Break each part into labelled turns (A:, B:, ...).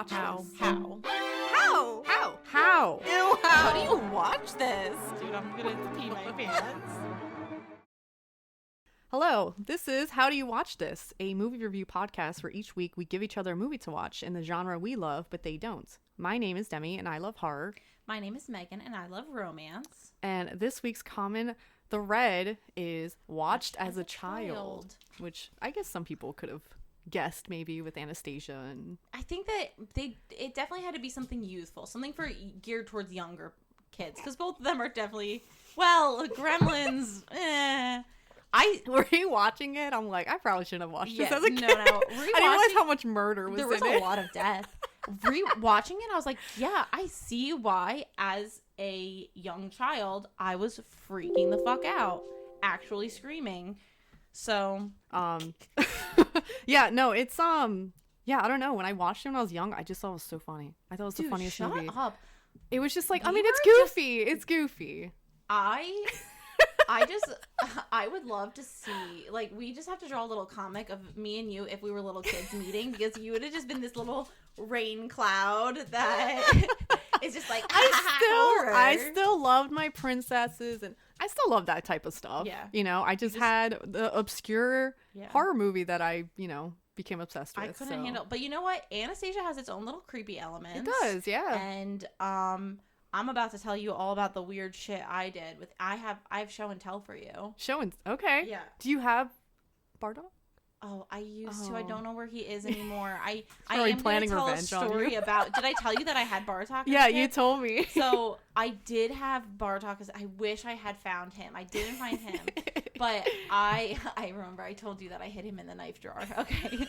A: watch
B: How?
A: this?
B: How?
A: How?
B: How?
A: How?
B: Ew,
A: How do you watch this?
B: Dude, I'm gonna pee my pants.
A: Hello, this is How Do You Watch This, a movie review podcast where each week we give each other a movie to watch in the genre we love, but they don't. My name is Demi, and I love horror.
B: My name is Megan, and I love romance.
A: And this week's common thread is watched as a child, which I guess some people could have guessed maybe with Anastasia. And
B: I think that it definitely had to be something youthful, something geared towards younger kids, because both of them are definitely, Gremlins,
A: were you watching it? I'm like, I probably shouldn't have watched this as a kid.
B: No.
A: I didn't realize how much murder was in it.
B: There was a lot of death. Watching it, I was like, yeah, I see why as a young child I was freaking the fuck out, actually screaming. So
A: yeah, no, it's yeah, I don't know, when I watched it when I was young, I just thought it was so funny. I thought it was the funniest movie.
B: Shut up.
A: It was just like, I
B: We
A: mean, it's
B: were
A: goofy. It's goofy.
B: I would love to see, like, we just have to draw a little comic of me and you if we were little kids meeting, because you would have just been this little rain cloud that is just like,
A: I still loved my princesses, and I still love that type of stuff.
B: Yeah.
A: You know, I just had the obscure
B: Yeah.
A: horror movie that I, became obsessed with.
B: I couldn't handle, but you know what? Anastasia has its own little creepy elements.
A: It does, yeah.
B: And I'm about to tell you all about the weird shit I did with. I have show and tell for you.
A: Okay.
B: Yeah.
A: Do you have Bardock?
B: Oh, I used to. I don't know where he is anymore. I
A: Probably
B: am
A: planning
B: gonna tell
A: revenge
B: a
A: on
B: story
A: you.
B: about. Did I tell you that I had Bartok?
A: Yeah,
B: as a
A: you
B: kid?
A: told me.
B: So I did have Bartok. I wish I had found him. I didn't find him, but I remember I told you that I hid him in the knife drawer. Okay.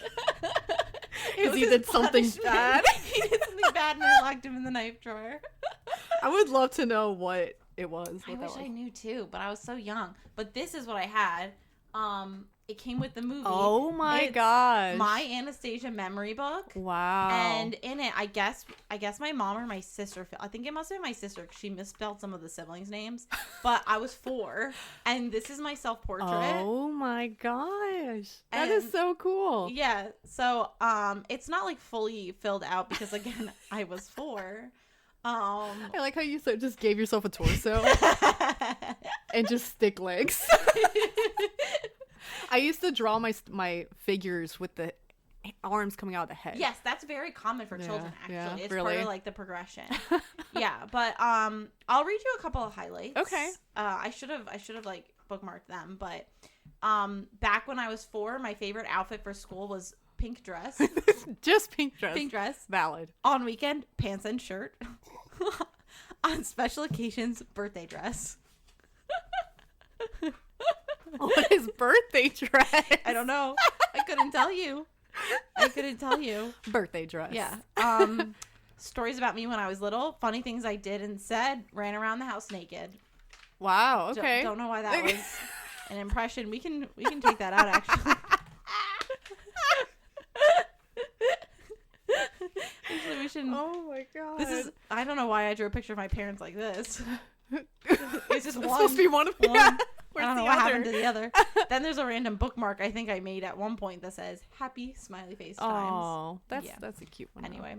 A: Because he did something bad.
B: He did something bad, and I locked him in the knife drawer.
A: I would love to know what it was.
B: I wish I knew too, but I was so young. But this is what I had. It came with the movie.
A: Oh my
B: It's
A: gosh.
B: My Anastasia memory book.
A: Wow.
B: And in it, I guess my mom or my sister, I think it must have been my sister, because she misspelled some of the siblings' names. But I was 4, and this is my self-portrait.
A: Oh my gosh. That is so cool.
B: Yeah. So, it's not like fully filled out because, again, I was 4.
A: I like how you just gave yourself a torso and just stick legs. I used to draw my figures with the arms coming out of the head.
B: Yes, that's very common for children, actually.
A: Yeah,
B: it's
A: really?
B: part of, like, the progression. Yeah, but I'll read you a couple of highlights.
A: Okay.
B: I should have like bookmarked them, but back when I was 4, my favorite outfit for school was pink dress.
A: Just pink dress.
B: Pink dress.
A: Valid.
B: On weekend, pants and shirt. On special occasions, birthday dress.
A: What is birthday dress?
B: I don't know. I couldn't tell you.
A: Birthday dress.
B: Yeah. Stories about me when I was little. Funny things I did and said. Ran around the house naked.
A: Wow. Okay.
B: Don't know why that was an impression. We can take that out, actually. Actually, we should.
A: Oh my god.
B: This is. I don't know why I drew a picture of my parents like this. It's just one.
A: Supposed to be one of them. Yeah.
B: I don't know what happened to the other. Then there's a random bookmark I think I made at one point that says "Happy Smiley Face Times."
A: Oh, that's a cute one.
B: Anyway,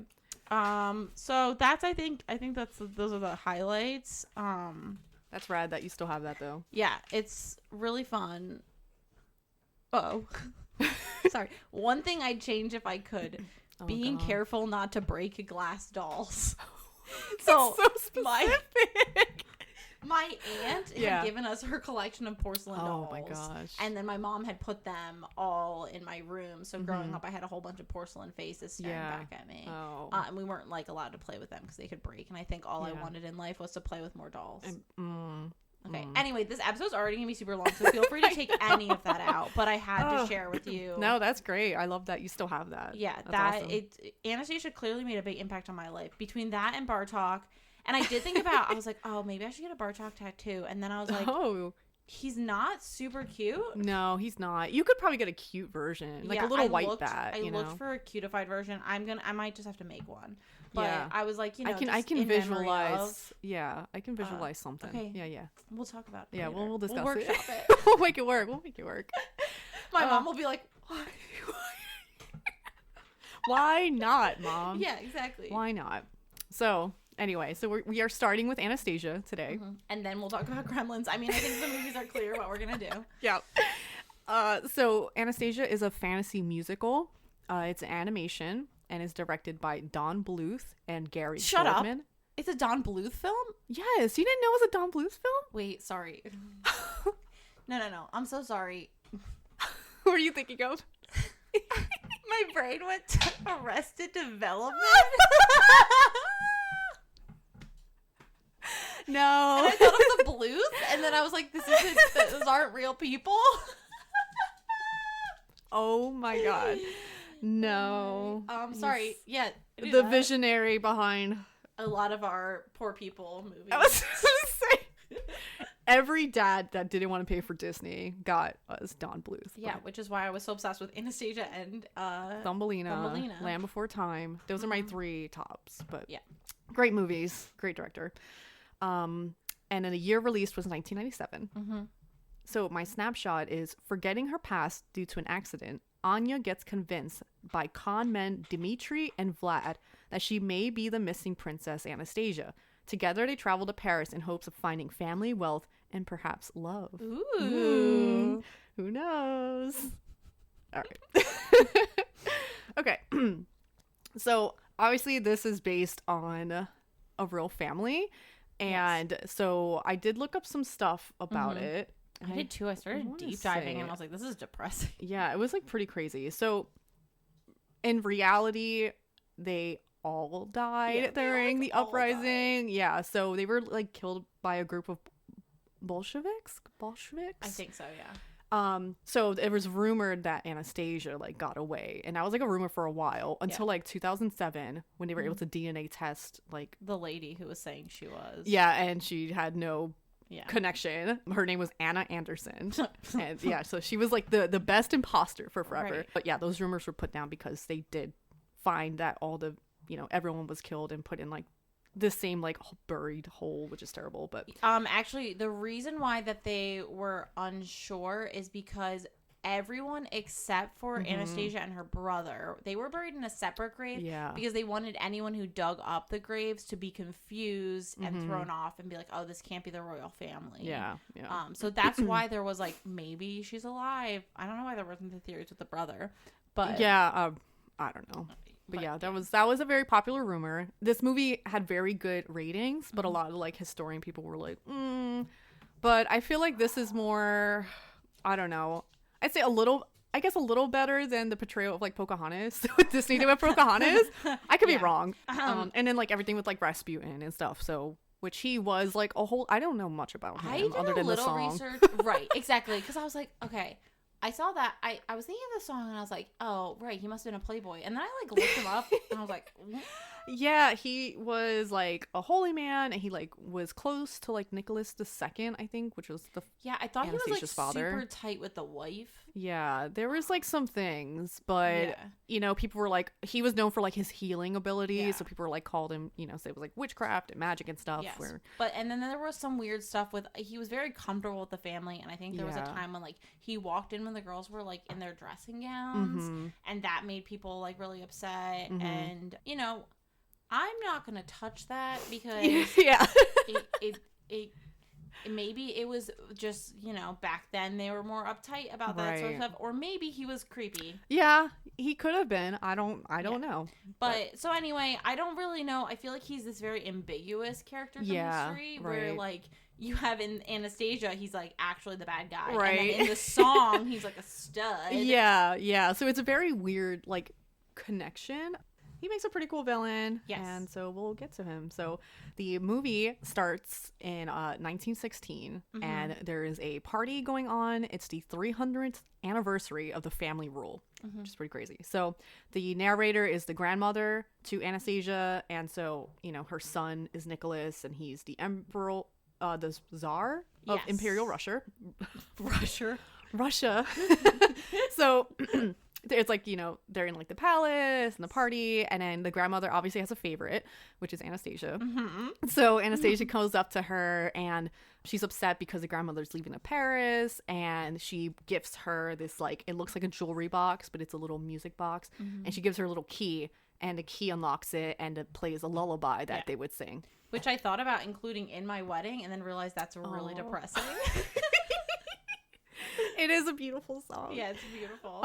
B: so that's I think those are the highlights.
A: That's rad that you still have that though.
B: Yeah, it's really fun. Oh, sorry. One thing I'd change if I could: being careful not to break glass dolls.
A: So specific.
B: My aunt had given us her collection of porcelain dolls.
A: Oh my gosh.
B: And then my mom had put them all in my room. So growing up, I had a whole bunch of porcelain faces staring back at me.
A: Oh.
B: And we weren't like allowed to play with them because they could break. And I think all I wanted in life was to play with more dolls. Okay. Anyway, this episode's already going to be super long. So feel free to take any of that out. But I had to share with you.
A: No, that's great. I love that you still have that.
B: Yeah.
A: That's awesome.
B: Anastasia clearly made a big impact on my life. Between that and Bartok. And I did think about, I was like, oh, maybe I should get a Bartok tattoo. And then I was like, he's not super cute.
A: No, he's not. You could probably get a cute version, like a little white bat.
B: I looked for a cutified version. I might just have to make one. But
A: Yeah.
B: I was like,
A: I can visualize. Yeah, I can visualize something.
B: Okay.
A: Yeah.
B: We'll talk about it.
A: Yeah,
B: later.
A: we'll discuss
B: we'll
A: it.
B: workshop it.
A: We'll make it work.
B: My mom will be like,
A: Why not, Mom?
B: Yeah, exactly.
A: Why not? So anyway, so we are starting with Anastasia today.
B: And then we'll talk about Gremlins. I mean, I think the movies are clear what we're gonna do.
A: Yeah. So Anastasia is a fantasy musical. It's an animation and is directed by Don Bluth and Gary
B: Shut
A: Goldman.
B: up. It's a Don Bluth film?
A: Yes, you didn't know it was a Don Bluth film?
B: Wait, sorry. No. I'm so sorry.
A: What were you thinking of?
B: My brain went to Arrested Development.
A: No.
B: And I thought of the Bluth, and then I was like, those aren't real people.
A: Oh my god. No.
B: Sorry. Yeah.
A: The visionary behind
B: a lot of our poor people movies.
A: I was gonna say, every dad that didn't want to pay for Disney got us Don Bluth.
B: Yeah, which is why I was so obsessed with Anastasia and
A: Thumbelina, Land Before Time. Those are my 3 tops. But
B: yeah,
A: great movies, great director. And then the year released was 1997. So my snapshot is: forgetting her past due to an accident, Anya gets convinced by con men Dimitri and Vlad that she may be the missing princess Anastasia. Together they travel to Paris in hopes of finding family, wealth, and perhaps love.
B: Ooh.
A: Who knows? All right. Okay. So obviously this is based on a real family. And so I did look up some stuff about it.
B: I did too. I started deep diving and I was like, this is depressing.
A: Yeah, it was like pretty crazy. So in reality, they all died during the uprising. Yeah, so they were like killed by a group of Bolsheviks.
B: I think so, yeah.
A: So it was rumored that Anastasia like got away, and that was like a rumor for a while until like 2007 when they were able to DNA test like
B: the lady who was saying she was.
A: Yeah, and she had no connection. Her name was Anna Anderson. And yeah, so she was like the best imposter for forever.
B: Right.
A: But yeah, those rumors were put down because they did find that all the, everyone was killed and put in like the same like buried hole, which is terrible. But
B: actually the reason why that they were unsure is because everyone except for Anastasia and her brother, they were buried in a separate grave.
A: Yeah,
B: because they wanted anyone who dug up the graves to be confused and thrown off and be like, oh, this can't be the royal family.
A: Yeah.
B: So that's why there was like, maybe she's alive. I don't know why there wasn't the theories with the brother, but
A: yeah, I don't know. But yeah, that was a very popular rumor. This movie had very good ratings, but a lot of like historian people were like, But I feel like this is more, I don't know. I'd say a little better than the portrayal of like Pocahontas with Disney did with Pocahontas. I could be wrong. And then like everything with like Rasputin and stuff. So which he was like a whole. I don't know much about him
B: I did
A: other
B: a
A: than
B: little
A: the song.
B: research. Right, exactly. Because I was like, okay. I saw that. I was thinking of the song and I was like, oh, right, he must have been a playboy. And then I like looked him up and I was like, what?
A: Yeah, he was like a holy man, and he like was close to like Nicholas II, I think, which was the
B: I thought
A: Anastasia's
B: he was like
A: father.
B: super tight with the wife.
A: Yeah, there was like some things, but people were like, he was known for like his healing abilities, so people were like called him, so it was like witchcraft and magic and stuff.
B: Yes,
A: where...
B: and then there was some weird stuff with, he was very comfortable with the family, and I think there was a time when like he walked in when the girls were like in their dressing gowns, and that made people like really upset, and I'm not gonna touch that because it maybe it was just back then they were more uptight about that sort of stuff, or maybe he was creepy. Yeah,
A: he could have been. I don't know.
B: But so anyway, I don't really know. I feel like he's this very ambiguous character from history, where like you have in Anastasia, he's like actually the bad guy,
A: right?
B: And then in the song, he's like a stud.
A: Yeah. So it's a very weird like connection. He makes a pretty cool villain.
B: Yes.
A: And so we'll get to him. So the movie starts in 1916, and there is a party going on. It's the 300th anniversary of the family rule, which is pretty crazy. So the narrator is the grandmother to Anastasia, and so, her son is Nicholas, and he's the emperor, the czar of Imperial Russia. Russia. So... it's like, they're in like the palace and the party, and then the grandmother obviously has a favorite, which is Anastasia. So Anastasia goes up to her, and she's upset because the grandmother's leaving to Paris, and she gifts her this, like, it looks like a jewelry box, but it's a little music box, and she gives her a little key, and the key unlocks it, and it plays a lullaby that they would sing.
B: Which I thought about including in my wedding, and then realized that's really depressing.
A: It is a beautiful song.
B: Yeah, it's beautiful.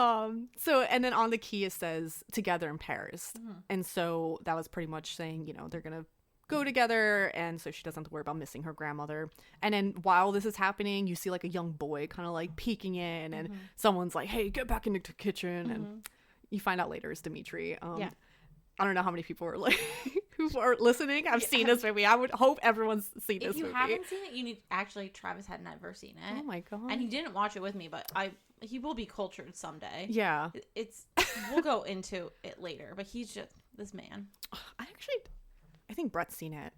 A: So, and then on the key it says "Together in Paris," and so that was pretty much saying, they're gonna go together, and so she doesn't have to worry about missing her grandmother. And then while this is happening, you see like a young boy kind of like peeking in, and someone's like, "Hey, get back into the kitchen," and you find out later it's Dimitri. I don't know how many people are like who are listening. I've seen this movie. I would hope everyone's seen this movie.
B: If you haven't seen it, you need actually. Travis had never seen it.
A: Oh my god!
B: And he didn't watch it with me, but he will be cultured someday.
A: Yeah,
B: we'll go into it later. But he's just this man.
A: I think Brett's seen it.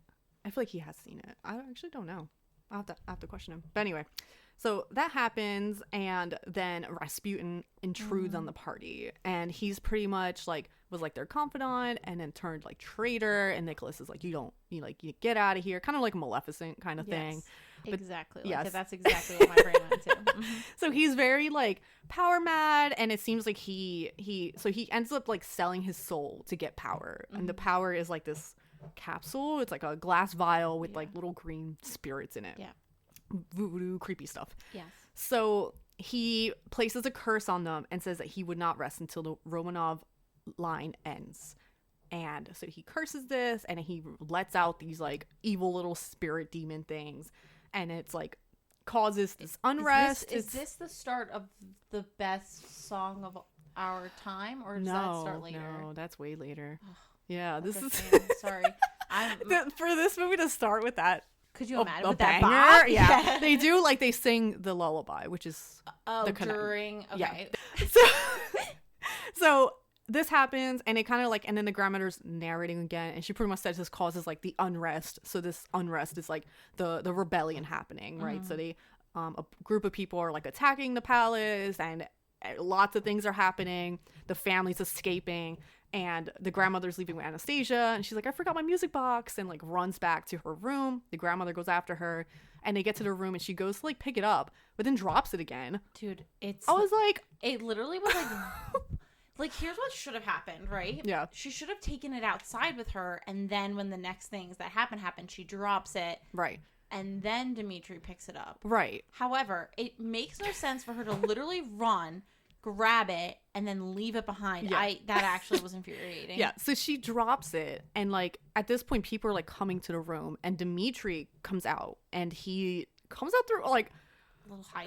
A: I feel like he has seen it. I actually don't know. I have to question him. But anyway, so that happens, and then Rasputin intrudes on the party, and he's pretty much like was like their confidant, and then turned like traitor. And Nicholas is like, you get out of here, kind of like Maleficent kind of thing. But,
B: exactly. That's exactly what my brain went to.
A: So he's very like power mad, and it seems like he ends up like selling his soul to get power, and the power is like this capsule. It's like a glass vial with like little green spirits in it.
B: Yeah.
A: Voodoo, creepy stuff.
B: Yes.
A: So he places a curse on them and says that he would not rest until the Romanov line ends. And so he curses this, and he lets out these like evil little spirit demon things, and it's like causes this unrest.
B: Is this the start of the best song of our time, or does that start later?
A: No, that's way later. Yeah, this is
B: sorry.
A: For this movie to start with that.
B: Could you imagine with
A: banger?
B: that bop?
A: Yeah. They do, like, they sing the lullaby, which is the
B: during okay.
A: Yeah. So this happens, and it kind of like, and then the grandmother's narrating again, and she pretty much says this causes like the unrest. So this unrest is like the rebellion happening, right? So they a group of people are like attacking the palace, and lots of things are happening. The family's escaping, and the grandmother's leaving with Anastasia, and she's like, I forgot my music box, and like runs back to her room. The grandmother goes after her, and they get to the room, and she goes to like pick it up, but then drops it again.
B: Dude,
A: I was like,
B: it literally was like like, here's what should have happened, right?
A: Yeah.
B: She should have taken it outside with her, and then when the next things that happen, she drops it.
A: Right.
B: And then Dimitri picks it up.
A: Right.
B: However, it makes no sense for her to literally run, grab it, and then leave it behind.
A: Yeah.
B: That actually was infuriating.
A: Yeah. So she drops it, and like at this point, people are like coming to the room, and Dimitri comes out, and he comes out through like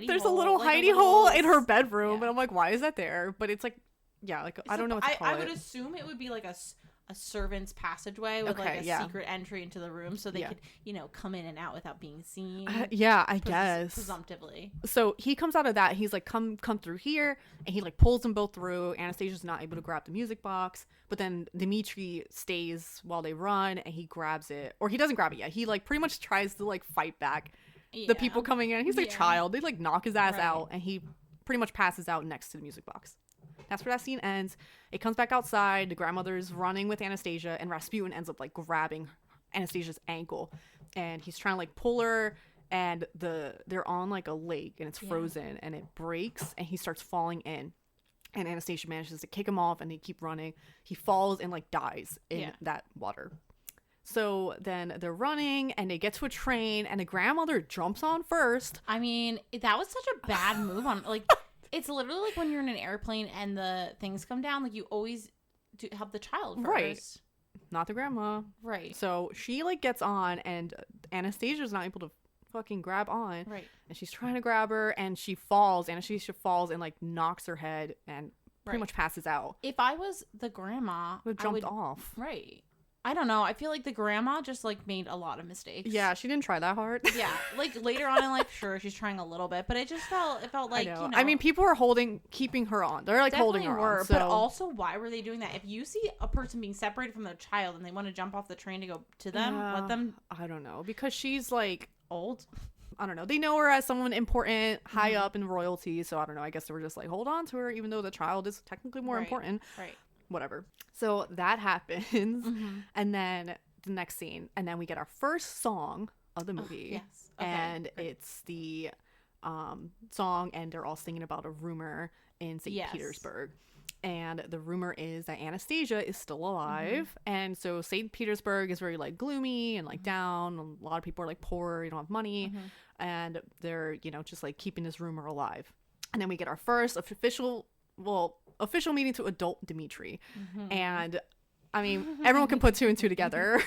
A: there's a little hidey hole in her bedroom, and I'm like, why is that there? But it's like, yeah, like I don't know what to call it.
B: I would assume it would be like a servant's passageway with like a secret entry into the room, so they could, come in and out without being seen.
A: Yeah, I guess
B: presumptively.
A: So he comes out of that. He's like, come through here, and he like pulls them both through. Anastasia's not able to grab the music box, but then Dimitri stays while they run, and he grabs it, or he doesn't grab it yet. He like pretty much tries to like fight back the people coming in. He's like child. They like knock his ass out, and he pretty much passes out next to the music box. That's where that scene ends. It comes back outside. The grandmother's running with Anastasia, and Rasputin ends up like grabbing Anastasia's ankle, and he's trying to like pull her, and they're on like a lake, and it's frozen, and it breaks, and he starts falling in, and Anastasia manages to kick him off, and they keep running. He falls and like dies in that water. So then they're running, and they get to a train, and the grandmother jumps on first.
B: I mean, that was such a bad move on like. It's literally like when you're in an airplane and the things come down, like you always help the child first.
A: Right. Not the grandma.
B: Right.
A: So she like gets on, and Anastasia's not able to fucking grab on.
B: Right.
A: And she's trying to grab her, and she falls. Anastasia falls and like knocks her head and pretty much passes out.
B: If I was the grandma,
A: I would have jumped off.
B: Right. I don't know. I feel like the grandma just like made a lot of mistakes.
A: Yeah, she didn't try that hard.
B: Yeah, like later on in life, sure, she's trying a little bit, but it felt like,
A: I mean, people are keeping her on. They're like holding her on. So.
B: But also, why were they doing that? If you see a person being separated from their child and they want to jump off the train to go to them, let them.
A: I don't know, because she's like
B: old.
A: I don't know. They know her as someone important, high up in royalty. So I don't know. I guess they were just like, hold on to her, even though the child is technically more important.
B: Right.
A: Whatever. So that happens. And then the next scene. And then we get our first song of the movie.
B: Yes. Okay.
A: And it's the song, and they're all singing about a rumor in St. Petersburg. And the rumor is that Anastasia is still alive. And so St. Petersburg is very like gloomy and like down. A lot of people are like poor, you don't have money. And they're, you know, just like keeping this rumor alive. And then we get our first official meeting to adult Dmitri. And I mean, everyone can put two and two together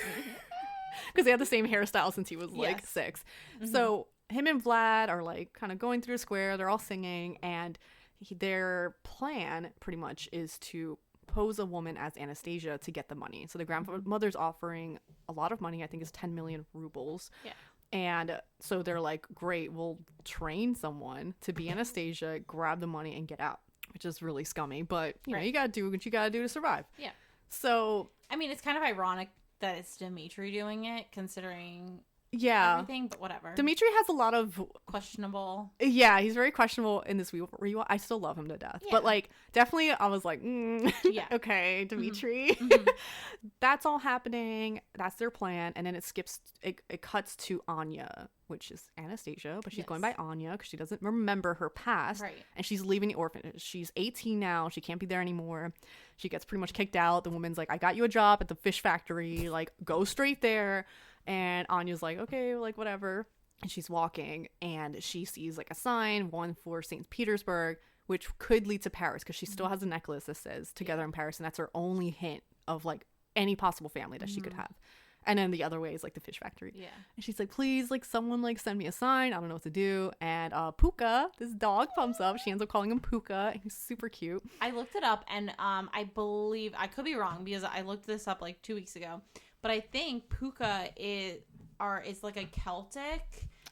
A: because they had the same hairstyle since he was like 6. So him and Vlad are like kind of going through the square. They're all singing, and their plan pretty much is to pose a woman as Anastasia to get the money. So the grandmother's offering a lot of money. I think it's 10 million rubles.
B: Yeah.
A: And so they're like, great, we'll train someone to be Anastasia, grab the money, and get out, which is really scummy. But, you know, you got to do what you got to do to survive. Yeah. So.
B: I mean, it's kind of ironic that it's Dmitri doing it, considering everything, but whatever.
A: Dmitri has a lot of
B: questionable.
A: Yeah, he's very questionable in this rewatch. I still love him to death, but like definitely I was like, okay, Dmitri. That's all happening. That's their plan, and then it cuts to Anya, which is Anastasia, but she's going by Anya because she doesn't remember her past, and she's leaving the orphanage. She's 18 now. She can't be there anymore. She gets pretty much kicked out. The woman's like, I got you a job at the fish factory. Like, go straight there. And Anya's like, okay, like, whatever. And she's walking, and she sees, like, a sign, one for St. Petersburg, which could lead to Paris, because she still has a necklace that says Together in Paris, and that's her only hint of, like, any possible family that she could have. And then the other way is, like, the fish factory. Yeah. And she's like, please, like, someone, like, send me a sign. I don't know what to do. And Puka, this dog, pumps up. She ends up calling him Puka, and he's super cute.
B: I looked it up, and I believe, I could be wrong, because I looked this up, like, 2 weeks ago. But I think Puka is like a Celtic.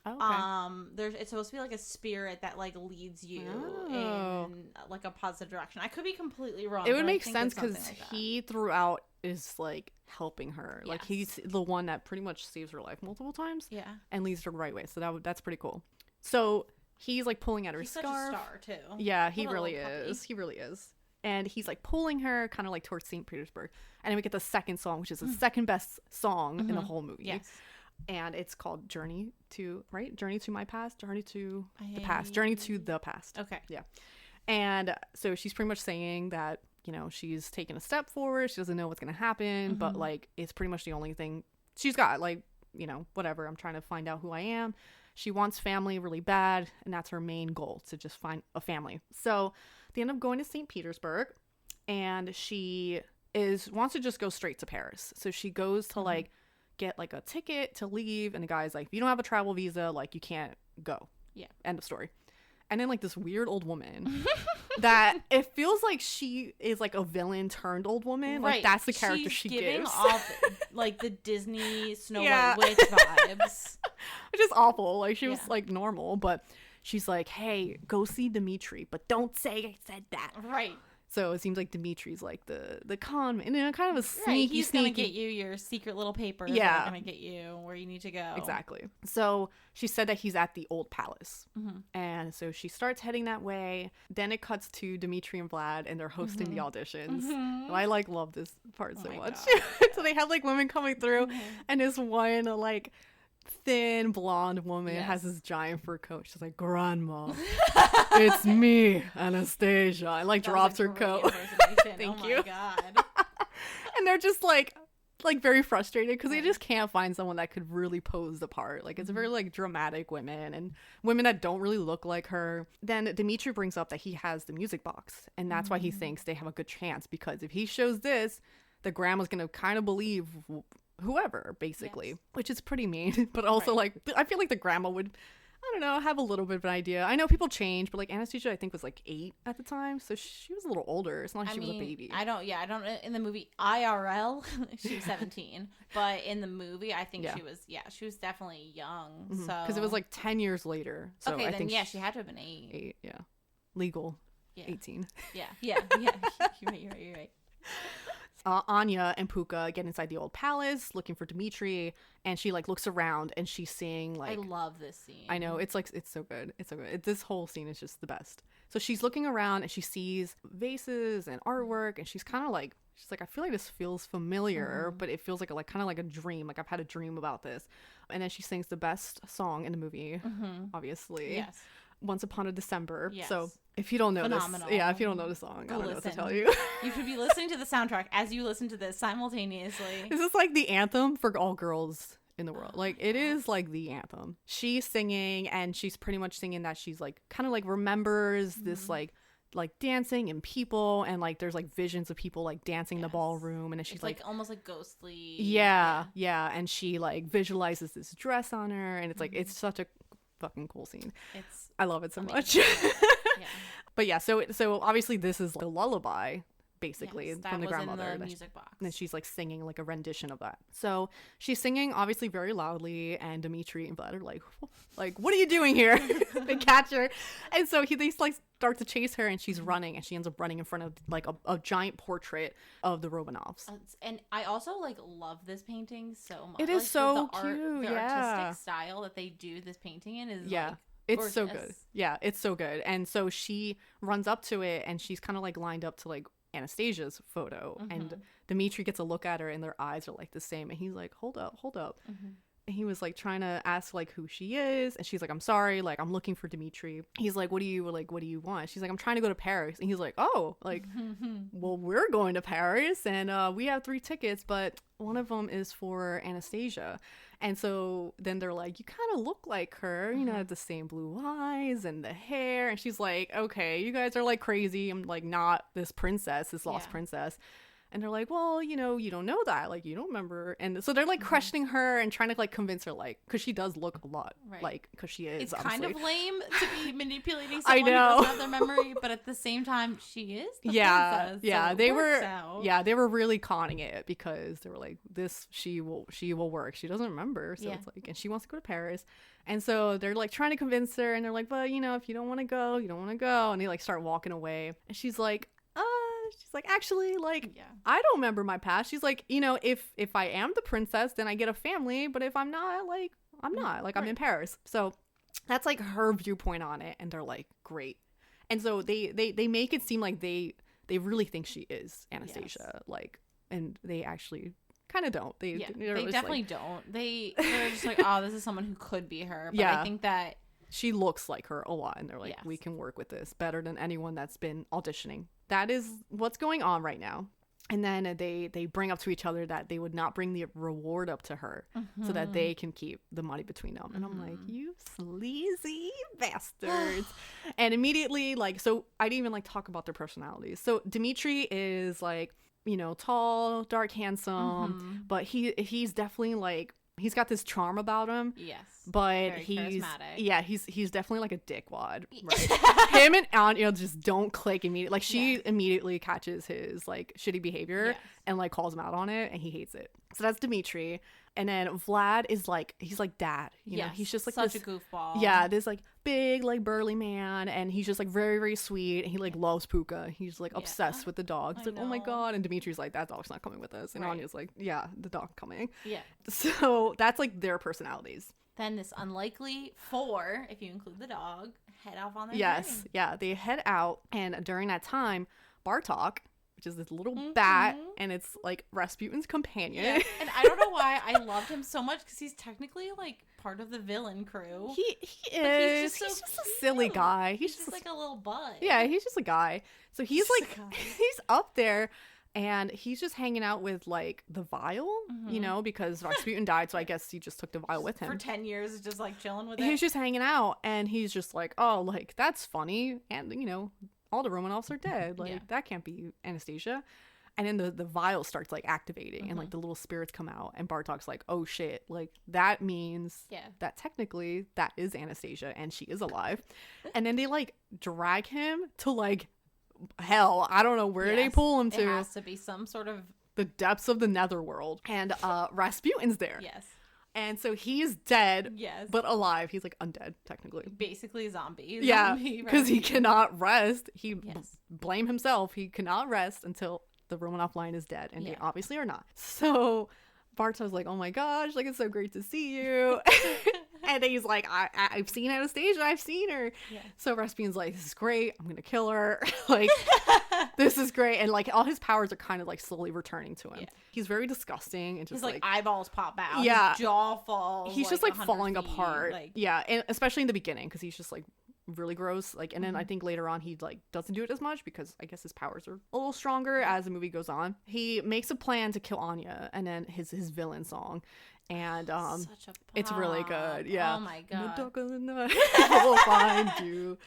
B: Oh, okay. It's supposed to be like a spirit that like leads you in like a positive direction. I could be completely wrong.
A: It would make sense because he throughout is like helping her. Yes. Like he's the one that pretty much saves her life multiple times. Yeah. And leads her the right way. So that's pretty cool. So he's like pulling at her scarf. He's such a star too. Yeah, he really is. He really is. And he's like pulling her kind of like towards St. Petersburg. And then we get the second song, which is the second best song in the whole movie. Yes. And it's called Journey to My Past, Journey to the Past, Journey to the Past. Okay. Yeah. And so she's pretty much saying that, you know, she's taken a step forward. She doesn't know what's going to happen, but like it's pretty much the only thing she's got. Like, you know, whatever. I'm trying to find out who I am. She wants family really bad. And that's her main goal, to just find a family. So they end up going to St. Petersburg, and she wants to just go straight to Paris. So she goes to like get like a ticket to leave, and the guy's like, if you don't have a travel visa, like you can't go. Yeah. End of story. And then like this weird old woman that it feels like she is like a villain turned old woman. Right. Like that's the character she gives.
B: Off like the Disney Snow White witch vibes.
A: Which is awful. Like she was like normal, but she's like, hey, go see Dmitri, but don't say I said that. Right. So it seems like Dimitri's like the con man, you know, kind of a sneaky,
B: He's gonna get you your secret little papers. Yeah. That are gonna get you where you need to go.
A: Exactly. So she said that he's at the old palace. And so she starts heading that way. Then it cuts to Dmitri and Vlad, and they're hosting the auditions. I like love this part so much. So they have like women coming through, and this one like thin blonde woman has this giant fur coat. She's like, grandma, it's me, Anastasia. I like drops her coat. Thank you. God. And they're just like very frustrated because they just can't find someone that could really pose the part. Like it's very like dramatic women and women that don't really look like her. Then Dmitri brings up that he has the music box, and that's why he thinks they have a good chance, because if he shows this, the grandma's gonna kind of believe whoever, basically, which is pretty mean, but also like I feel like the grandma would, I don't know, have a little bit of an idea. I know people change, but like Anastasia I think was like 8 at the time, so she was a little older. It's not like she was a baby.
B: I don't in the movie IRL she was 17, but in the movie I think she was definitely young. So
A: because it was like 10 years later, so
B: okay,
A: I
B: then
A: think
B: she had to have been 8.
A: Legal 18.
B: Yeah. You're right.
A: Anya and Puka get inside the old palace looking for Dmitri, and she like looks around and she's seeing like,
B: I love this scene.
A: I know, it's like, it's so good, it's so good. This whole scene is just the best. So she's looking around and she sees vases and artwork, and she's kind of like, she's like, I feel like this feels familiar, but it feels like kind of like a dream, like I've had a dream about this. And then she sings the best song in the movie, obviously.
B: Yes.
A: Once Upon a December.
B: Yes.
A: So if you don't know
B: Phenomenal.
A: this, if you don't know the song, I don't know what to
B: Listen.
A: tell you.
B: You should be listening to the soundtrack as you listen to this simultaneously.
A: This is like the anthem for all girls in the world. Like, it is like the anthem. She's singing, and she's pretty much singing that she's like kind of like remembers this like dancing and people, and like there's like visions of people like dancing in the ballroom, and then she's
B: It's like almost like ghostly.
A: yeah, and she like visualizes this dress on her, and it's like it's such a fucking cool scene. I love it so much.
B: Yeah.
A: But yeah, so obviously this is like a lullaby, basically,
B: Yes,
A: from the grandmother.
B: in the music box.
A: And then she's like singing like a rendition of that. So she's singing obviously very loudly, and Dmitri and Vlad are like what are you doing here? They catch her, and so they like start to chase her, and she's running, and she ends up running in front of like a giant portrait of the Romanovs.
B: And I also like love this painting so much.
A: It is
B: like,
A: so
B: the
A: cute.
B: the
A: yeah,
B: artistic style that they do this painting in is
A: yeah.
B: like,
A: It's so
B: gorgeous.
A: good. Yeah, it's so good. And so she runs up to it, and she's kind of like lined up to like Anastasia's photo, and Dmitri gets a look at her, and their eyes are like the same, and he's like, hold up. And he was like trying to ask like who she is, and she's like, I'm sorry, like I'm looking for Dmitri. He's like, what do you want? She's like, I'm trying to go to Paris. And he's like, oh, like well, we're going to Paris, and we have 3 tickets, but one of them is for Anastasia. And so then they're like, you kind of look like her, you know, the same blue eyes and the hair. And she's like, okay, you guys are like crazy. I'm like not this princess, this lost princess. And they're like, well, you know, you don't know that. Like, you don't remember. And so they're like questioning her and trying to like convince her, like, because she does look a lot like, because she is.
B: It's
A: obviously
B: kind of lame to be manipulating
A: I
B: someone who
A: know.
B: doesn't have their memory, but at the same time, she is the princess.
A: Yeah,
B: so
A: they
B: it works
A: were.
B: out.
A: Yeah, they were really conning it, because they were like, this, she will work. She doesn't remember, so it's like, and she wants to go to Paris, and so they're like trying to convince her, and they're like, but you know, if you don't want to go, you don't want to go, and they like start walking away, and she's like, actually, like, I don't remember my past. She's like, you know, if I am the princess, then I get a family, but if I'm not, like, I'm not, like, I'm in Paris. So that's like her viewpoint on it, and they're like, great. And so they make it seem like they really think she is Anastasia, like, and they actually kind of don't. They
B: definitely
A: like,
B: don't. They're just like, oh, this is someone who could be her. But I think that
A: she looks like her a lot, and they're like, we can work with this better than anyone that's been auditioning. That is what's going on right now. And then they bring up to each other that they would not bring the reward up to her, so that they can keep the money between them. And I'm like, you sleazy bastards. And immediately, like, so I didn't even like talk about their personalities. So Dmitri is like, you know, tall, dark, handsome, but he's definitely like, he's got this charm about him.
B: Yes.
A: But
B: very
A: he's
B: charismatic.
A: he's definitely like a dickwad. Right? Him and Anya just don't click immediately. Like, she immediately catches his like shitty behavior and like calls him out on it, and he hates it. So that's Dmitri. And then Vlad is like, he's like dad. You know, he's just like
B: such
A: this,
B: a goofball.
A: Yeah, this like big like burly man, and he's just like very, very sweet, and he like loves Puka. He's like obsessed with the dog. He's like, oh my god. And Dimitri's like, that dog's not coming with us. And Anya's like, yeah, the dog's coming.
B: Yeah.
A: So that's like their personalities.
B: Then this unlikely 4, if you include the dog, head off on their journey.
A: Yeah, they head out, and during that time, Bartok, which is this little bat, and it's like Rasputin's companion.
B: Yeah. And I don't know why I loved him so much, because he's technically like part of the villain crew.
A: He is. He's just a silly guy. He's
B: just like a little bud.
A: Yeah, he's just a guy. So he's
B: Just
A: like,
B: a guy.
A: he's up there, and he's just hanging out with like the vial, you know, because Rasputin died, so I guess he just took the vial with him.
B: For 10 years, just like chilling with it.
A: He's just hanging out, and he's just like, oh, like, that's funny, and you know, all the Romanovs are dead, like that can't be Anastasia. And then the vial starts like activating, and like the little spirits come out, and Bartok's like, oh shit, like that means that technically that is Anastasia, and she is alive. And then they like drag him to like hell, I don't know where they pull him to.
B: It has to be some sort of
A: the depths of the netherworld, and Rasputin's there.
B: Yes.
A: And so he's dead,
B: Yes.
A: but alive. He's like undead, technically.
B: Basically zombie.
A: Yeah,
B: Zombie,
A: because he
B: right?
A: cannot rest. He
B: Yes.
A: blame himself. He cannot rest until the Romanov line is dead, and they obviously are not. So Bartov's like, oh my gosh, like, it's so great to see you. And then he's like, I've seen Anastasia, I've seen her. Yeah. So Rasputin's like, this is great, I'm gonna kill her. Like, this is great. And like all his powers are kind of like slowly returning to him. Yeah. He's very disgusting and just
B: his like eyeballs pop out.
A: Yeah,
B: his jaw falls.
A: He's just like falling apart. Like, yeah, and especially in the beginning, because he's just like really gross. Like, and then I think later on he like doesn't do it as much because I guess his powers are a little stronger as the movie goes on. He makes a plan to kill Anya, and then his villain song. And
B: such a
A: it's really good. Yeah.
B: Oh my god.
A: We'll find you.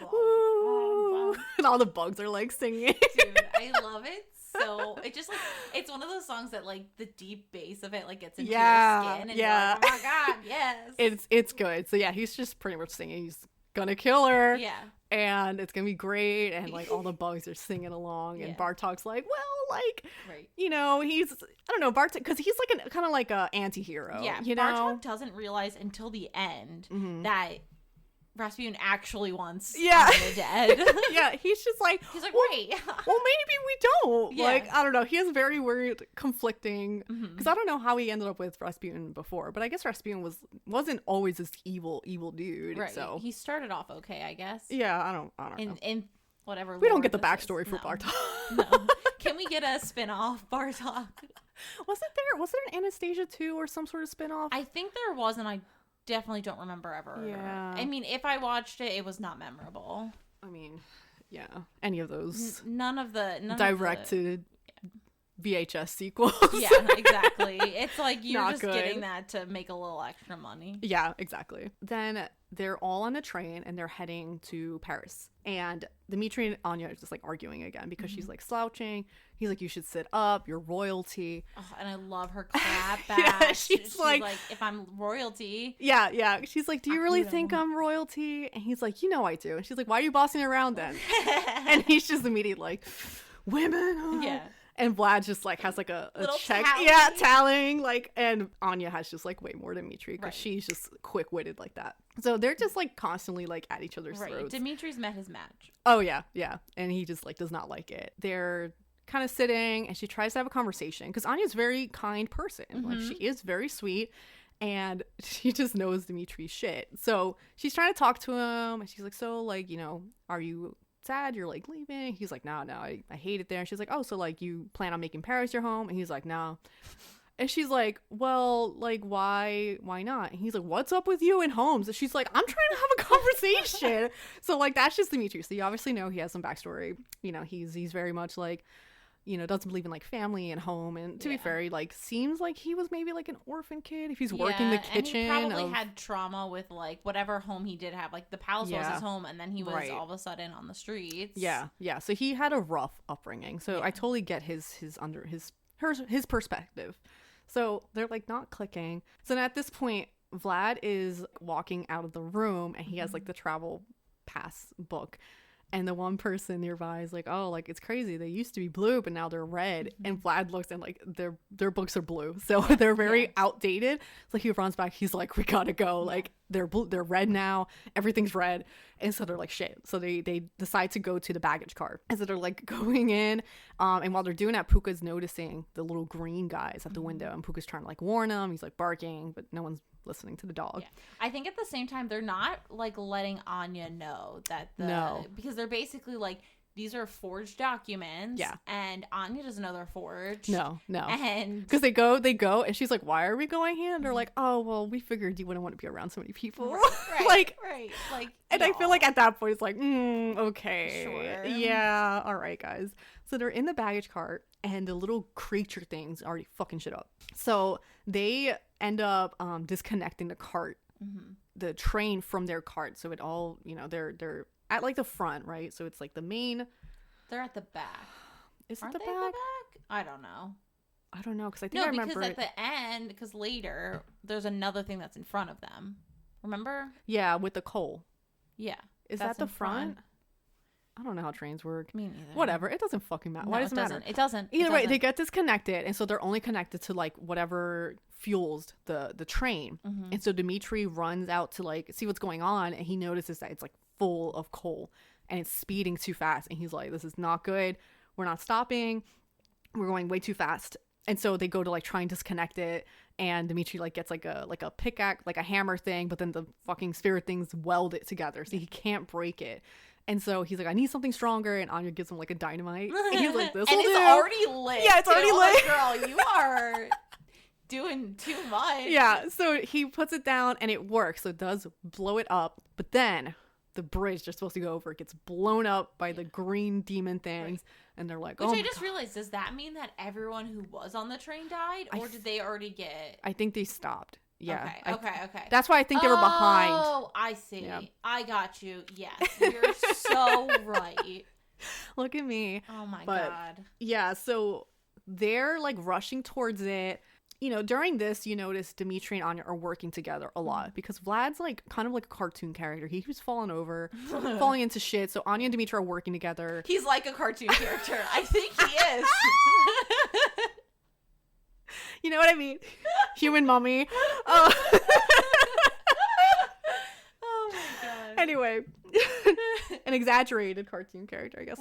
A: And all the bugs are like singing.
B: Dude, I love it. So it just like, it's one of those songs that like the deep bass of it like gets into your skin, and you're like, oh my god, yes.
A: It's good. So yeah, he's just pretty much singing. He's gonna kill her.
B: Yeah.
A: And it's gonna be great, and like all the bugs are singing along, and Bartok's like, well, like, you know, he's, I don't know, Bartok, because he's like kind of like a anti-hero. Yeah, you know,
B: Bartok doesn't realize until the end that Rasputin actually wants
A: Anya
B: dead.
A: Yeah, he's like,
B: wait,
A: well, maybe we don't. Yeah. Like, I don't know, he has very weird, conflicting, because I don't know how he ended up with Rasputin before, but I guess Rasputin wasn't always this evil dude.
B: Right.
A: So
B: he started off okay, I guess.
A: Yeah, I don't know.
B: In whatever.
A: We don't get the backstory for Bartok.
B: No. Can we get a spin-off Bartok?
A: Was there an Anastasia 2 or some sort of spin-off?
B: I think there was, and I definitely don't remember ever.
A: Yeah.
B: I mean, if I watched it, it was not memorable.
A: I mean, yeah. Any of those.
B: None of the
A: directed VHS sequels.
B: Yeah, exactly. It's like you're
A: Not
B: just
A: good.
B: getting that to make a little extra money.
A: Yeah, exactly. Then they're all on the train and they're heading to Paris. And Dmitri and Anya are just like arguing again because she's like slouching. He's like, you should sit up, you're royalty.
B: Oh, and I love her clap back.
A: Yeah, she's like,
B: if I'm royalty.
A: Yeah. She's like, do you really think I'm royalty? And he's like, you know I do. And she's like, why are you bossing around then? And he's just immediately like, women.
B: Yeah.
A: And Vlad just like has like a check.
B: Tally.
A: Yeah, tallying. Like, and Anya has just like way more than Dmitri because she's just quick-witted like that. So they're just like constantly like at each other's throats.
B: Dimitri's met his match.
A: Oh yeah. And he just like does not like it. They're kind of sitting and she tries to have a conversation because Anya's a very kind person. Like, she is very sweet. And she just knows Dimitri's shit. So she's trying to talk to him and she's like, so like, you know, are you sad you're like leaving? He's like, no, I hate it there. And she's like, oh, so like you plan on making Paris your home? And he's like, no. And she's like, well, like why not? And he's like, what's up with you and Holmes? And she's like, I'm trying to have a conversation. So like that's just Dmitri. So you obviously know he has some backstory. You know, he's very much like, you know, doesn't believe in like family and home. And to be fair, he like seems like he was maybe like an orphan kid if he's working the kitchen.
B: And he probably had trauma with like whatever home he did have. Like the palace was his home, and then he was all of a sudden on the streets. Yeah.
A: So he had a rough upbringing. So I totally get his perspective. So they're like not clicking. So then at this point, Vlad is walking out of the room and he has like the travel pass book. And the one person nearby is like, oh, like, it's crazy. They used to be blue, but now they're red. And Vlad looks and, like, their books are blue. So they're very outdated. So he runs back. He's like, we gotta go. Like, they're red now. Everything's red. And so they're like, shit. So they decide to go to the baggage car. And so they're, like, going in. And while they're doing that, Puka's noticing the little green guys at the window. And Puka's trying to, like, warn them. He's, like, barking. But no one's listening to the dog.
B: Yeah. I think at the same time they're not like letting Anya know that because they're basically like, these are forged documents. Yeah. And Anya doesn't know they're forged.
A: No.
B: And
A: because they go and she's like, why are we going here? And they're like, oh, well, we figured you wouldn't want to be around so many people.
B: Like,
A: and I feel like at that point it's like, okay. Sure. Yeah. All right, guys. So they're in the baggage cart and the little creature things already fucking shit up. So they end up disconnecting the cart, the train from their cart. So it all, you know, they're at like the front, right? So it's like the main.
B: They're at the back.
A: Aren't
B: they
A: the
B: at the
A: back?
B: back? I don't know
A: because I think I remember.
B: No, because at the end, because later there's another thing that's in front of them. Remember?
A: Yeah, with the coal.
B: Yeah.
A: Is that the front? I don't know how trains work.
B: Me neither.
A: Whatever. It doesn't fucking matter. Why does it matter?
B: It doesn't.
A: Either way, they get disconnected. And so they're only connected to like whatever fuels the train. And so Dmitri runs out to like see what's going on. And he notices that it's like full of coal and it's speeding too fast. And he's like, this is not good. We're not stopping. we're going way too fast. And so they go to like try and disconnect it, and Dimitri like gets like a pickaxe, like a hammer thing, but then the fucking spirit things weld it together, so he can't break it. And so he's like, I need something stronger, and Anya gives him like a dynamite. And he's like, this will do.
B: And it's already lit.
A: Yeah, it's already lit.
B: Girl, you are doing too much.
A: Yeah, so he puts it down and it works. So it does blow it up, but then the bridge they're supposed to go over gets blown up by the green demon things. And they're like,
B: Which I just realized, does that mean that everyone who was on the train died? Or did they already get...
A: I think they stopped. Yeah.
B: Okay.
A: That's why I think they were behind.
B: Oh, I see.
A: Yeah.
B: I got you. Yes, you're so right.
A: Look at me.
B: Oh my God.
A: Yeah, so they're like rushing towards it. You know, during this, you notice Dimitri and Anya are working together a lot because Vlad's like kind of like a cartoon character. He keeps falling over, falling into shit. So Anya and Dimitri are working together.
B: He's like a cartoon character. I think he is.
A: You know what I mean? Human mummy. Oh
B: my God.
A: Anyway, an exaggerated cartoon character, I guess.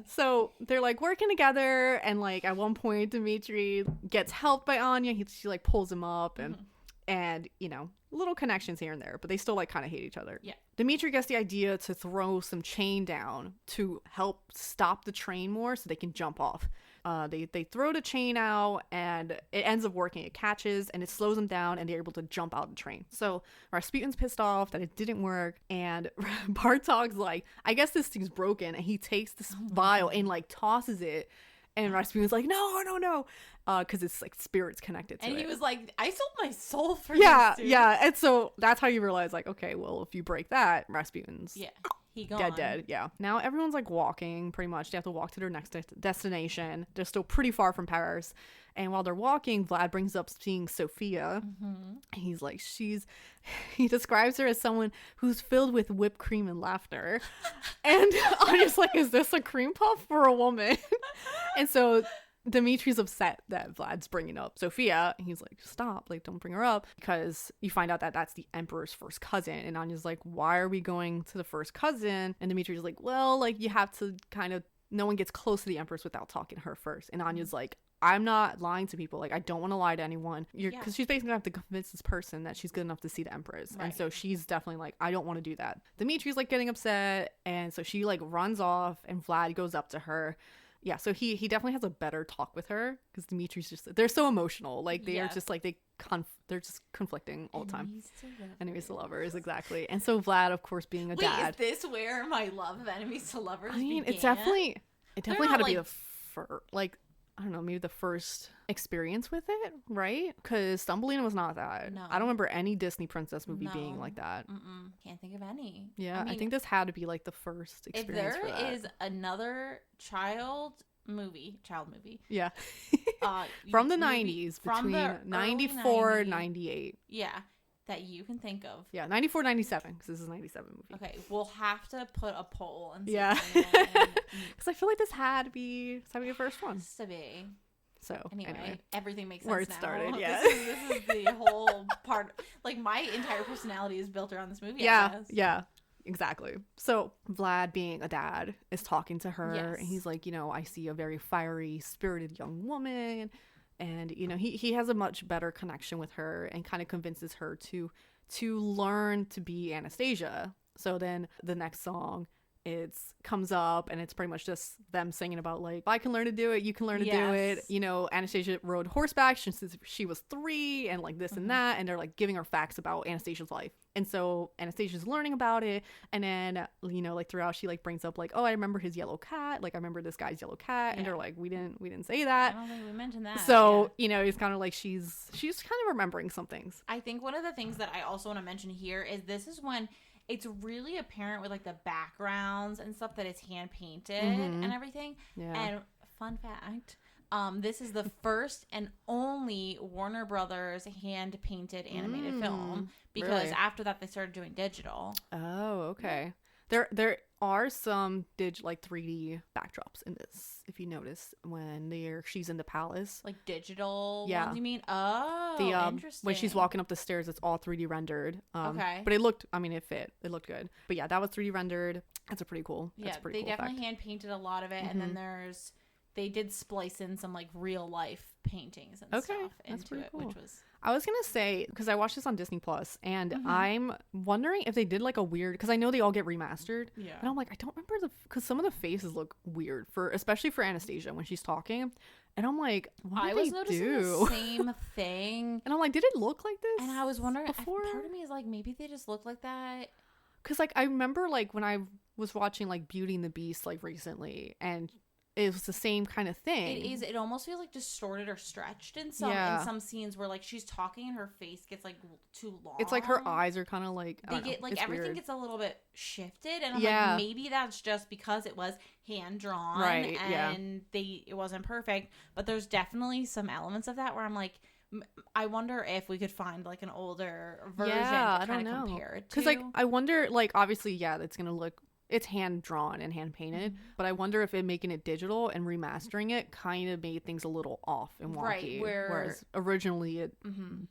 A: So they're like working together, and like at one point Dimitri gets helped by Anya. She like pulls him up, and you know, little connections here and there, but they still like kind of hate each other.
B: Yeah.
A: Dimitri gets the idea to throw some chain down to help stop the train more so they can jump off. They throw the chain out and it ends up working. It catches and it slows them down and they're able to jump out of the train. So Rasputin's pissed off that it didn't work, and Bartok's like, I guess this thing's broken, and he takes this vial and like tosses it, and Rasputin's like, no, because it's like spirits connected to it.
B: And he was like, I sold my soul for
A: yeah,
B: this, dude.
A: yeah. And so that's how you realize, like, okay, well, if you break that, Rasputin's
B: he gone.
A: dead. Yeah. Now everyone's like walking pretty much. They have to walk to their next destination. They're still pretty far from Paris. And while they're walking, Vlad brings up seeing Sophia. He's like, he describes her as someone who's filled with whipped cream and laughter. And I'm just like, is this a cream puff for a woman? And so Dimitri's upset that Vlad's bringing up Sophia. And he's like, stop, like, don't bring her up, because you find out that that's the emperor's first cousin. And Anya's like, why are we going to the first cousin? And Dimitri's like, well, like, you have to kind of, no one gets close to the empress without talking to her first. And Anya's like, I'm not lying to people. Like, I don't want to lie to anyone. Because she's basically gonna have to convince this person that she's good enough to see the empress. Right. And so she's definitely like, I don't want to do that. Dimitri's like getting upset, and so she like runs off, and Vlad goes up to her. Yeah, so he definitely has a better talk with her, because Dimitri's just, they're so emotional. Like, they are just like, they're just conflicting all the time. Enemies to lovers, exactly. And so Vlad, of course, being a dad.
B: Is this where my love of enemies to lovers began?
A: It definitely had to be the first, like, I don't know, maybe the first experience with it, right? Because Thumbelina was not that. No. I don't remember any Disney princess movie being like that.
B: Can't think of any.
A: Yeah, I think this had to be like the first experience.
B: If there is another child movie.
A: Yeah. From the 90s, between 94 and 98.
B: Yeah. That you can think of.
A: Yeah, 94, 97, because this is a 97 movie.
B: Okay, we'll have to put a poll and see.
A: Yeah. Because I feel like this had to be the first one.
B: Has to be.
A: So, anyway.
B: Everything makes sense
A: where it
B: now.
A: started, yeah.
B: This is the whole part. Like, my entire personality is built around this movie, I guess.
A: Yeah. Exactly. So Vlad, being a dad, is talking to her, and he's like, you know, I see a very fiery, spirited young woman. And, you know, he has a much better connection with her and kind of convinces her to learn to be Anastasia. So then the next song, comes up, and it's pretty much just them singing about, like, if I can learn to do it, you can learn to do it. You know, Anastasia rode horseback since she was 3, and like this and that. And they're like giving her facts about Anastasia's life. And so Anastasia's learning about it. And then, you know, like throughout, she like brings up like, oh, I remember his yellow cat. Like, I remember this guy's yellow cat. And they're like, we didn't say that.
B: I don't think we mentioned that.
A: So, you know, it's kind of like she's kind of remembering some things.
B: I think one of the things that I also want to mention here is this is when it's really apparent with like the backgrounds and stuff that it's hand painted and everything. Yeah. And fun fact, this is the first and only Warner Brothers hand painted animated film, because after that they started doing digital.
A: Oh, okay. There are some 3D backdrops in this, if you notice, when she's in the palace. Like
B: digital ones, you mean? Oh, interesting.
A: When she's walking up the stairs, it's all 3D rendered. Okay. But it fit. It looked good. But yeah, that was 3D rendered. That's a pretty cool.
B: Yeah, they definitely hand painted a lot of it. And then there's they did splice in some like real life paintings and stuff into it,
A: cool.
B: which was.
A: I was gonna say, because I watched this on Disney Plus, and I'm wondering if they did like a weird, because I know they all get remastered, and I'm like, I don't remember because some of the faces look weird especially for Anastasia when she's talking, and I'm like, what did
B: I was
A: they
B: noticing
A: do?
B: the same thing,
A: and I'm like, did it look like this?
B: and I was wondering
A: before?
B: part of me is like, maybe they just look like that.
A: Because like I remember like when I was watching like Beauty and the Beast like recently, and it was the same kind of thing.
B: It is. It almost feels like distorted or stretched in some scenes where like she's talking and her face gets like too long.
A: It's like her eyes are kind of like
B: everything
A: weird.
B: gets a little bit shifted, and I'm like, maybe that's just because it was hand drawn,
A: right?
B: And it wasn't perfect. But there's definitely some elements of that where I'm like, I wonder if we could find like an older version to kind of compare it to.
A: Because like I wonder, like obviously, it's gonna look. It's hand drawn and hand painted, but I wonder if making it digital and remastering it kind of made things a little off and wonky. Right, whereas originally it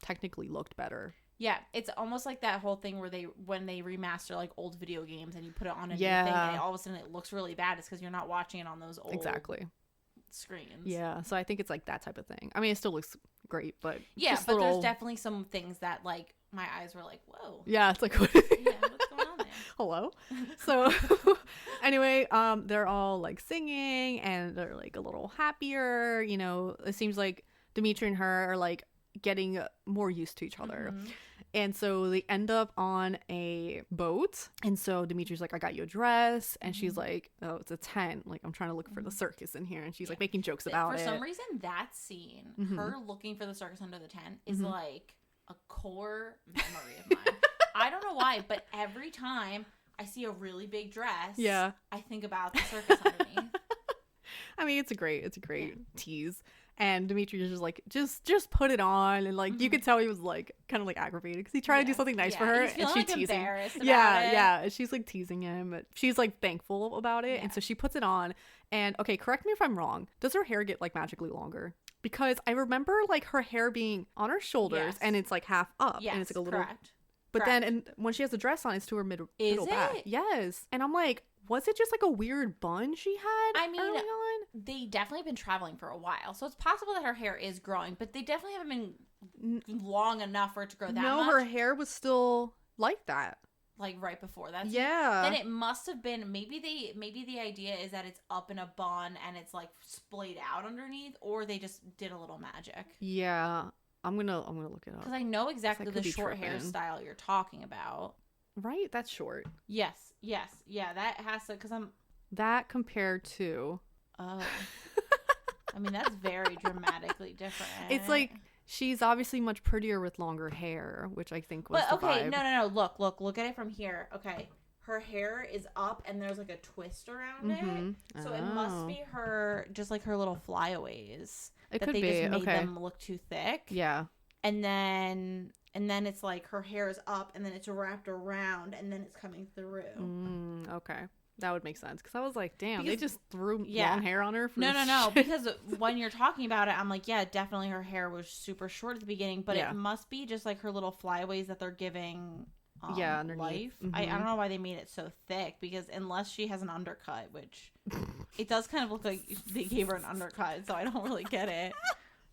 A: technically looked better.
B: Yeah, it's almost like that whole thing where when they remaster like old video games and you put it on a new thing and all of a sudden it looks really bad. It's because you're not watching it on those old screens. Yeah, so I
A: think it's like that type of thing. I mean, it still looks great, but
B: there's definitely some things that like my eyes were like, whoa.
A: Yeah, it's like
B: what's going on there?
A: Hello. So anyway, they're all like singing and they're like a little happier. You know, it seems like Dimitri and her are like getting more used to each other. And so they end up on a boat. And so Dimitri's like, I got you a dress. And she's like, oh, it's a tent. Like, I'm trying to look for the circus in here. And she's like making jokes about it.
B: For some reason, that scene, her looking for the circus under the tent is like a core memory of mine. I don't know why, but every time I see a really big dress, I think about the circus underneath.
A: I mean, it's a great tease. And Dimitri is just like, just put it on. And like, you could tell he was like kind of like aggravated because he tried to do something nice for her.
B: He's feeling
A: and she's
B: like
A: teasing.
B: Embarrassed about it.
A: And she's like teasing him. But she's like thankful about it. And so she puts it on. And okay, correct me if I'm wrong. Does her hair get like magically longer? Because I remember like her hair being on her shoulders and it's like half up. And it's like a little.
B: Correct.
A: But then and when she has the dress on, it's to her middle back. Yes. And I'm like, was it just like a weird bun she had early on?
B: They definitely been traveling for a while. So it's possible that her hair is growing, but they definitely haven't been long enough for it to grow that much.
A: No, her hair was still like that.
B: Like right before that.
A: Yeah.
B: Then it must have been maybe the idea is that it's up in a bun and it's like splayed out underneath, or they just did a little magic.
A: Yeah. I'm gonna look it up.
B: Because I know exactly the short hairstyle you're talking about.
A: Right? That's short.
B: Yes. Yeah, that has to, because
A: that compared to.
B: Oh. I mean, that's very dramatically different.
A: It's like, she's obviously much prettier with longer hair, which I think was the vibe.
B: No. Look at it from here. Okay. Her hair is up and there's like a twist around it. So it must be her, just like her little flyaways.
A: It
B: that
A: could
B: they
A: be.
B: just made them look too thick.
A: Yeah.
B: And then it's like her hair is up and then it's wrapped around and then it's coming through.
A: Okay. That would make sense. Because I was like, damn, they just threw long hair on her.
B: No. Because when you're talking about it, I'm like, yeah, definitely her hair was super short at the beginning. But it must be just like her little flyaways that they're giving life. I don't know why they made it so thick. Because unless she has an undercut, which it does kind of look like they gave her an undercut. So I don't really get it.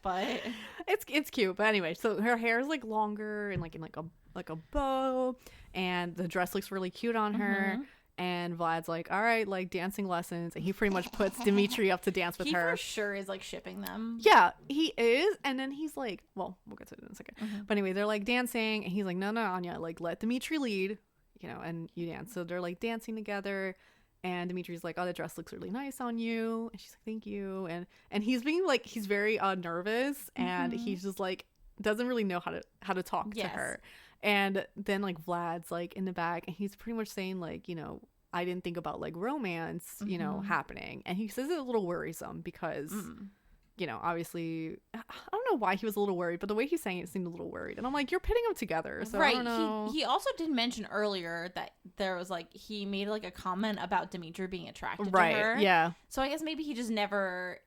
B: But
A: it's cute. But anyway, so her hair is like longer and like in like a bow, and the dress looks really cute on her. And Vlad's like, all right, like dancing lessons, and he pretty much puts Dimitri up to dance with her.
B: He for sure is like shipping them.
A: Yeah, he is. And then he's like, well, we'll get to it in a second. But anyway, they're like dancing, and he's like, no, Anya, like let Dimitri lead, and you dance. So they're like dancing together. And Dimitri's like, oh, the dress looks really nice on you. And she's like, thank you. And he's being like, he's very nervous. And he's just like, doesn't really know how to talk to her. And then like Vlad's like in the back and he's pretty much saying like, I didn't think about like romance, happening. And he says it's a little worrisome because, obviously, I don't know why he was a little worried, but the way he's saying it seemed a little worried. And I'm like, you're pitting them together. So I don't know.
B: He also did mention earlier that there was like, he made like a comment about Dimitri being attracted to her.
A: Yeah.
B: So I guess maybe he just never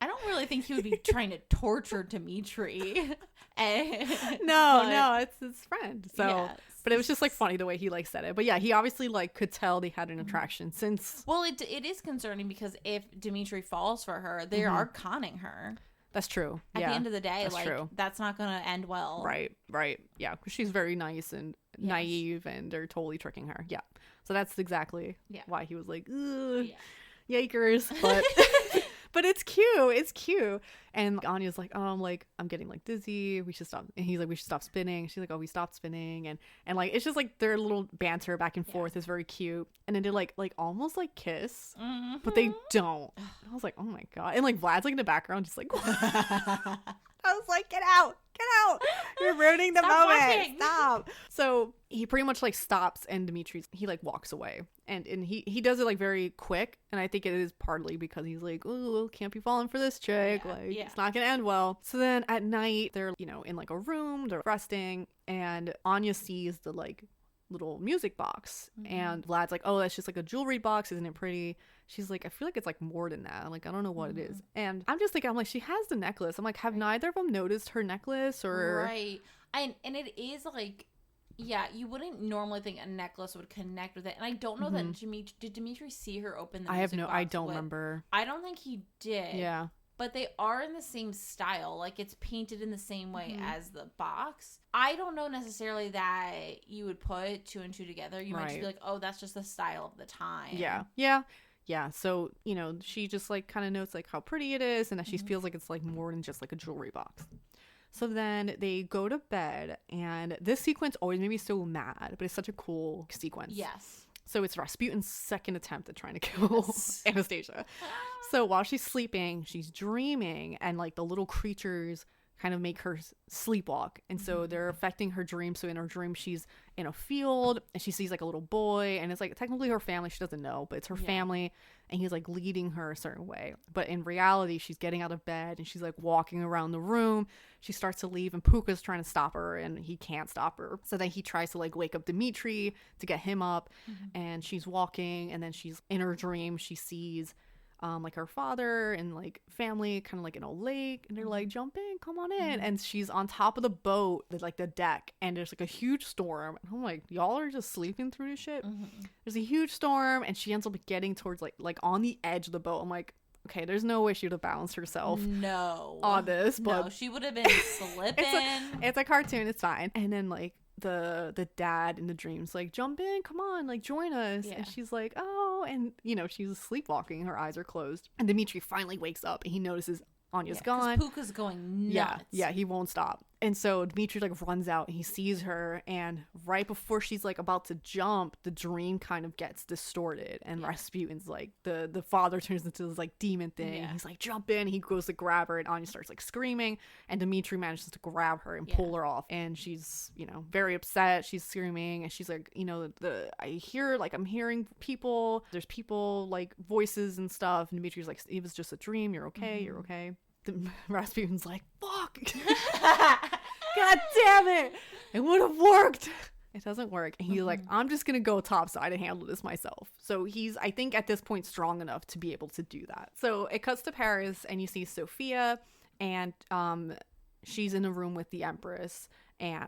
B: I don't really think he would be trying to torture Dimitri.
A: No, it's his friend. So,
B: yeah.
A: but it was just like funny the way he like said it. But yeah, he obviously like could tell they had an attraction since.
B: Well, it is concerning because if Dimitri falls for her, they are conning her.
A: That's true.
B: At the end of the day,
A: that's
B: like
A: true.
B: That's not gonna end well.
A: Right. Yeah, because she's very nice and naive, and they're totally tricking her. Yeah. So that's exactly why he was like, ugh, yikers. But but it's cute. And Anya's like, oh, I'm getting like dizzy. We should stop. And he's like, we should stop spinning. She's like, oh, we stopped spinning. And like, it's just like their little banter back and forth is very cute. And then they like almost like kiss, but they don't. I was like, oh my God. And like Vlad's like in the background, just like, I was like, get out. You're ruining the moment.
B: Watching.
A: Stop. So he pretty much like stops, and Dimitri's, he like walks away, and he does it like very quick. And I think it is partly because he's like, oh, can't be falling for this chick. It's not gonna end well. So then at night they're, in like a room, they're resting, and Anya sees the like little music box, and Vlad's like, oh, that's just like a jewelry box, isn't it pretty? She's like, I feel like it's like more than that. Like, I don't know what it is. And I'm just thinking, I'm like, she has the necklace. I'm like, have neither of them noticed her necklace? Or
B: right. And it is like, yeah, you wouldn't normally think a necklace would connect with it. And I don't know that did Dimitri see her open the music box?
A: I don't remember.
B: I don't think he did.
A: Yeah.
B: But they are in the same style. Like, it's painted in the same way as the box. I don't know necessarily that you would put two and two together. You might just be like, oh, that's just the style of the time.
A: Yeah. So, she just like kind of notes like how pretty it is, and that she feels like it's like more than just like a jewelry box. So then they go to bed, and this sequence always made me so mad, but it's such a cool sequence.
B: Yes.
A: So it's Rasputin's second attempt at trying to kill Anastasia. So while she's sleeping, she's dreaming, and like the little creatures kind of make her sleepwalk, and so they're affecting her dream. So in her dream, she's in a field, and she sees like a little boy, and it's like technically her family. She doesn't know, but it's her family, and he's like leading her a certain way. But in reality, she's getting out of bed, and she's like walking around the room. She starts to leave, and Puka's trying to stop her, and he can't stop her. So then he tries to like wake up Dimitri to get him up, and she's walking, and then she's in her dream, she sees like her father and like family kind of like in a lake, and they're like, jump in, come on in. And she's on top of the boat, like the deck, and there's like a huge storm, and I'm like, y'all are just sleeping through this shit. There's a huge storm, and she ends up getting towards like on the edge of the boat. I'm like, okay, there's no way she would have balanced herself on this, but
B: no, she would have been slipping.
A: It's a cartoon, it's fine. And then like the dad in the dreams like, jump in, come on, like join us. And she's like, oh, and she's sleepwalking, her eyes are closed, and Dimitri finally wakes up, and he notices Anya's gone.
B: Puka's going nuts.
A: Yeah, he won't stop. And so Dimitri like runs out, and he sees her, and right before she's like about to jump, the dream kind of gets distorted, and Rasputin's like, the father turns into this like demon thing. He's like, jump in. He goes to grab her, and Anya starts like screaming, and Dimitri manages to grab her and pull her off, and she's very upset. She's screaming, and she's like, I hear, like, I'm hearing people, there's people like voices and stuff, and Dimitri's like, it was just a dream, you're okay, you're okay. Rasputin's like, fuck. God damn it, it would have worked. It doesn't work, and he's like, I'm just gonna go topside and handle this myself. So he's, I think at this point, strong enough to be able to do that. So it cuts to Paris, and you see Sophia, and she's in a room with the Empress,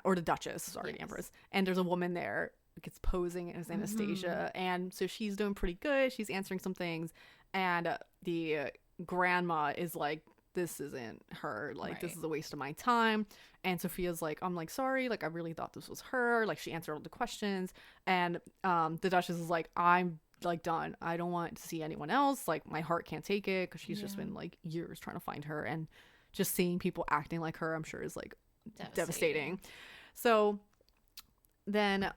A: or the Duchess, the Empress, and there's a woman there gets posing as Anastasia, and so she's doing pretty good. She's answering some things, and the grandma is like, this isn't her, like this is a waste of my time. And Sophia's like, I'm like, sorry, like I really thought this was her, like she answered all the questions. And the Duchess is like, I'm like done, I don't want to see anyone else, like my heart can't take it, because she's just been like years trying to find her, and just seeing people acting like her, I'm sure, is like devastating. So then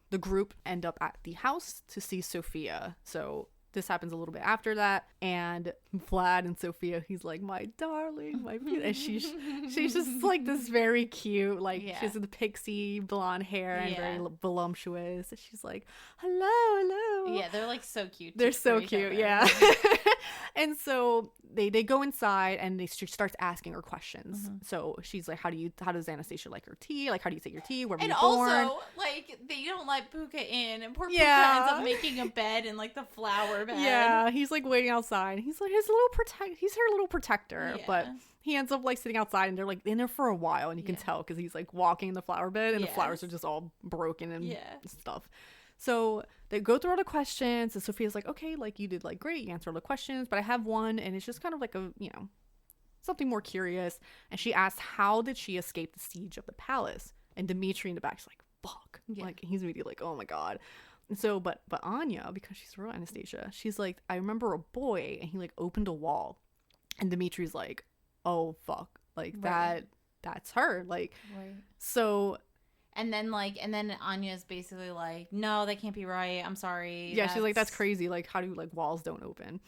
A: the group end up at the house to see Sophia. So this happens a little bit after that, and Vlad and Sophia, he's like, my darling, my beauty. And she's just like this very cute, like she has the pixie blonde hair and very voluptuous. And she's like, hello.
B: Yeah, they're like so cute.
A: They're so cute, yeah. And so they go inside, and she starts asking her questions. So she's like, how does Anastasia like her tea? Like, how do you say your tea? Where were you born?
B: And also, like, they don't let Puka in, and poor Puka ends up making a bed in like the flower bed.
A: Yeah, he's like waiting outside. He's like, is his he's her little protector, but he ends up like sitting outside, and they're like in there for a while, and you can tell because he's like walking in the flower bed, and the flowers are just all broken and stuff. So they go through all the questions, and Sophia's like, okay, like you did like great, you answered all the questions, but I have one, and it's just kind of like a, you know, something more curious. And she asks, how did she escape the siege of the palace? And Dimitri in the back's like, fuck. Like he's immediately like, oh my god. And so but Anya, because she's real Anastasia, she's like, I remember a boy, and he like opened a wall. And Dimitri's like, oh fuck, like that's her, like so.
B: And then Anya's basically like, no, that can't be right, I'm sorry.
A: Yeah, she's like, that's crazy, like how do like walls don't open?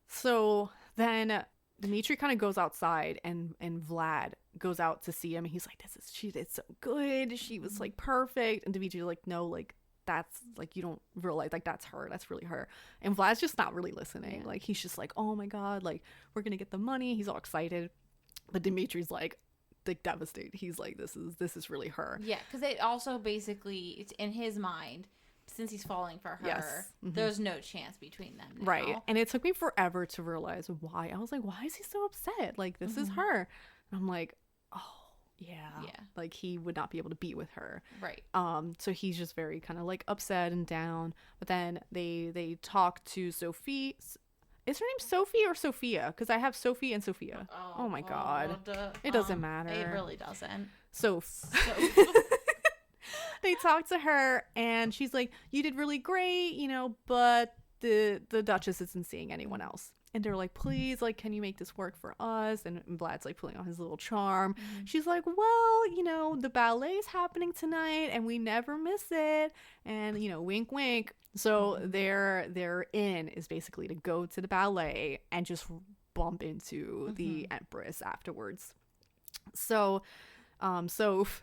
A: So then Dimitri kind of goes outside, and Vlad goes out to see him, and he's like, she did so good, she was like perfect. And Dimitri's like, no, like that's like, you don't realize, like that's her, that's really her. And Vlad's just not really listening. Like he's just like, oh my god, like we're gonna get the money. He's all excited, but Dimitri's like devastated. He's like, this is really her. Yeah,
B: because it also basically, it's in his mind, since he's falling for her, there's no chance between them now.
A: Right. And it took me forever to realize why. I was like, why is he so upset? Like this is her. And I'm like, oh yeah, like he would not be able to be with her,
B: right?
A: So he's just very kind of like upset and down. But then they talk to Sophie. Is her name Sophie or Sophia? Because I have Sophie and Sophia. Oh my god, it doesn't matter.
B: It really doesn't.
A: So they talk to her, and she's like, you did really great, you know, but the Duchess isn't seeing anyone else. And they're like, please, like, can you make this work for us? And Vlad's like pulling on his little charm. She's like, well, you know, the ballet's happening tonight, and we never miss it. And, you know, wink, wink. So their in is basically to go to the ballet and just bump into the Empress afterwards. So Soph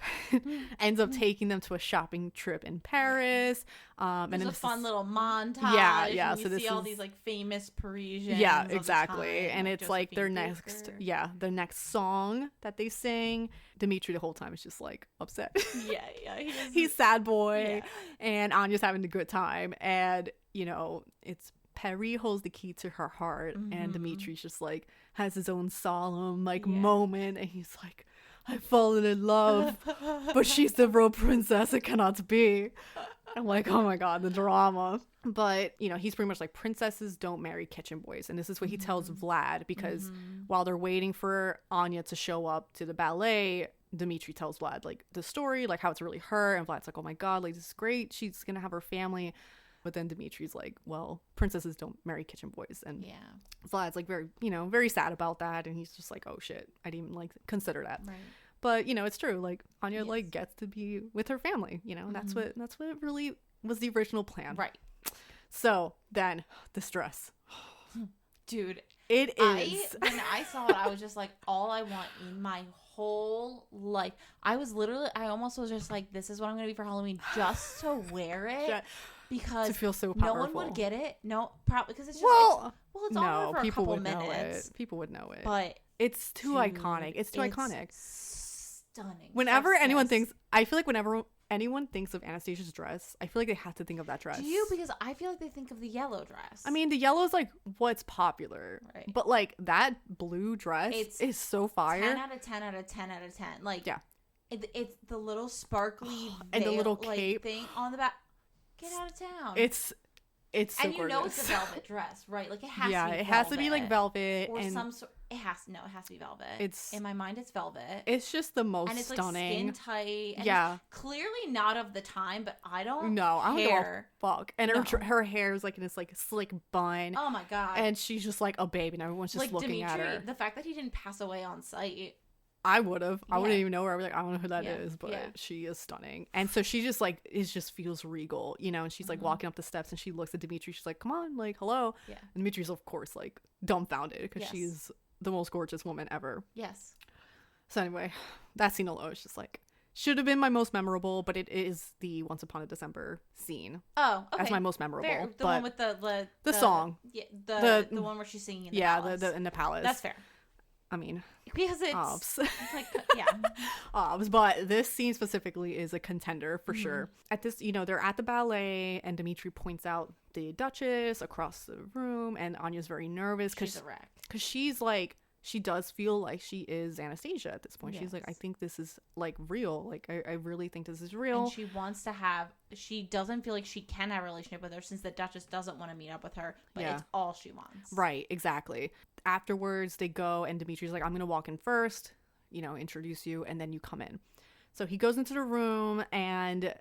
A: ends up taking them to a shopping trip in Paris.
B: And there's a fun little montage.
A: Yeah.
B: And you see all these like famous Parisians.
A: Yeah, exactly. And it's like their next song that they sing. Dimitri the whole time is just like upset.
B: Yeah.
A: He's sad boy, and Anya's having a good time. And you know, it's Paris holds the key to her heart, and Dimitri's just like has his own solemn like moment, and he's like, I've fallen in love, but she's the real princess. It cannot be. I'm like, oh my god, the drama. But, you know, he's pretty much like, princesses don't marry kitchen boys. And this is what he tells Vlad, because while they're waiting for Anya to show up to the ballet, Dimitri tells Vlad, like, the story, like, how it's really her. And Vlad's like, oh my god, like, this is great. She's going to have her family. But then Dimitri's like, well, princesses don't marry kitchen boys. And Vlad's like very sad about that. And he's just like, oh shit, I didn't even like consider that. Right. But, you know, it's true. Like, Anya like gets to be with her family, you know, that's what really was the original plan.
B: Right.
A: So then this dress.
B: Dude,
A: it is.
B: When I saw it, I was just like, all I want in my whole life. I almost was just like, this is what I'm going to be for Halloween, just to wear it. Because
A: to feel so powerful.
B: No one would get it. No, probably because it's just it's
A: no,
B: on for a
A: people
B: couple
A: would
B: minutes.
A: know it. People would know it.
B: But
A: it's too iconic. It's too iconic.
B: Stunning.
A: Whenever anyone thinks, I feel like whenever anyone thinks of Anastasia's dress, I feel like they have to think of that dress.
B: Do you? Because I feel like they think of the yellow dress.
A: I mean, the yellow is like what's popular, right? But like that blue dress is so fire.
B: 10 out of 10 out of 10 out of 10. Like it's the little sparkly
A: and the little cape
B: thing on the back. Get out of town.
A: It's so
B: and you
A: gorgeous.
B: know it's a velvet dress, right? Like it has to be velvet.
A: It has to be like velvet
B: or
A: and
B: some sort. It has to be velvet.
A: It's
B: in my mind, it's velvet.
A: It's just the most
B: and it's
A: stunning,
B: like skin tight. And it's clearly not of the time, but I don't care.
A: Fuck. And her hair is like in this like slick bun.
B: Oh my god.
A: And she's just like a babe, and everyone's just like looking at her.
B: The fact that he didn't pass away on sight.
A: I would have. I wouldn't even know her. I was like, I don't know who that is, but she is stunning. And so she just like just feels regal, you know. And she's like walking up the steps, and she looks at Dimitri. She's like, "Come on, like hello." Yeah. And Dimitri's of course like dumbfounded because she's the most gorgeous woman ever.
B: Yes.
A: So anyway, that scene alone is just like should have been my most memorable, but it is the Once Upon a December scene.
B: Oh, okay.
A: That's my most memorable.
B: Fair. The one with the
A: song.
B: Yeah, the one where she's singing in the palace.
A: in the palace.
B: That's fair.
A: I mean,
B: because it's like
A: But this scene specifically is a contender for sure. At this, they're at the ballet, and Dimitri points out the Duchess across the room, and Anya's very nervous
B: She's a wreck.
A: because she's like, she does feel like she is Anastasia at this point.
B: Yes.
A: She's like, I think this is like real. Like, I really think this is real.
B: And she doesn't feel like she can have a relationship with her since the Duchess doesn't want to meet up with her, but it's all she wants.
A: Right, exactly. Afterwards, they go, and Dimitri's like, I'm going to walk in first, introduce you, and then you come in. So he goes into the room, and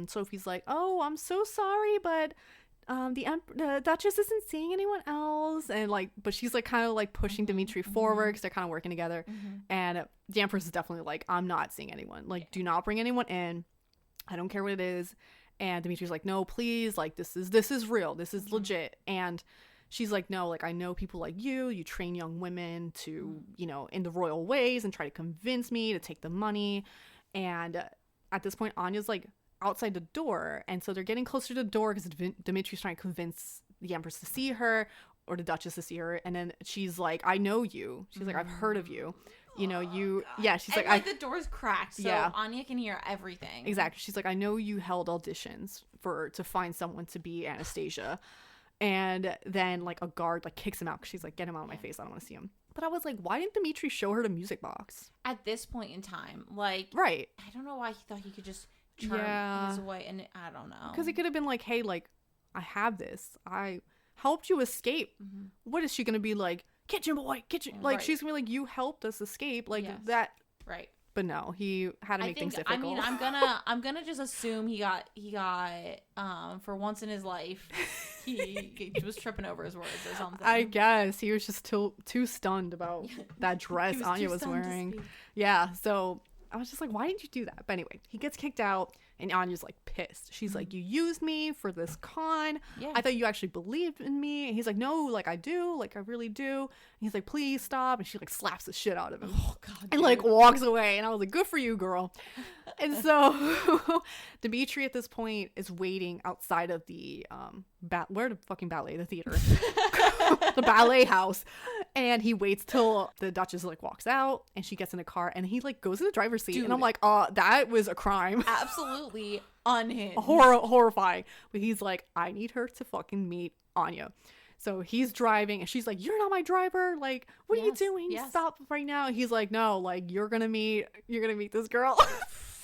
A: Sophie's like, oh, I'm so sorry, but the Duchess isn't seeing anyone else, and but she's like kind of like pushing Dimitri forward because they're kind of working together, and the Empress is definitely like, I'm not seeing anyone, do not bring anyone in, I don't care what it is. And Dimitri's like, no, please, like this is real, this is legit. And she's like, no, like I know people like you train young women to in the royal ways and try to convince me to take the money. And at this point, Anya's like outside the door, and so they're getting closer to the door because Dimitri's trying to convince the Empress to see her, or the Duchess to see her. And then she's like, I know you, she's like, I've heard of you, she's
B: and,
A: like
B: the door's cracked, so Anya can hear everything.
A: Exactly. She's like, I know you held auditions to find someone to be Anastasia. And then like a guard like kicks him out because she's like, get him out of my face, I don't want to see him. But I was like, why didn't Dimitri show her the music box
B: at this point in time? Like,
A: right,
B: I don't know why he thought he could just turn his way, and I don't know,
A: because it could have been like, hey, like I have this, I helped you escape. What is she gonna be like, kitchen boy, kitchen, like she's gonna be like, you helped us escape, like that,
B: right?
A: But no, he had to make things difficult.
B: I mean, I'm gonna just assume he got for once in his life, he was tripping over his words or something.
A: I guess he was just too stunned about that dress Anya was wearing. Yeah, so I was just like, why didn't you do that? But anyway, he gets kicked out, and Anya's like pissed. She's like, you used me for this con. I thought you actually believed in me. And he's like, no, like I do, like I really do. And he's like, please stop. And she like slaps the shit out of him.
B: Oh God,
A: and like walks away. And I was like, good for you, girl. And so Dimitri at this point is waiting outside of the where the fucking ballet, the theater, the ballet house. And he waits till the Duchess like walks out, and she gets in a car, and he like goes in the driver's seat. Dude. And I'm like, that was a crime.
B: Absolutely unhinged.
A: Horrifying. But he's like, I need her to fucking meet Anya. So he's driving, and she's like, you're not my driver, like what are you doing? Stop right now. And he's like, no, like you're gonna meet this girl.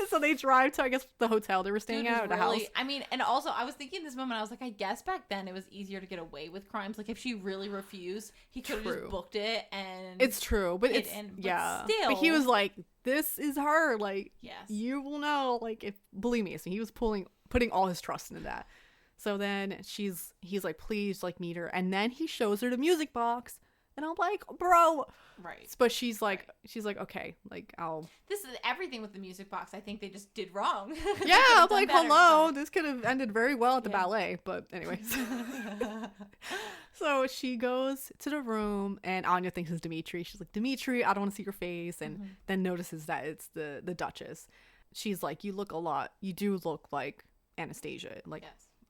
A: And so they drive to, I guess, the hotel they were staying at, or the house.
B: I mean, and also I was thinking this moment, I was like, I guess back then it was easier to get away with crimes. Like if she really refused, he could have just booked it. And
A: it's true, but it's still. But he was like, this is her, like you will know, like if believe me. So he was putting all his trust into that. So then he's like, please, like meet her, and then he shows her the music box. And I'm like, bro.
B: Right.
A: But she's like, okay, like
B: This is everything with the music box. I think they just did wrong.
A: Yeah, I'm like, hello. This could have ended very well at the ballet. But anyways. So she goes to the room, and Anya thinks it's Dimitri. She's like, Dimitri, I don't want to see your face. And then notices that it's the Duchess. She's like, you do look like Anastasia. Like,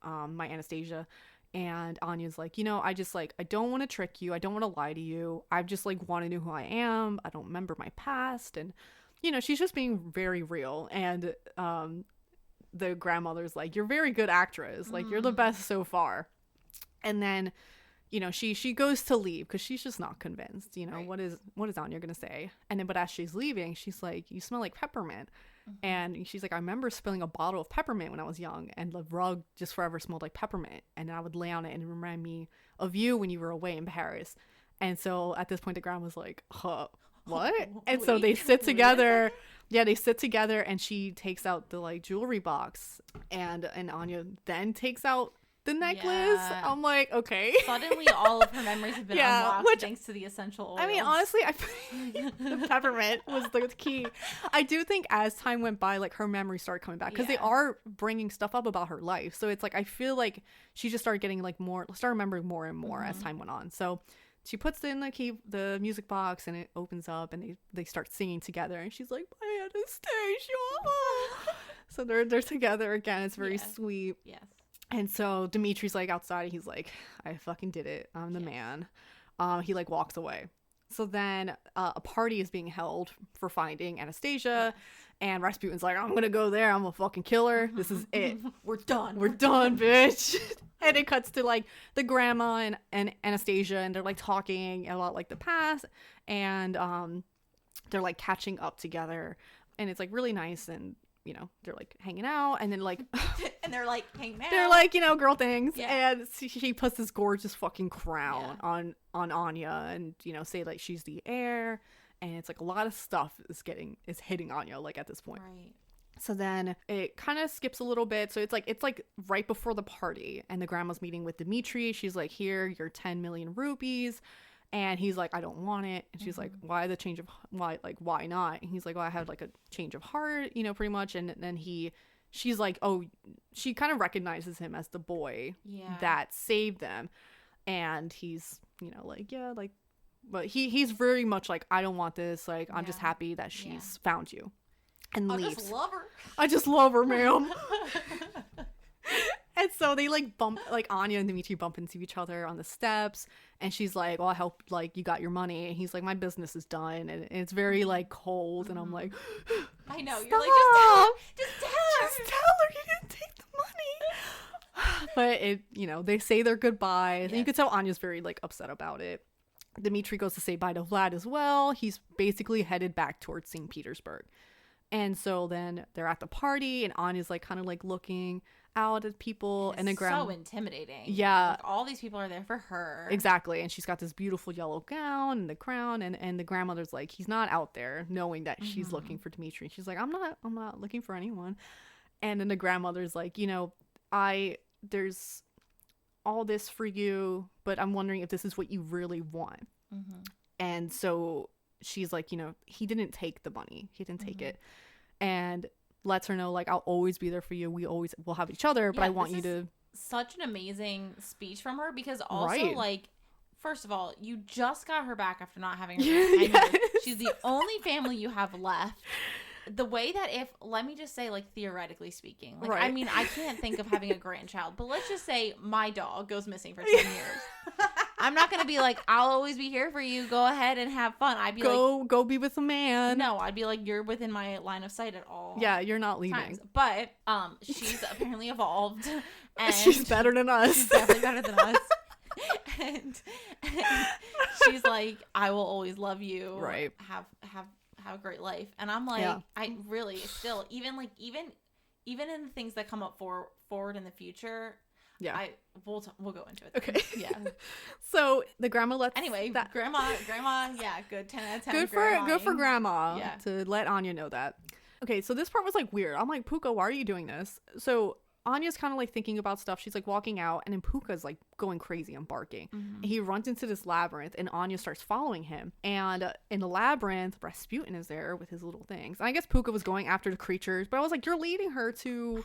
A: my Anastasia. And Anya's like, I just like, I don't want to trick you. I don't want to lie to you. I just like want to know who I am. I don't remember my past. And, she's just being very real. And the grandmother's like, you're a very good actress. Like, you're the best so far. And then, she goes to leave because she's just not convinced. What is Anya going to say? And then, but as she's leaving, she's like, you smell like peppermint. And she's like, I remember spilling a bottle of peppermint when I was young, and the rug just forever smelled like peppermint, and I would lay on it and it reminded me of you when you were away in Paris. And so at this point the grandma was like, what? And so they sit together. They sit together, and she takes out the like jewelry box, and Anya then takes out the necklace. I'm like, okay.
B: Suddenly all of her memories have been unlocked thanks to the essential oils.
A: I mean, honestly, the peppermint was the key. I do think as time went by, like her memories started coming back because they are bringing stuff up about her life. So it's like, I feel like she just started getting like started remembering more and more as time went on. So she puts in the music box, and it opens up, and they start singing together, and she's like, my Anastasia. So they're together again. It's very sweet.
B: Yes.
A: And so Dimitri's like outside. He's like, I fucking did it. I'm the man. He like walks away. So then a party is being held for finding Anastasia. And Rasputin's like, I'm gonna go there. I'm gonna fucking kill her. This is it.
B: We're done.
A: We're done, bitch. And it cuts to like the grandma and Anastasia, and they're like talking about like the past, and they're like catching up together, and it's like really nice, and you know they're like hanging out, and then like
B: and they're like hanging out.
A: they're like, you know, girl things,
B: Yeah.
A: and she puts this gorgeous fucking crown on Anya, and you know say like she's the heir. And it's like a lot of stuff is hitting Anya like at this point.
B: Right.
A: So then it kind of skips a little bit. So it's like right before the party, and the grandma's meeting with Dmitri. She's like, here, your 10 million rupees. And he's like, I don't want it. And she's like, why not? And he's like, well, I had like a change of heart, you know, pretty much. And then she's like, oh, she kind of recognizes him as the boy that saved them. And he's, you know, like, yeah, like, but he's very much like, I don't want this. Like, I'm just happy that she's found you. And leaves. I just love her, ma'am. And so they like bump, like Anya and Dmitri bump into each other on the steps. And she's like, well, I hope like you got your money. And he's like, my business is done. And it's very like cold. And I'm like,
B: I know.
A: Stop.
B: You're like, just tell her.
A: Just tell her you didn't take the money. But it, you know, they say their goodbyes. And you can tell Anya's very like upset about it. Dmitri goes to say bye to Vlad as well. He's basically headed back towards St. Petersburg. And so then they're at the party, and Anya's like kind of like looking out at people, and then
B: so intimidating.
A: Yeah,
B: like, all these people are there for her.
A: Exactly. And she's got this beautiful yellow gown and the crown, and the grandmother's like, he's not out there, knowing that she's looking for Dmitri. She's like, I'm not looking for anyone. And then the grandmother's like, you know, there's all this for you, but I'm wondering if this is what you really want. And so she's like, you know, he didn't take the money, he didn't take it, and lets her know like, I'll always be there for you, we always will have each other, but I want you to.
B: Such an amazing speech from her, because also like, first of all, you just got her back after not having her for 10 years. She's the only family you have left. The way that, if, let me just say, like, theoretically speaking, like, I mean, I can't think of having a grandchild, but let's just say my dog goes missing for 10 years. I'm not going to be like, I'll always be here for you, go ahead and have fun. I'd be
A: go be with a man.
B: No, I'd be like, you're within my line of sight at all.
A: Yeah, you're not leaving.
B: Times. But she's apparently evolved. And
A: she's better than us.
B: She's definitely better than us. and she's like, I will always love you.
A: Right.
B: Have a great life. And I'm like, I really still, even in the things that come up forward in the future, we'll go into it.
A: Okay.
B: Yeah.
A: So the grandma lets
B: grandma, yeah, good 10 out of 10.
A: Good for grandma to let Anya know that. Okay, so this part was like weird. I'm like, Puka, why are you doing this? So Anya's kind of like thinking about stuff. She's like walking out, and then Puka's like going crazy and barking. And he runs into this labyrinth, and Anya starts following him. And in the labyrinth, Rasputin is there with his little things. And I guess Puka was going after the creatures, but I was like, you're leading her to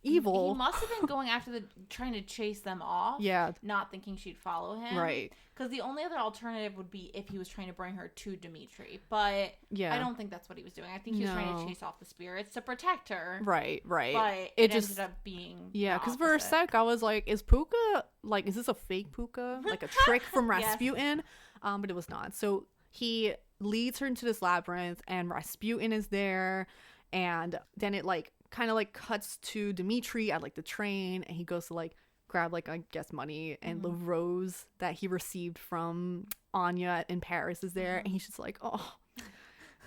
A: evil.
B: He must have been going after trying to chase them off.
A: Yeah.
B: Not thinking she'd follow him.
A: Right.
B: Because the only other alternative would be if he was trying to bring her to Dmitri. But I don't think that's what he was doing. I think he was trying to chase off the spirits to protect her.
A: Right.
B: But it just ended up being
A: because for a sec I was like, is Puka, like, is this a fake Puka? Like a trick from Rasputin? But it was not. So he leads her into this labyrinth, and Rasputin is there. And then it like kind of like cuts to Dmitri at like the train, and he goes to like grab like, I guess, money, and the rose that he received from Anya in Paris is there, and he's just like, oh,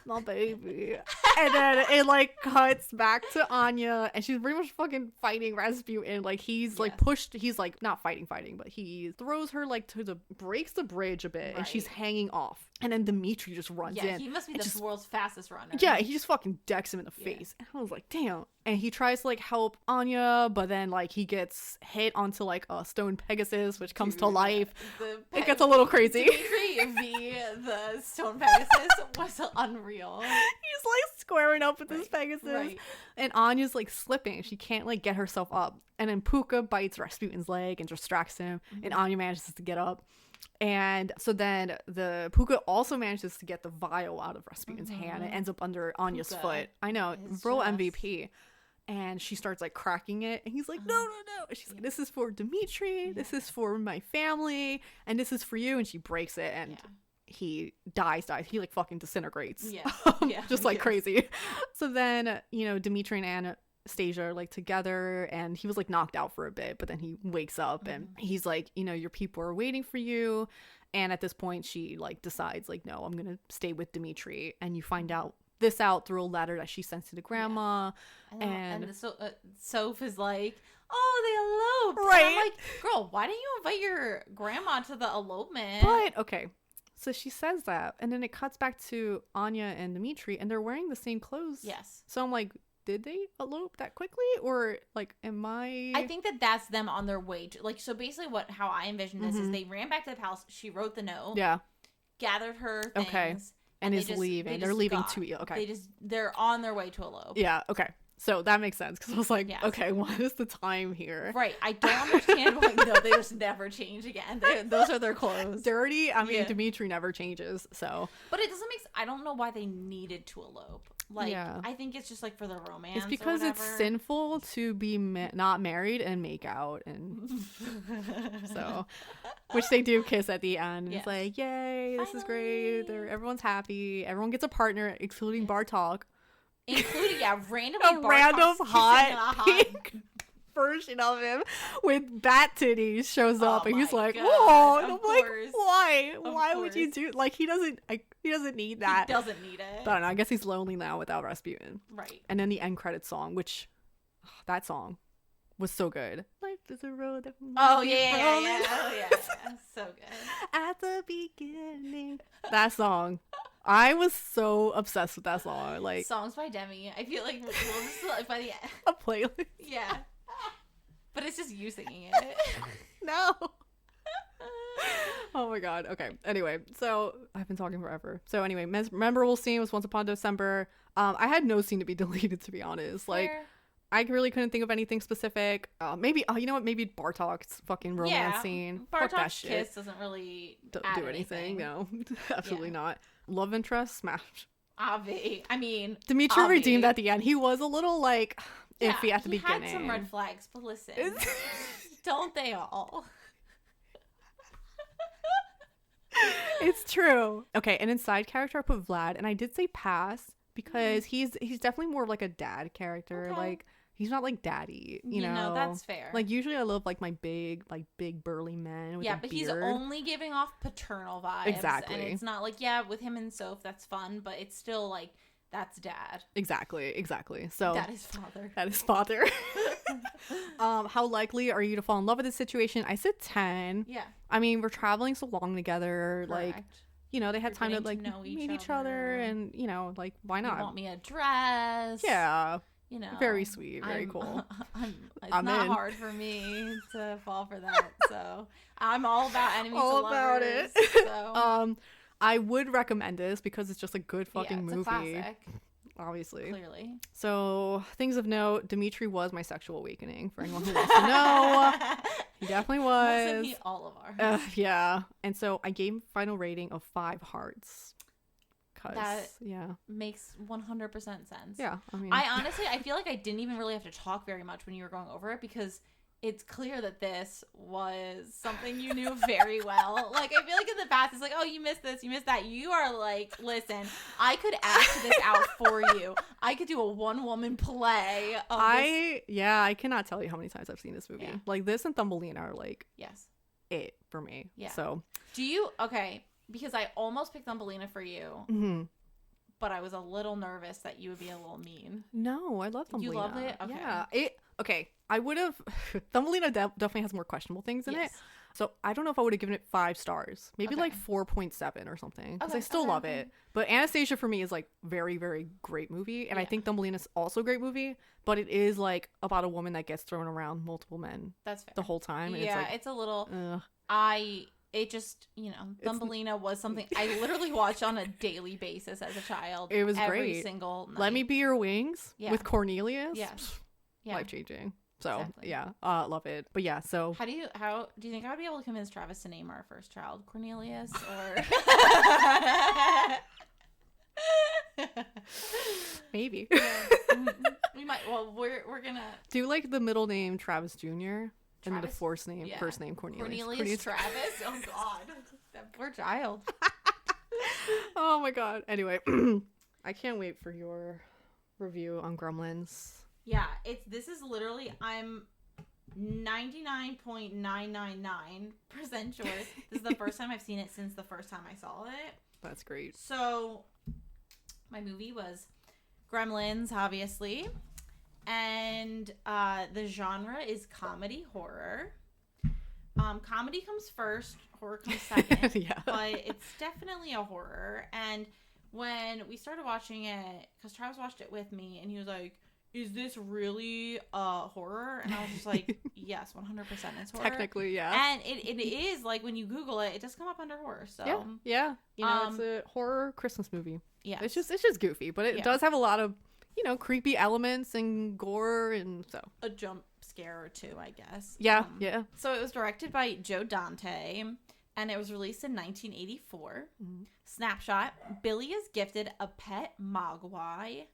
A: my baby. And then it like cuts back to Anya, and she's pretty much fucking fighting Rasputin. Like he's like pushed, he's like not fighting, but he throws her like breaks the bridge a bit, and she's hanging off. And then Dmitri just runs in.
B: Yeah, he must be the world's fastest runner.
A: Yeah, he just fucking decks him in the face. And I was like, damn. And he tries to like help Anya, but then like he gets hit onto like a stone Pegasus, which comes to life. It gets a little crazy.
B: Dmitri the stone Pegasus was unreal.
A: He's like squaring up with this Pegasus.
B: Right.
A: And Anya's like slipping. She can't like get herself up. And then Puka bites Rasputin's leg and distracts him. And Anya manages to get up. And so then the Puka also manages to get the vial out of Rasputin's hand. It ends up under Anya's foot. I know, real MVP. And she starts like cracking it, and he's like, no. And she's like, this is for Dmitri, this is for my family, and this is for you. And she breaks it, and he dies. He like fucking disintegrates.
B: Yeah. Yeah.
A: Just like crazy. So then, Dimitri and Anastasia are like together, and he was like knocked out for a bit, but then he wakes up and he's like, your people are waiting for you. And at this point she like decides like, no, I'm gonna stay with Dimitri. And you find out through a letter that she sends to the grandma. And
B: Soph is like, oh, they eloped.
A: Right.
B: And I'm like, girl, why didn't you invite your grandma to the elopement?
A: But okay, so she says that, and then it cuts back to Anya and Dimitri, and they're wearing the same clothes.
B: Yes.
A: So I'm like, did they elope that quickly, or like, am I
B: think that's them on their way to, like, so basically how I envision this is they ran back to the palace, she wrote the note, gathered her things,
A: okay, and is leaving. They're leaving
B: they're on their way to elope.
A: Yeah, okay. So that makes sense, because I was like, okay, what is the time here?
B: Right. I don't understand why, they just never change again. Those are their clothes.
A: Dirty. I mean, Dimitri never changes, so.
B: But it doesn't I don't know why they needed to elope. Like, I think it's just like for the romance.
A: It's because it's sinful to be not married and make out, and so, which they do kiss at the end. It's like, yay, this is great. Everyone's happy. Everyone gets a partner, including Bartok.
B: Including, randomly
A: a random hot pink version of him with bat titties shows up, and he's like, "Whoa!" And I'm like, "Why? Why would you do?" Like, he doesn't need that.
B: He doesn't need it.
A: But I don't know. I guess he's lonely now without Rasputin.
B: Right.
A: And then the end credits song, which that song was so good. Life is a road that
B: yeah. So good.
A: At the beginning, that song. I was so obsessed with that song. Like,
B: songs by Demi. I feel like we'll just by the end.
A: A playlist.
B: Yeah. But it's just you singing it.
A: No. Oh my god. Okay. Anyway, so I've been talking forever. So anyway, memorable scene was Once Upon December. I had no scene to be deleted, to be honest. Like, I really couldn't think of anything specific. Maybe, you know what? Maybe Bartok's fucking romance scene.
B: Bartok's kiss doesn't really
A: do anything. No, absolutely not. Love interest, smash.
B: Avi. I mean,
A: Dimitri redeemed at the end. He was a little like iffy at the beginning.
B: He had some red flags, but listen, don't they all?
A: It's true. Okay, and in side character, I put Vlad, and I did say pass because he's definitely more of like a dad character. Okay. Like, he's not like daddy, you know.
B: That's fair.
A: Like, usually I love like my big burly men with a
B: but
A: beard.
B: He's only giving off paternal vibes.
A: Exactly.
B: And it's not like, with him and Soph, that's fun, but it's still like, that's dad.
A: Exactly. So
B: that is father.
A: That is father. How likely are you to fall in love with this situation? I said 10.
B: Yeah.
A: I mean, we're traveling so long together.
B: Correct.
A: Like, they had time to like meet each other, and like, why not?
B: You want me a dress?
A: Yeah. Very sweet, very cool.
B: It's not hard for me to fall for that, so I'm all about enemies
A: all
B: to
A: about
B: lovers,
A: it.
B: So.
A: I would recommend this because it's just a good fucking movie.
B: A classic.
A: Obviously.
B: Clearly.
A: So, things of note, Dimitri was my sexual awakening, for anyone who wants to know. He definitely was.
B: Wasn't he all of ours?
A: Yeah. And so I gave final rating of 5 hearts.
B: That makes 100% sense.
A: Yeah.
B: I honestly, I feel like I didn't even really have to talk very much when you were going over it, because it's clear that this was something you knew very well. Like, I feel like in the past, it's like, oh, you missed this, you missed that. You are like, listen, I could act this out for you. I could do a one-woman play of this.
A: I cannot tell you how many times I've seen this movie.
B: Yeah.
A: Like, this and Thumbelina are like, it for me.
B: Yeah.
A: So.
B: Because I almost picked Thumbelina for you.
A: Mm-hmm.
B: But I was a little nervous that you would be a little mean.
A: No, I love Thumbelina.
B: You loved it? Okay.
A: Yeah. Okay. I would have. Thumbelina definitely has more questionable things in it. So I don't know if I would have given it 5 stars. Maybe like 4.7 or something. Because I still love it. But Anastasia for me is like very, very great movie. And I think Thumbelina's also a great movie. But it is like about a woman that gets thrown around multiple men.
B: That's fair.
A: The whole time. And
B: it's a little. It just, Thumbelina was something I literally watched on a daily basis as a child.
A: It was
B: every
A: great.
B: Single night.
A: Let Me Be Your Wings with Cornelius.
B: Yeah.
A: Life-changing. So,
B: exactly.
A: love it. But yeah, so.
B: How do you think I would be able to convince Travis to name our first child Cornelius or?
A: Maybe.
B: We might. Well, we're gonna
A: do like the middle name Travis Jr. and then the first name Cornelius.
B: Cornelius Travis. Oh God, that poor child.
A: Oh my god. Anyway, I can't wait for your review on Gremlins.
B: Yeah, this is literally, I'm 99.999% sure this is the first time I've seen it since the first time I saw it.
A: That's great.
B: So my movie was Gremlins, obviously, and the genre is comedy horror. Comedy comes first, horror comes second.
A: Yeah.
B: But it's definitely a horror. And when we started watching it, because Travis watched it with me, and he was like, is this really a horror? And I was just like, yes, 100% it's horror.
A: Technically, yeah.
B: And it is, like, when you Google it, it does come up under horror. So
A: yeah. You know, it's a horror Christmas movie.
B: Yeah.
A: It's just goofy, but it does have a lot of, you know, creepy elements and gore, and so
B: a jump scare or two, I guess.
A: Yeah.
B: So it was directed by Joe Dante, and it was released in 1984. Mm-hmm. Snapshot: Billy is gifted a pet mogwai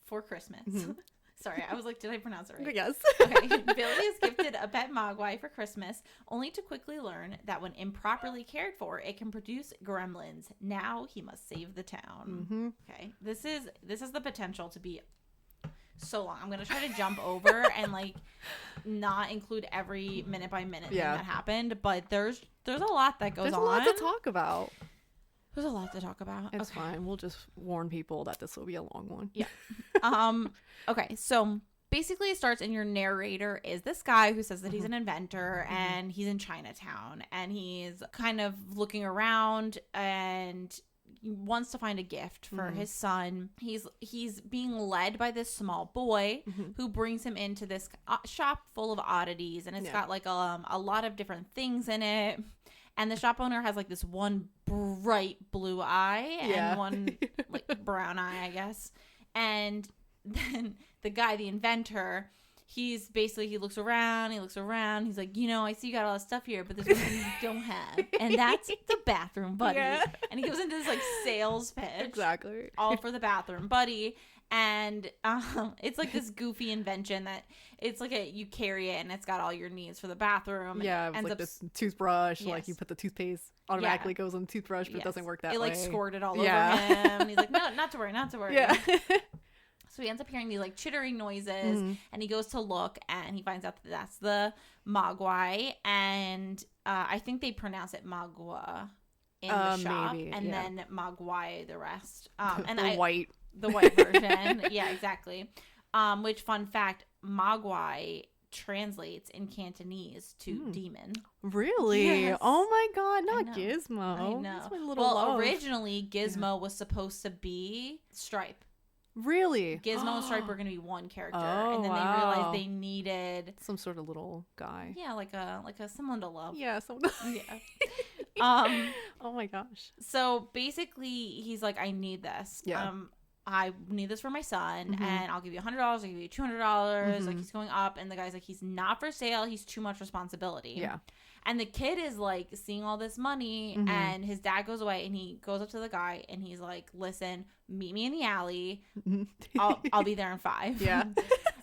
B: for Christmas. Mm-hmm. Sorry, I was like, did I pronounce it right?
A: Yes.
B: Okay. Billy is gifted a pet mogwai for Christmas, only to quickly learn that when improperly cared for, it can produce gremlins. Now he must save the town. Mm-hmm. Okay. This is the potential to be so long. I'm gonna try to jump over and like not include every minute by minute thing that happened, but there's a lot that goes on.
A: There's a lot to talk about.
B: There's a lot to talk about.
A: It's fine. We'll just warn people that this will be a long one.
B: Yeah. Okay. So basically, it starts, and your narrator is this guy who says that he's an inventor, and he's in Chinatown, and he's kind of looking around and wants to find a gift for his son. He's being led by this small boy who brings him into this shop full of oddities, and it's got like a lot of different things in it. And the shop owner has like this one bright blue eye and one like brown eye, I guess. And then the guy, the inventor, he looks around. He's like, you know, I see you got all this stuff here, but there's one thing you don't have. And that's the bathroom buddy. Yeah. And he goes into this like sales pitch.
A: Exactly.
B: All for the bathroom buddy. And it's like this goofy invention that it's like you carry it and it's got all your needs for the bathroom.
A: Yeah, it's like this toothbrush. Like you put the toothpaste automatically goes on the toothbrush, but it doesn't work that way.
B: It like squirted all over him. And he's like, no, not to worry. Yeah. So he ends up hearing these like chittering noises, and he goes to look, and he finds out that that's the mogwai, and I think they pronounce it magua in the shop, maybe, and then mogwai the rest. And the white version. Yeah, exactly. Which, fun fact, mogwai translates in Cantonese to demon.
A: Really?
B: Yes.
A: Oh my god, not Gizmo.
B: I know.
A: That's my little love.
B: Originally Gizmo was supposed to be Stripe.
A: Really?
B: Gizmo and Stripe were going to be one character, and then they realized they needed
A: some sort of little guy.
B: Yeah, like a someone to love.
A: Yeah,
B: Yeah.
A: Oh my gosh.
B: So basically, he's like, I need this. Yeah. I need this for my son, and I'll give you $100. I'll give you $200. Like, he's going up, and the guy's like, he's not for sale. He's too much responsibility. Yeah. And the kid is like seeing all this money, and his dad goes away, and he goes up to the guy, and he's like, listen, meet me in the alley. I'll be there in 5.
A: Yeah.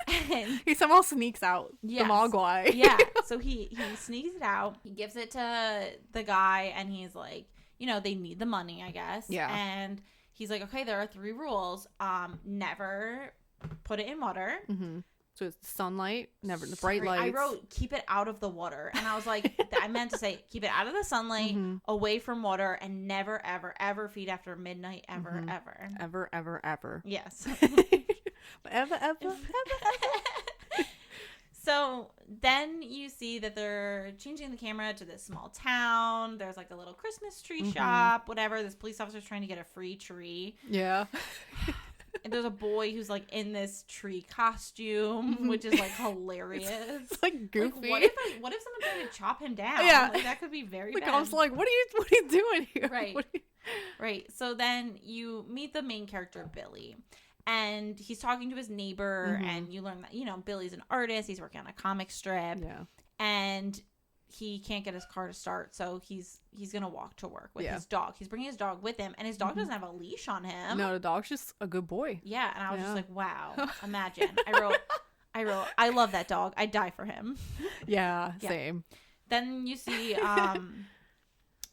A: And he somehow sneaks out the mogwai.
B: Yeah. So he sneaks it out. He gives it to the guy, and he's like, you know, they need the money, I guess. Yeah. And he's like, okay, there are 3 rules. Never put it in water.
A: So it's sunlight, never the bright lights.
B: I wrote, keep it out of the water. And I was like, I meant to say, keep it out of the sunlight, away from water, and never, ever, ever feed after midnight, ever, ever.
A: Ever, ever, ever.
B: Yes.
A: Ever, ever, ever.
B: So then you see that they're changing the camera to this small town. There's like a little Christmas tree shop, whatever. This police officer's trying to get a free tree. Yeah. And there's a boy who's like in this tree costume, which is like hilarious.
A: It's like goofy.
B: Like, what if someone tried to chop him down? Yeah, like, that could be very bad.
A: I was like, what are you doing here?
B: Right, right. So then you meet the main character, Billy, and he's talking to his neighbor, and you learn that Billy's an artist. He's working on a comic strip, and he can't get his car to start, so he's gonna walk to work with his dog. He's bringing his dog with him, and his dog doesn't have a leash on him.
A: No, the dog's just a good boy.
B: Yeah, and I was just like, wow, imagine. I wrote, I love that dog. I'd die for him.
A: Yeah, same.
B: Then you see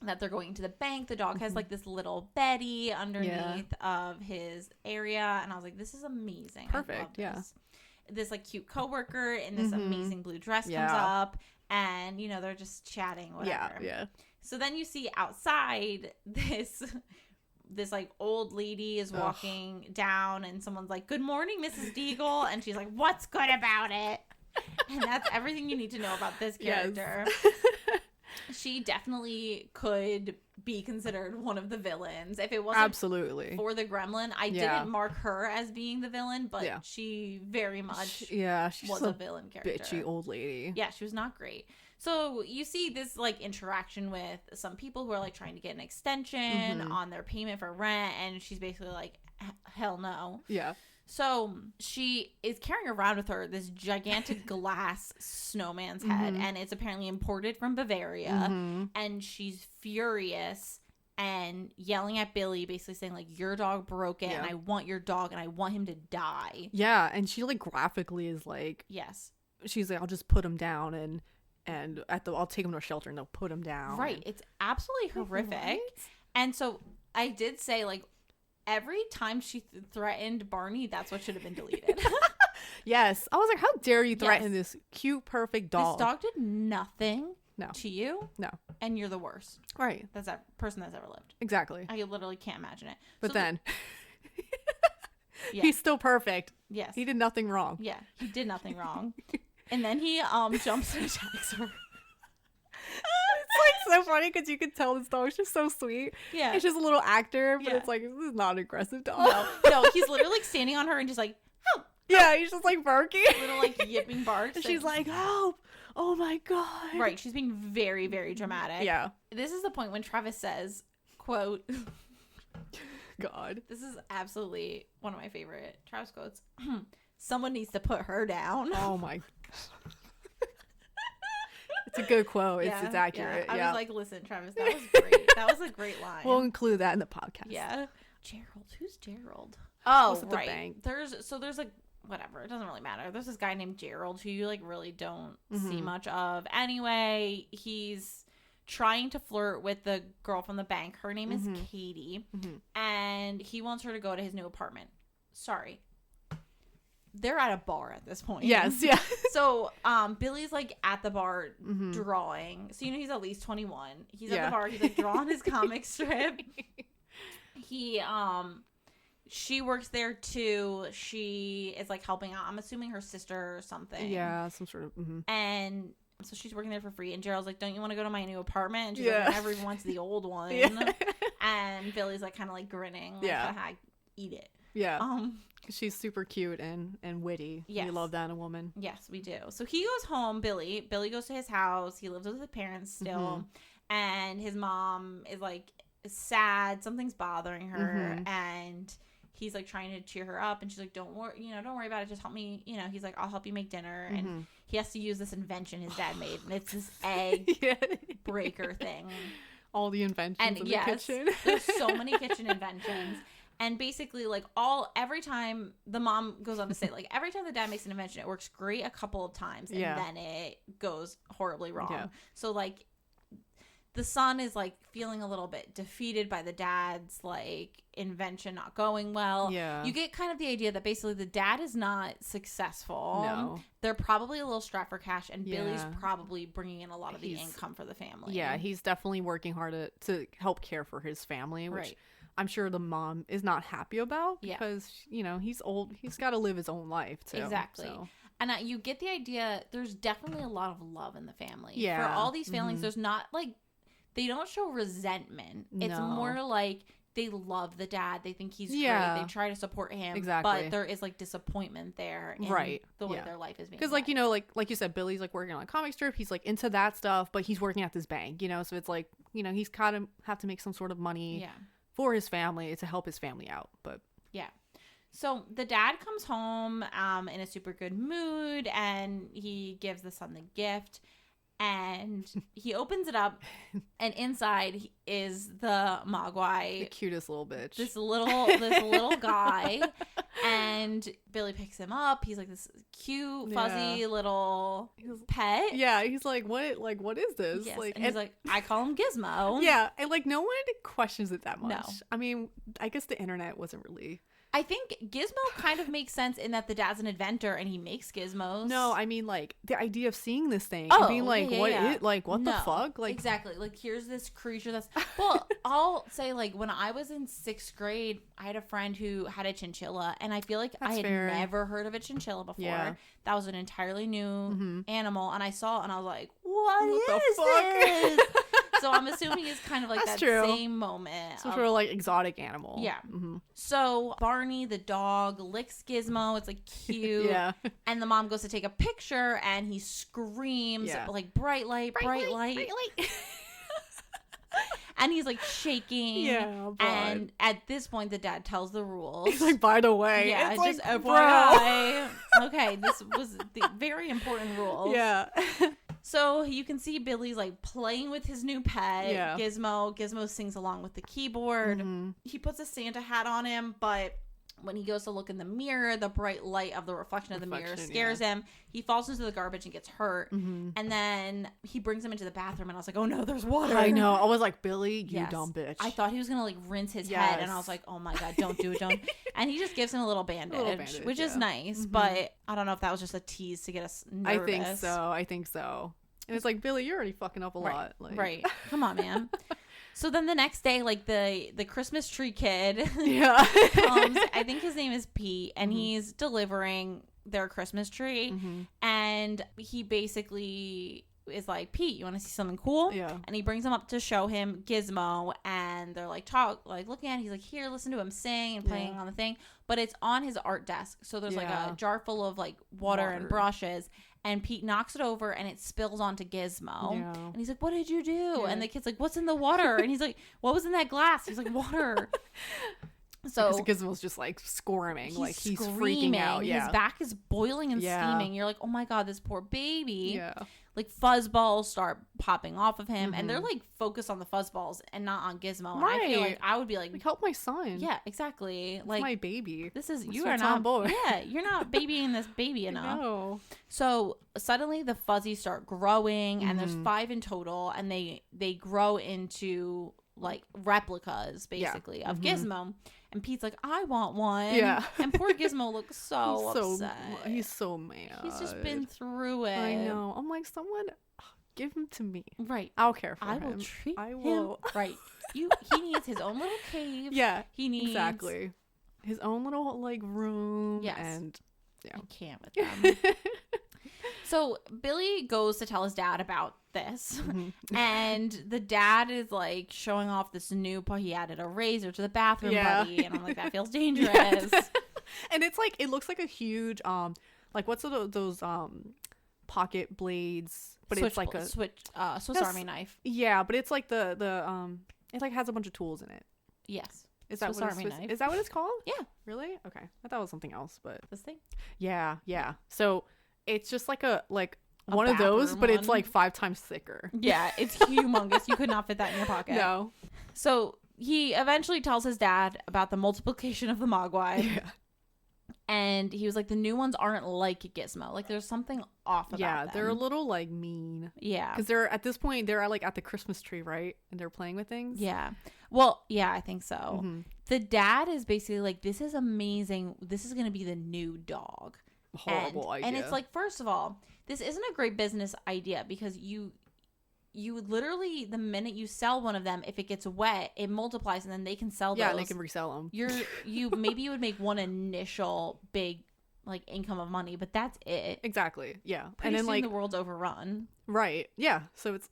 B: that they're going to the bank. The dog has like this little Betty underneath of his area, and I was like, this is amazing.
A: Perfect.
B: This like cute coworker in this amazing blue dress comes up, and you know they're just chatting, whatever.
A: Yeah.
B: So then you see outside this like old lady is walking down, and someone's like, "Good morning, Mrs. Deagle," and she's like, "What's good about it?" And that's everything you need to know about this character. Yes. She definitely could be considered one of the villains if it wasn't
A: absolutely
B: for the gremlin. I didn't mark her as being the villain, but she very much
A: she's
B: was a villain character.
A: Bitchy old lady.
B: Yeah, she was not great. So you see this like interaction with some people who are like trying to get an extension on their payment for rent, and she's basically like, hell no.
A: Yeah.
B: So she is carrying around with her this gigantic glass snowman's head, and it's apparently imported from Bavaria, and she's furious and yelling at Billy, basically saying like, your dog broke it, and I want your dog, and I want him to die.
A: Yeah, and she like graphically is like,
B: yes,
A: she's like, I'll just put him down, and I'll take him to a shelter, and they'll put him down.
B: Right, it's absolutely horrific. What? And so I did say like, every time she threatened Barney, that's what should have been deleted.
A: Yes. I was like, how dare you threaten this cute, perfect dog?
B: This dog did nothing to you.
A: No.
B: And you're the worst.
A: Right.
B: That's that person that's ever lived.
A: Exactly.
B: I literally can't imagine it.
A: But so then, he's still perfect.
B: Yes.
A: He did nothing wrong.
B: Yeah, he did nothing wrong. And then he jumps and attacks her.
A: It's like so funny because you can tell this dog's just so sweet.
B: Yeah,
A: it's just a little actor, but it's like, this is not an aggressive dog.
B: No, he's literally like standing on her and just like, help.
A: Yeah, he's just like barking,
B: little like yipping barks.
A: And she's like, help! Oh my god!
B: Right, she's being very, very dramatic.
A: Yeah,
B: this is the point when Travis says, "quote."
A: God,
B: this is absolutely one of my favorite Travis quotes. Someone needs to put her down.
A: Oh my. It's a good quote. It's accurate.
B: I was like, listen, Travis, that was great. That was a great line.
A: We'll include that in the podcast.
B: Yeah. Gerald. Who's Gerald? Oh,
A: right. The bank.
B: There's like, whatever. It doesn't really matter. There's this guy named Gerald who you like really don't see much of. Anyway, he's trying to flirt with the girl from the bank. Her name is Katie. And he wants her to go to his new apartment. Sorry. They're at a bar at this point.
A: Yes, yeah.
B: So, Billy's like at the bar drawing. So, you know, he's at least 21. He's at the bar. He's like drawing his comic strip. She works there too. She is like helping out. I'm assuming her sister or something.
A: Yeah, some sort of.
B: And so she's working there for free. And Gerald's like, don't you want to go to my new apartment? And she's like, I never went to the old one. And Billy's like kind of like grinning. Like, haha, eat it.
A: Yeah. She's super cute and witty. Yes. We love that in a woman.
B: Yes, we do. So he goes home, Billy goes to his house. He lives with his parents still. And his mom is like sad. Something's bothering her. And he's like trying to cheer her up. And she's like, don't worry about it. Just help me. You know, he's like, I'll help you make dinner. And he has to use this invention his dad made. And it's this egg breaker thing.
A: All the inventions in the kitchen.
B: There's so many kitchen inventions. And basically, like, every time the mom goes on to say, like, every time the dad makes an invention, it works great a couple of times, and then it goes horribly wrong. Yeah. So, like, the son is, like, feeling a little bit defeated by the dad's, like, invention not going well.
A: Yeah.
B: You get kind of the idea that basically the dad is not successful.
A: No.
B: They're probably a little strapped for cash, and Billy's probably bringing in a lot of the income for the family.
A: Yeah, he's definitely working hard to help care for his family, which I'm sure the mom is not happy about because, you know, he's old. He's got to live his own life, too.
B: Exactly. So. And you get the idea, there's definitely a lot of love in the family.
A: Yeah.
B: For all these families, there's not, like, they don't show resentment. No. It's more like they love the dad. They think he's great. They try to support him.
A: Exactly.
B: But there is, like, disappointment there in the way their life is being
A: because, like, you know, like you said, Billy's, like, working on a comic strip. He's, like, into that stuff, but he's working at this bank, you know? So it's, like, you know, he's kind of have to make some sort of money for his family to help his family out. But
B: so the dad comes home in a super good mood, and he gives the son the gift, and he opens it up, and inside is the Mogwai,
A: the cutest little bitch,
B: this little guy, And Billy picks him up. He's like this cute, fuzzy little pet.
A: Yeah, he's like, what is this?
B: Yes.
A: Like,
B: and he's like, I call him Gizmo.
A: Yeah, and like no one questions it that much.
B: No.
A: I mean, I guess the internet wasn't really.
B: I think Gizmo kind of makes sense in that the dad's an inventor and he makes gizmos.
A: No, I mean like the idea of seeing this thing
B: Oh,
A: and being like,
B: yeah.
A: what the fuck? Like
B: exactly. Like here's this creature that's well, I'll say like when I was in 6th grade, I had a friend who had a chinchilla, and I feel like I had never heard of a chinchilla before. Yeah. That was an entirely new animal, and I saw it and I was like, what is the fuck? This? So I'm assuming it's kind of like that's that same moment.
A: Some sort of like exotic animal.
B: Yeah. So Barney the dog licks Gizmo. It's like cute.
A: Yeah.
B: And the mom goes to take a picture and he screams like bright light. And he's like shaking.
A: Yeah.
B: And at this point the dad tells the rules.
A: He's like, by the way.
B: Yeah,
A: it's
B: just
A: like,
B: FYI. Okay, this was the very important rules.
A: Yeah.
B: So you can see Billy's like playing with his new pet, Gizmo. Gizmo sings along with the keyboard. He puts a Santa hat on him, but when he goes to look in the mirror, the bright light of the reflection of the mirror scares him. He falls into the garbage and gets hurt. And then he brings him into the bathroom, and I was like, oh no, there's water.
A: I know. I was like, Billy, you dumb bitch.
B: I thought he was going to like rinse his head, and I was like, oh my God, don't do it, don't. And he just gives him a little bandage, which is nice, but I don't know if that was just a tease to get us nervous.
A: I think so. And it's like, Billy, you're already fucking up a lot. Like.
B: Right. Come on, man. So then the next day, like the Christmas tree kid comes. I think his name is Pete, and he's delivering their Christmas tree. And he basically is like, Pete, you want to see something cool?
A: Yeah.
B: And he brings him up to show him Gizmo, and they're like looking at it. He's like, here, listen to him sing and playing on the thing. But it's on his art desk. So there's like a jar full of like water and brushes. And Pete knocks it over and it spills onto Gizmo. Yeah. And he's like, what did you do? Yeah. And the kid's like, what's in the water? And he's like, what was in that glass? He's like, water. So
A: Gizmo's just like squirming. He's freaking out. Yeah.
B: His back is boiling and steaming. You're like, oh my God, this poor baby. Yeah. Like fuzzballs start popping off of him, and they're like focused on the fuzzballs and not on Gizmo. And I feel like I would be like,
A: help my son.
B: Yeah, exactly.
A: It's
B: like
A: my baby.
B: This is you are not. Boy. Yeah, you're not babying this baby enough. No. So suddenly the fuzzies start growing, and there's 5 in total, and they grow into like replicas basically of Gizmo. And Pete's like, I want one. Yeah. And poor Gizmo looks so upset.
A: He's so mad.
B: He's just been through it.
A: I know. I'm like, someone give him to me.
B: Right.
A: I'll care for him.
B: I will treat him. Right. He needs his own little cave.
A: Yeah.
B: He needs
A: exactly his own little like room.
B: Yes.
A: And
B: I can't with them. So Billy goes to tell his dad about this, and the dad is like showing off this new he added a razor to the bathroom buddy, and I'm like, that feels dangerous. Yes.
A: And it's like, it looks like a huge like what's those pocket blades, but it's like a
B: Swiss Army knife.
A: Yeah, but it's like the it like has a bunch of tools in it.
B: Yes.
A: Is that what Army knife. Is that what it's called?
B: Yeah.
A: Really? Okay. I thought it was something else, but
B: this thing?
A: Yeah. So it's just like a one of those, but it's like 5 times thicker.
B: Yeah, it's humongous. You could not fit that in your pocket.
A: No.
B: So he eventually tells his dad about the multiplication of the Mogwai. Yeah. And he was like, the new ones aren't like Gizmo. Like, there's something off about them.
A: Yeah, they're a little like mean.
B: Yeah.
A: Because they're at this point, they're like at the Christmas tree, right? And they're playing with things.
B: Yeah. Well, yeah, I think so. The dad is basically like, this is amazing. This is going to be the new dog.
A: Horrible idea.
B: And it's like, first of all, this isn't a great business idea, because you literally, the minute you sell one of them, if it gets wet, it multiplies, and then they can sell those.
A: Yeah, they can resell them.
B: Maybe you would make one initial big like income of money, but that's it.
A: Exactly. Yeah.
B: Pretty
A: and then
B: soon
A: like
B: the world's overrun.
A: Right. Yeah. So it's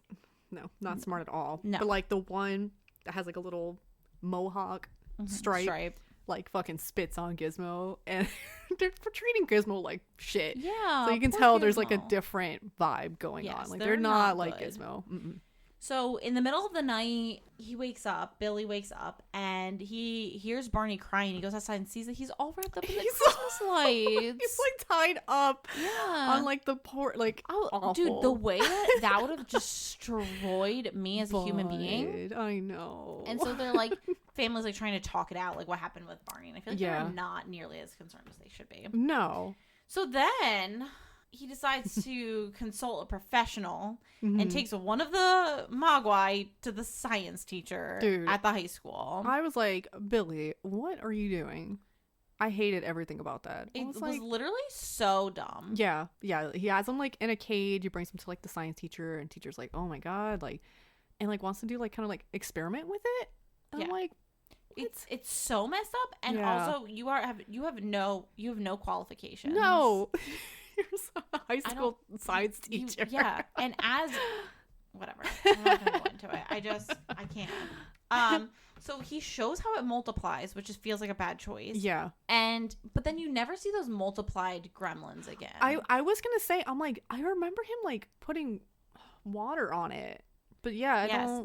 A: not smart at all.
B: No.
A: But like the one that has like a little mohawk stripe. Like fucking spits on Gizmo, and they're treating Gizmo like shit.
B: Yeah.
A: So you can tell there's like a different vibe going on. Like they're not like
B: good.
A: Gizmo.
B: So in the middle of the night, Billy wakes up, and he hears Barney crying. He goes outside and sees that he's all wrapped up in the Christmas lights.
A: He's like tied up on like the port, like, awful.
B: Dude, the way that would have destroyed me as a human being.
A: I know.
B: And so they're like, family's like trying to talk it out, like what happened with Barney. And I feel like they're not nearly as concerned as they should be.
A: No.
B: So then he decides to consult a professional and takes one of the Mogwai to the science teacher at the high school.
A: I was like, Billy, what are you doing? I hated everything about that.
B: It was literally so dumb.
A: Yeah. Yeah. He has him like in a cage. He brings him to like the science teacher, and teacher's like, oh my God. Like, and like wants to do like kind of like experiment with it. And I'm like,
B: it's so messed up. And also you have no qualifications.
A: No. You're a high school science teacher.
B: And as whatever, I'm not gonna go into it. I can't. So he shows how it multiplies, which just feels like a bad choice.
A: Yeah.
B: But then you never see those multiplied gremlins again.
A: I was gonna say, I'm like, I remember him like putting water on it. But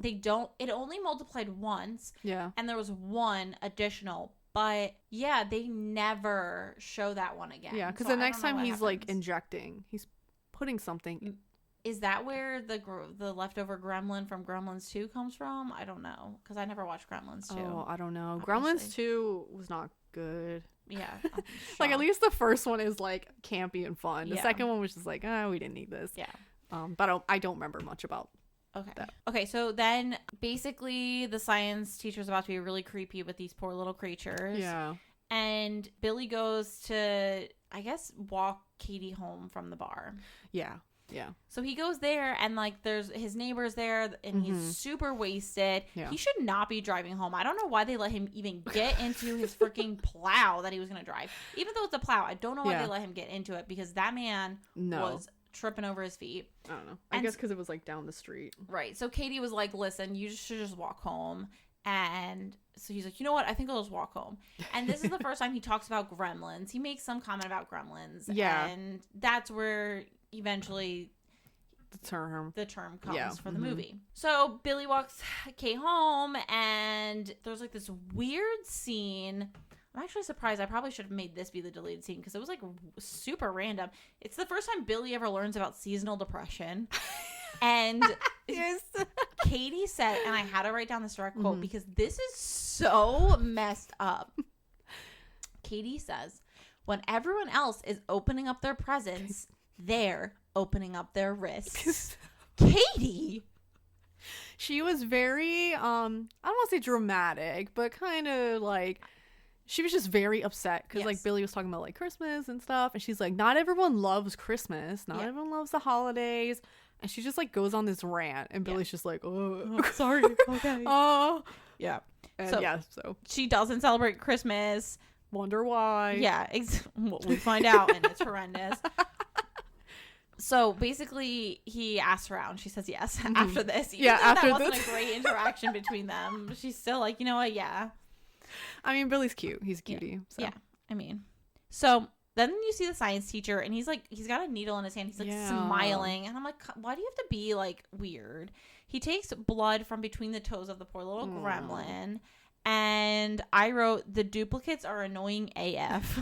B: they don't. It only multiplied once.
A: Yeah.
B: And there was one additional. But yeah, they never show that one again.
A: Yeah, because the next time he's like injecting, he's putting something.
B: Is that where the leftover gremlin from Gremlins 2 comes from? I don't know, because I never watched Gremlins 2.
A: Oh, I don't know. Gremlins 2 was not good.
B: Yeah.
A: Like, at least the first one is like campy and fun. The second one was just like, we didn't need this.
B: Yeah.
A: But I don't remember much about that.
B: Okay, so then basically the science teacher's about to be really creepy with these poor little creatures.
A: Yeah.
B: And Billy goes to, I guess, walk Katie home from the bar.
A: Yeah. Yeah.
B: So he goes there, and like there's his neighbors there, and he's super wasted. Yeah. He should not be driving home. I don't know why they let him even get into his freaking plow that he was going to drive. Even though it's a plow, I don't know why they let him get into it, because that man was tripping over his feet.
A: I don't know. I guess because it was like down the street.
B: Right. So Katie was like, listen, you should just walk home. And so he's like, you know what? I think I'll just walk home. And this is the first time he talks about gremlins. He makes some comment about gremlins. Yeah. And that's where eventually the term comes for the movie. So Billy walks Kate home, and there's like this weird scene. I'm actually surprised. I probably should have made this be the deleted scene, because it was like super random. It's the first time Billy ever learns about seasonal depression. And Katie said, and I had to write down this direct quote because this is so messed up. Katie says, when everyone else is opening up their presents, they're opening up their wrists. Katie!
A: She was very, I don't want to say dramatic, but kind of like, she was just very upset because like Billy was talking about like Christmas and stuff, and she's like, not everyone loves Christmas, not everyone loves the holidays, and she just like goes on this rant, and Billy's just like, oh sorry, okay, oh yeah, and so
B: she doesn't celebrate Christmas.
A: Wonder why?
B: Yeah, what we find out, and it's horrendous. So basically, he asks her out, and she says yes after this. Even though after that wasn't a great interaction between them, she's still like, you know what? Yeah.
A: I mean, Billy's cute. He's a cutie. So.
B: Yeah. I mean, so then you see the science teacher, and he's got a needle in his hand. He's like smiling, and I'm like, why do you have to be like weird? He takes blood from between the toes of the poor little gremlin. And I wrote, the duplicates are annoying AF.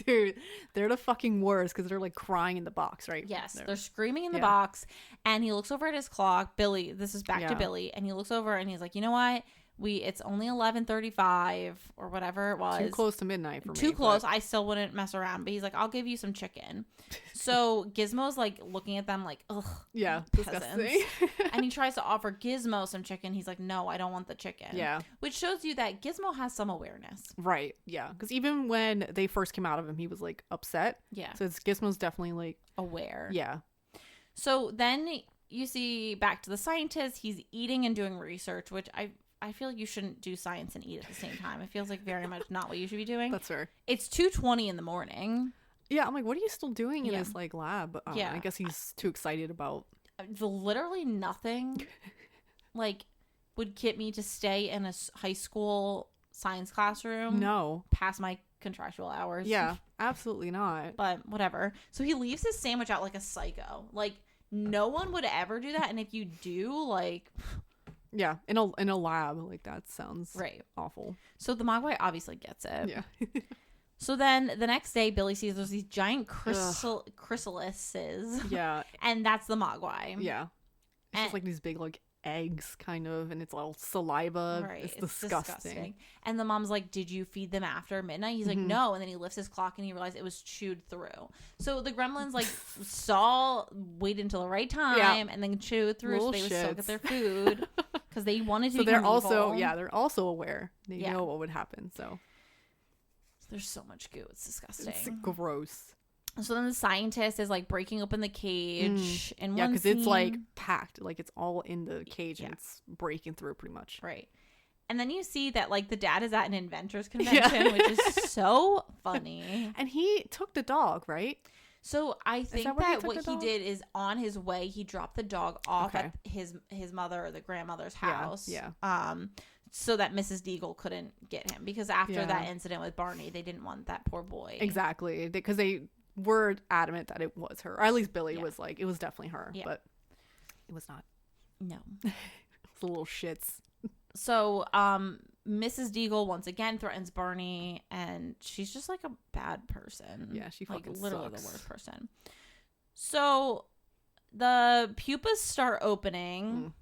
A: Dude, they're the fucking worst because they're like crying in the box, right?
B: Yes, they're screaming in the box. And he looks over at his clock. Billy, this is back to Billy. And he looks over and he's like, you know what? It's only 11:35 or whatever it was.
A: Too close to midnight for me.
B: Too close. I still wouldn't mess around. But he's like, I'll give you some chicken. So Gizmo's like looking at them like, ugh.
A: Yeah, disgusting.
B: And he tries to offer Gizmo some chicken. He's like, no, I don't want the chicken.
A: Yeah.
B: Which shows you that Gizmo has some awareness.
A: Right. Yeah. Because even when they first came out of him, he was like upset.
B: Yeah.
A: So Gizmo's definitely like
B: aware.
A: Yeah.
B: So then you see back to the scientist. He's eating and doing research, which I feel like you shouldn't do science and eat at the same time. It feels like very much not what you should be doing.
A: That's fair.
B: It's 2:20 in the morning.
A: Yeah, I'm like, what are you still doing in this like lab? I guess he's too excited about
B: literally nothing. Like, would get me to stay in a high school science classroom.
A: No,
B: past my contractual hours.
A: Yeah, absolutely not.
B: But whatever. So he leaves his sandwich out like a psycho. Like, no one would ever do that. And if you do, like,
A: Yeah, in a lab, like that sounds
B: right,
A: awful.
B: So the Mogwai obviously gets it.
A: Yeah.
B: So then the next day, Billy sees there's these giant chrysalises.
A: Yeah.
B: And that's the Mogwai.
A: Yeah. It's just like these big like eggs kind of, and it's all saliva.
B: Right.
A: It's disgusting.
B: And the mom's like, did you feed them after midnight? He's like, no. And then he lifts his clock and he realized it was chewed through. So the Gremlins like waited until the right time and then chewed through so they would still get their food because they wanted to.
A: So they're
B: also
A: evil. They're also aware. They know what would happen. So
B: there's so much goo. It's disgusting.
A: It's gross.
B: So then the scientist is like breaking open the cage in one
A: because
B: scene.
A: it's like packed, like it's all in the cage and it's breaking through pretty much.
B: Right. And then you see that like the dad is at an inventors convention, which is so funny.
A: And he took the dog, right?
B: So I think that what he did is on his way he dropped the dog off at his mother or the grandmother's house.
A: Yeah.
B: So that Mrs. Deagle couldn't get him because after that incident with Barney, they didn't want that poor boy.
A: Exactly, because they were adamant that it was her, or at least Billy was like, it was definitely her, but it was not.
B: No.
A: It was a little shits.
B: So, Mrs. Deagle once again threatens Barney, and she's just like a bad person.
A: Yeah, she fucking
B: like literally
A: sucks.
B: the worst person. So, the pupas start opening,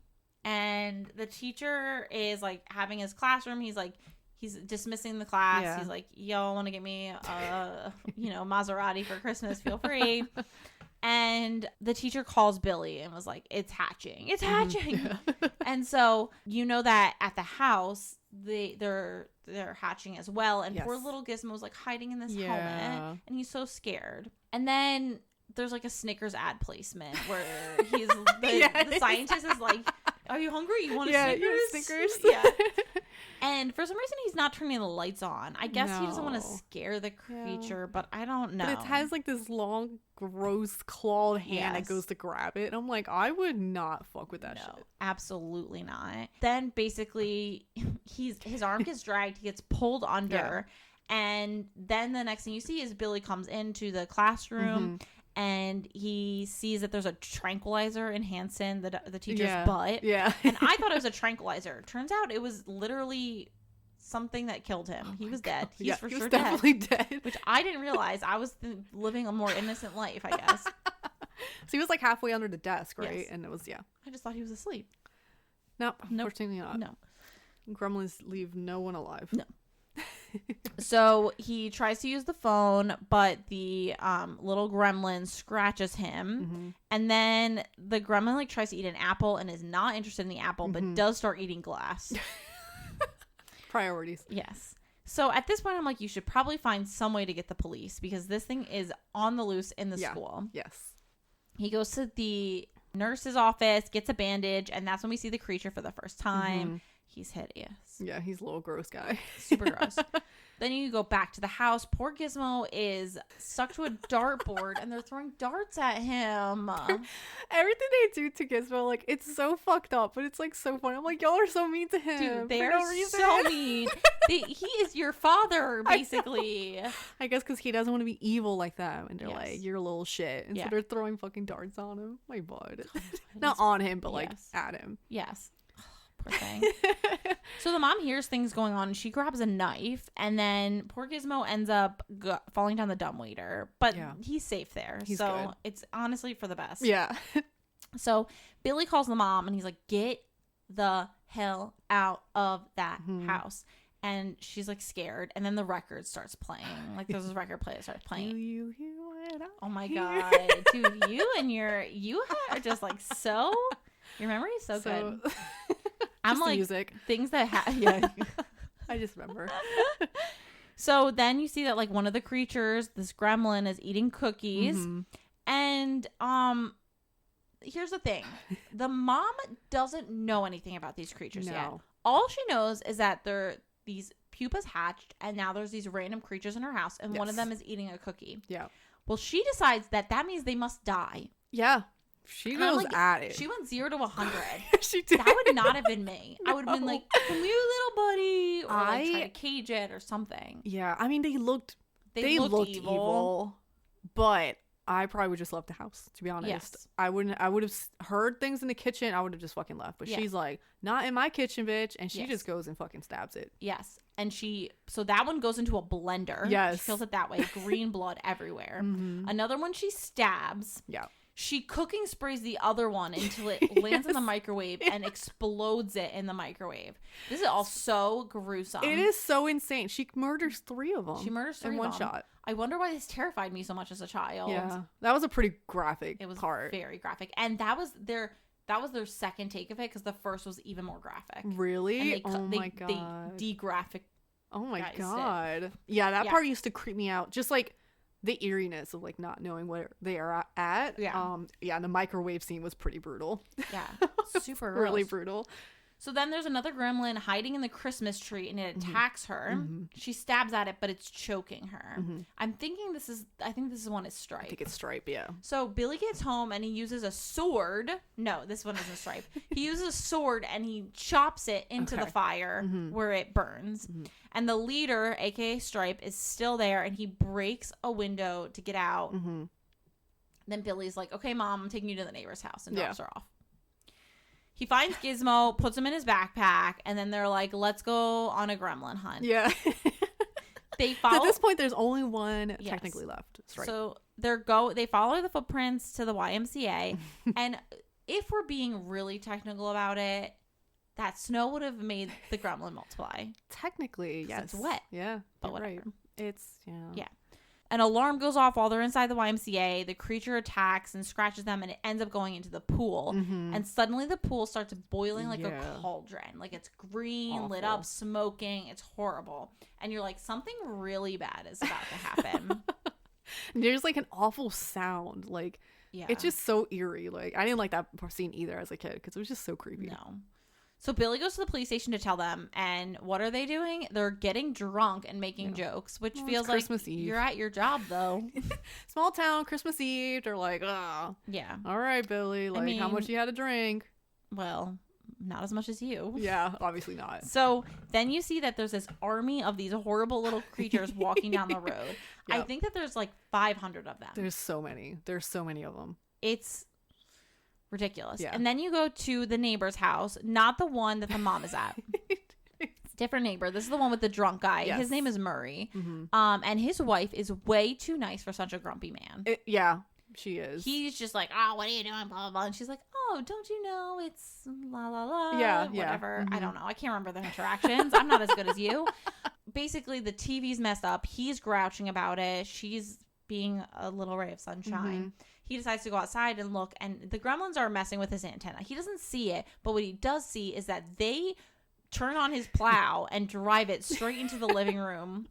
B: and the teacher is like having his classroom. He's dismissing the class.
A: Yeah.
B: He's like, y'all want to get me a, Maserati for Christmas? Feel free. And the teacher calls Billy and was like, it's hatching. It's hatching.
A: Yeah.
B: And so, that at the house, they're hatching as well. And poor little Gizmo's like hiding in this helmet. And he's so scared. And then there's like a Snickers ad placement where the scientist is like, are you hungry? You want a Snickers? Yeah. And for some reason, he's not turning the lights on. I guess he doesn't want to scare the creature, but I don't know.
A: But it has like this long, gross, clawed hand that goes to grab it. And I'm like, I would not fuck with that shit.
B: Absolutely not. Then basically, his arm gets dragged. He gets pulled under. Yeah. And then the next thing you see is Billy comes into the classroom. And he sees that there's a tranquilizer in Hanson, the teacher's butt. Yeah. And I thought it was a tranquilizer. Turns out it was literally something that killed him. He was dead. He's for sure
A: definitely dead.
B: Which I didn't realize. I was living a more innocent life, I guess.
A: So he was like halfway under the desk, right? Yes. And it was,
B: I just thought he was asleep.
A: Nope. Unfortunately not.
B: No.
A: Gremlins leave no one alive.
B: No. So he tries to use the phone, but the little gremlin scratches him, and then the gremlin like tries to eat an apple and is not interested in the apple, but does start eating glass.
A: Priorities.
B: Yes. So at this point, I'm like, you should probably find some way to get the police because this thing is on the loose in the school.
A: Yes.
B: He goes to the nurse's office, gets a bandage, and that's when we see the creature for the first time. He's hideous.
A: Yeah, he's a little gross guy.
B: Super gross. Then you go back to the house. Poor Gizmo is stuck to a dartboard and they're throwing darts at him.
A: Everything they do to Gizmo, like, it's so fucked up, but it's like so funny. I'm like, y'all are so mean to him.
B: Dude, they are so mean. He is your father, basically.
A: I guess because he doesn't want to be evil like that. And they're like, you're a little shit. And so they're throwing fucking darts on him. My God. Not on him, but like at him.
B: Yes. Poor thing. So the mom hears things going on and she grabs a knife and then poor Gizmo ends up falling down the dumbwaiter, but he's safe there. He's good. It's honestly for the best.
A: Yeah.
B: So Billy calls the mom and he's like, get the hell out of that house. And she's like scared, and then the record starts playing. Like there's this record player that starts playing.
A: Do you hear what I
B: Oh my God, dude, you are just like so. Your memory is so good. I'm like
A: music.
B: Things that
A: I just remember.
B: So then you see that like one of the creatures, this gremlin, is eating cookies, and here's the thing: the mom doesn't know anything about these creatures yet. All she knows is that these pupas hatched, and now there's these random creatures in her house, and one of them is eating a cookie. Yeah. Well, she decides that means they must die.
A: Yeah. She goes at it.
B: She went 0 to 100.
A: She did.
B: That would not have been me. I would have been like, come here, little buddy. Or like try to cage it or something.
A: Yeah. I mean, they looked evil. But I probably would just left the house, to be honest.
B: Yes.
A: I would have heard things in the kitchen. I would have just fucking left. But
B: Yeah.
A: she's like, not in my kitchen, bitch. And she
B: Yes.
A: just goes and fucking stabs it.
B: Yes. And so that one goes into a blender.
A: Yes.
B: She kills it that way. Green blood everywhere.
A: Mm-hmm.
B: Another one she stabs.
A: Yeah.
B: She cooking sprays the other one until it lands in the microwave and explodes it in the microwave. This is all so gruesome.
A: It is so insane. She murders 3 of them.
B: She murders 3
A: in
B: of
A: one
B: them.
A: shot.
B: I wonder why this terrified me so much as a child.
A: Yeah. That was a pretty graphic
B: It was
A: part.
B: very graphic. And that was their second take of it, because the first was even more graphic.
A: Really?
B: And
A: my God.
B: they de-graphic.
A: Oh my
B: guys
A: God. Yeah, that
B: Yeah.
A: part used to creep me out. Just like the eeriness of like not knowing where they are at.
B: Yeah.
A: Yeah, and the microwave scene was pretty brutal.
B: Yeah. Super
A: Really
B: gross.
A: brutal.
B: So then there's another gremlin hiding in the Christmas tree, and it attacks her.
A: Mm-hmm.
B: She stabs at it, but it's choking her.
A: Mm-hmm.
B: I think this is one is Stripe.
A: I think it's Stripe, yeah.
B: So Billy gets home and he uses a sword. No, this one isn't Stripe. He uses a sword and he chops it into the
A: Okay.
B: fire where it burns. And the leader, aka Stripe, is still there, and he breaks a window to get out. Then Billy's like, "Okay, Mom, I'm taking you to the neighbor's house," and drops her off. He finds Gizmo, puts him in his backpack, and then they're like, "Let's go on a gremlin hunt."
A: Yeah.
B: They
A: So
B: follow.
A: at this point, there's only one
B: Yes.
A: technically left. Stripe.
B: So they follow the footprints to the YMCA, and if we're being really technical about it, that snow would have made the gremlin multiply.
A: Technically, yes.
B: it's wet.
A: Yeah.
B: But
A: you're
B: whatever.
A: right. It's, yeah.
B: Yeah. An alarm goes off while they're inside the YMCA. The creature attacks and scratches them, and it ends up going into the pool. And suddenly the pool starts boiling like a cauldron. Like it's green, lit
A: Awful.
B: up, smoking. It's horrible. And you're like, something really bad is about to happen.
A: And there's like an awful sound. Like,
B: Yeah.
A: it's just so eerie. Like, I didn't like that scene either as a kid because it was just so creepy.
B: No. So Billy goes to the police station to tell them, and what are they doing? They're getting drunk and making jokes, which
A: Well,
B: feels
A: it's
B: like
A: Christmas Eve.
B: you're at your job, though.
A: Small town, Christmas Eve. They're like, oh,
B: Yeah.
A: all right, Billy. Like, how much
B: mean-
A: you had to drink?
B: Well, not as much as you.
A: Yeah, obviously not.
B: So then you see that there's this army of these horrible little creatures walking down the road. I
A: Yep.
B: think that there's like 500 of them.
A: There's so many. There's so many of them.
B: It's ridiculous.
A: Yeah.
B: And then you go to the neighbor's house, not the one that the mom is at. Different neighbor. This is the one with the drunk guy.
A: Yes.
B: His name is Murray.
A: Mm-hmm.
B: And his wife is way too nice for such a grumpy man.
A: Yeah, she is.
B: He's just like, "Oh, what are you doing?" Blah blah blah. And she's like, "Oh, don't you know it's la la la."
A: Yeah, yeah.
B: Whatever. I
A: Mhm.
B: don't know. I can't remember their interactions. I'm not as good as you. Basically, the TV's messed up. He's grouching about it. She's being a little ray of sunshine. He decides to go outside and look, and the gremlins are messing with his antenna. He doesn't see it, but what he does see is that they turn on his plow and drive it straight into the living room.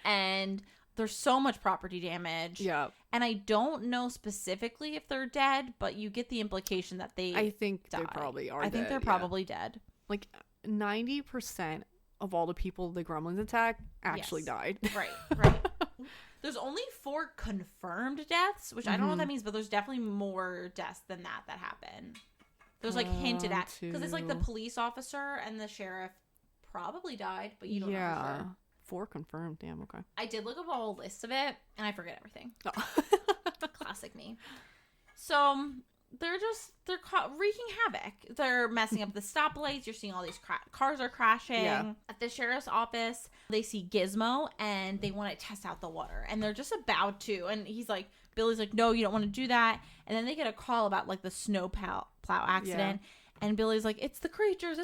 B: And there's so much property damage.
A: Yeah.
B: And I don't know specifically if they're dead, but you get the implication that they
A: I think
B: die.
A: they probably are
B: I think
A: dead,
B: they're
A: yeah.
B: probably dead.
A: Like 90% of all the people the gremlins attack actually
B: Yes.
A: died.
B: Right. There's only 4 confirmed deaths, which I don't know what
A: Mhm.
B: that means, but there's definitely more deaths than that happen. There's like hinted at, because it's like the
A: 2.
B: police officer and the sheriff probably died, but you don't know for sure.
A: 4 confirmed. Damn, okay.
B: I did look up a whole list of it, and I forget everything.
A: Oh.
B: Classic me. So they're wreaking havoc. They're messing up the stoplights. You're seeing all these cars are crashing.
A: Yeah.
B: At the sheriff's office, they see Gizmo, and they want to test out the water. And they're just about to. And Billy's like, no, you don't want to do that. And then they get a call about like the snow plow accident. And Billy's like, it's the creatures.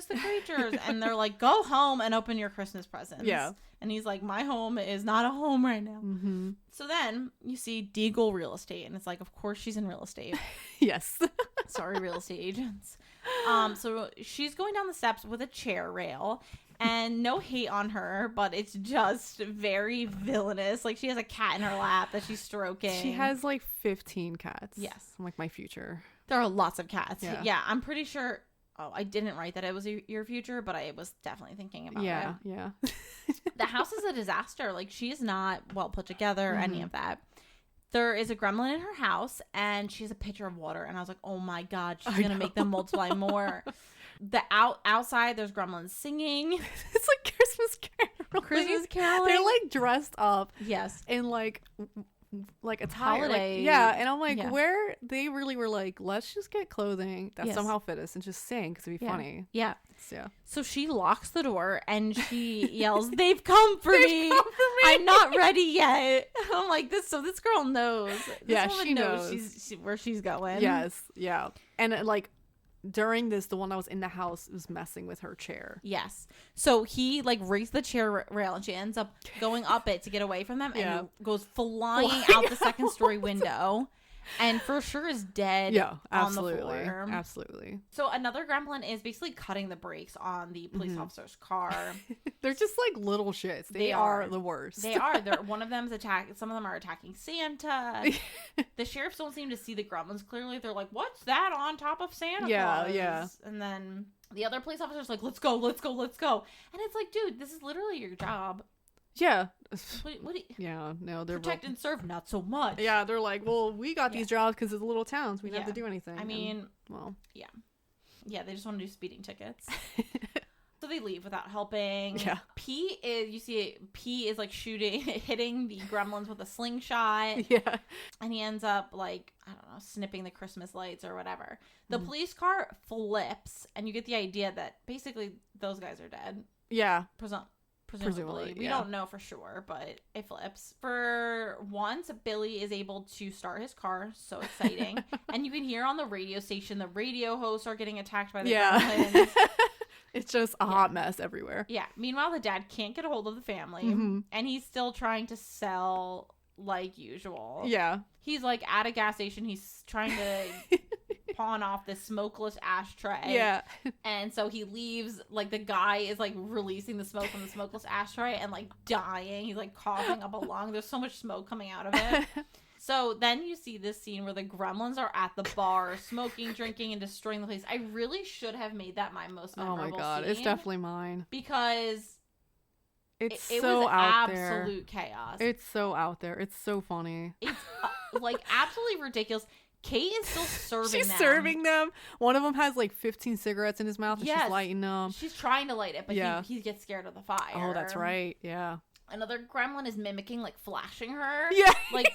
B: And they're like, go home and open your Christmas presents.
A: Yeah.
B: And he's like, my home is not a home right now.
A: Mm-hmm.
B: So then you see Deagle Real Estate, and it's like, of course she's in real estate.
A: Yes.
B: Sorry, real estate agents. So she's going down the steps with a chair rail, and no hate on her, but it's just very villainous. Like, she has a cat in her lap that she's stroking.
A: She has like 15 cats.
B: Yes.
A: I'm like my future.
B: There are lots of cats.
A: Yeah.
B: Yeah, I'm pretty sure. Oh, I didn't write that it was your future, but I was definitely thinking about it.
A: Yeah.
B: The house is a disaster. Like, she is not well put together, any
A: Mhm.
B: of that. There is a gremlin in her house, and she has a pitcher of water. And I was like, oh my God, she's going to make them multiply more. Outside, there's gremlins singing.
A: It's like Christmas Carol.
B: Christmas caroling.
A: They're like dressed up
B: Yes.
A: in like like attire.
B: Holiday.
A: Like, yeah, and I'm like,
B: Yeah.
A: where they really were like, let's just get clothing that
B: Yes.
A: somehow fit us and just sing because it'd be funny.
B: Yeah.
A: Yeah.
B: So she locks the door and she yells, "They've come for me.
A: Come for me.
B: I'm not ready yet." I'm like, this girl knows. This
A: Yeah,
B: woman
A: she knows.
B: where she's going.
A: Yes. Yeah. And like during this, the one that was in the house was messing with her chair.
B: Yes. So he like raised the chair rail and she ends up going up it to get away from them and goes flying out the second story window. And for sure is dead
A: absolutely.
B: on the floor.
A: Absolutely.
B: So another gremlin is basically cutting the brakes on the police officer's car.
A: They're just like little shits. They are the worst.
B: They are. One of them is some of them are attacking Santa. The sheriffs don't seem to see the gremlins clearly. They're like, "What's that on top of Santa Claus?" Yeah. And then the other police officer's like, "Let's go, let's go, let's go." And it's like, dude, this is literally your job.
A: Yeah.
B: What do you,
A: yeah, no, they're
B: protect and serve, not so much.
A: Yeah, they're like, well, we got these jobs because it's little towns. We don't have to do anything.
B: I mean,
A: yeah,
B: they just want to do speeding tickets. So they leave without helping.
A: Yeah.
B: P is like hitting the gremlins with a slingshot.
A: Yeah.
B: And he ends up like, I don't know, snipping the Christmas lights or whatever. The police car flips and you get the idea that basically those guys are dead.
A: Yeah.
B: Presumably. We don't know for sure, but it flips. For once, Billy is able to start his car. So exciting. And you can hear on the radio station, the radio hosts are getting attacked by the gremlins.
A: It's just a hot mess everywhere.
B: Yeah. Meanwhile, the dad can't get a hold of the family. And he's still trying to sell like usual.
A: Yeah.
B: He's like at a gas station. He's trying to pawn off this smokeless ashtray.
A: Yeah.
B: And so he leaves, like the guy is like releasing the smoke from the smokeless ashtray and like dying. He's like coughing up a lung. There's so much smoke coming out of it. So then you see this scene where the gremlins are at the bar smoking, drinking, and destroying the place. I really should have made that my most memorable scene.
A: Oh my god, it's definitely mine.
B: Because
A: it
B: so
A: was
B: out
A: there.
B: Absolute chaos.
A: It's so out there. It's so funny.
B: It's like absolutely ridiculous. Kate is still serving them.
A: She's serving them. One of them has like 15 cigarettes in his mouth and she's lighting them.
B: She's trying to light it, but he gets scared of the fire.
A: Oh, that's right. Yeah.
B: Another gremlin is mimicking, like flashing her.
A: Yeah.
B: Like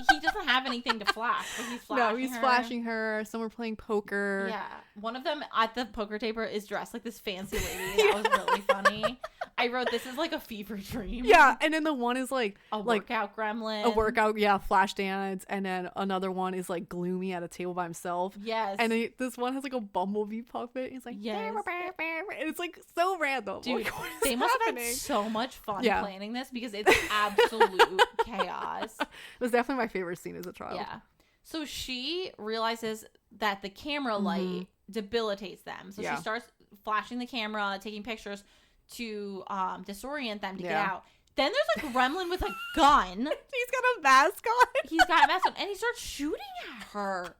B: he doesn't have anything to flash, but he's flashing her.
A: No, he's flashing her. Some are playing poker.
B: Yeah. One of them at the poker table is dressed like this fancy lady. That was really funny. I wrote, this is like a fever dream.
A: Yeah, and then the one is like
B: a workout gremlin.
A: A workout, flash dance. And then another one is like gloomy at a table by himself.
B: Yes.
A: And this one has like a bumblebee puppet. He's like,
B: yes.
A: And it's like so random.
B: Dude,
A: like,
B: they must have had so much fun planning this because it's absolute chaos.
A: It was definitely my favorite scene as a child.
B: Yeah. So she realizes that the camera light debilitates them. So she starts flashing the camera, taking pictures to disorient them to get out. Then there's a gremlin with a gun.
A: He's got a mask on.
B: He's got a mask on, and he starts shooting at her.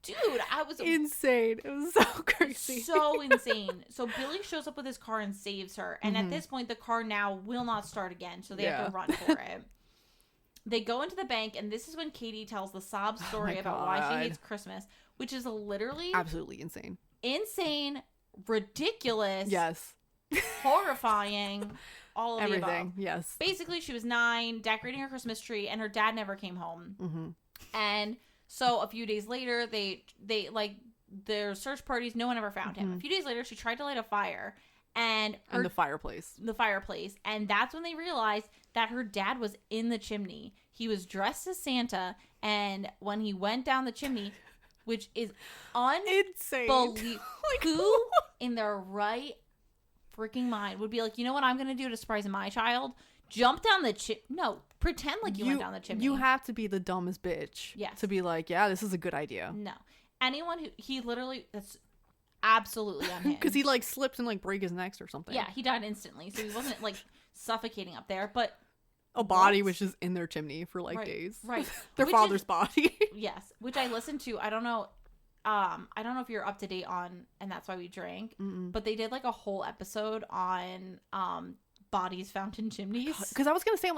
B: Dude, I was
A: insane. It was so crazy.
B: So insane. So Billy shows up with his car and saves her. And at this point, the car now will not start again. So they have to run for it. They go into the bank, and this is when Katie tells the sob story about why she hates Christmas, which is literally
A: absolutely insane.
B: Insane, ridiculous.
A: Yes.
B: Horrifying. All of
A: everything.
B: The above.
A: Yes.
B: Basically, she was 9, decorating her Christmas tree, and her dad never came home. And so a few days later, they like their search parties. No one ever found him. A few days later, she tried to light a fire, and
A: the fireplace.
B: And that's when they realized that her dad was in the chimney. He was dressed as Santa, and when he went down the chimney, which is
A: insane.
B: Like, who in their right freaking mind would be like, you know what I'm gonna do to surprise my child? Jump down the pretend like you went down the chimney.
A: You have to be the dumbest bitch.
B: Yes.
A: To be like, yeah, this is a good idea.
B: No. Anyone that's absolutely on him.
A: Because he like slipped and like break his neck or something.
B: Yeah, he died instantly. So he wasn't like suffocating up there, but
A: a body was just in their chimney for like days.
B: Right.
A: Their father's body.
B: Yes. Which I listened to. I don't know if you're up to date on And That's Why We Drank, but they did like a whole episode on bodies found in chimneys.
A: Because I was gonna say,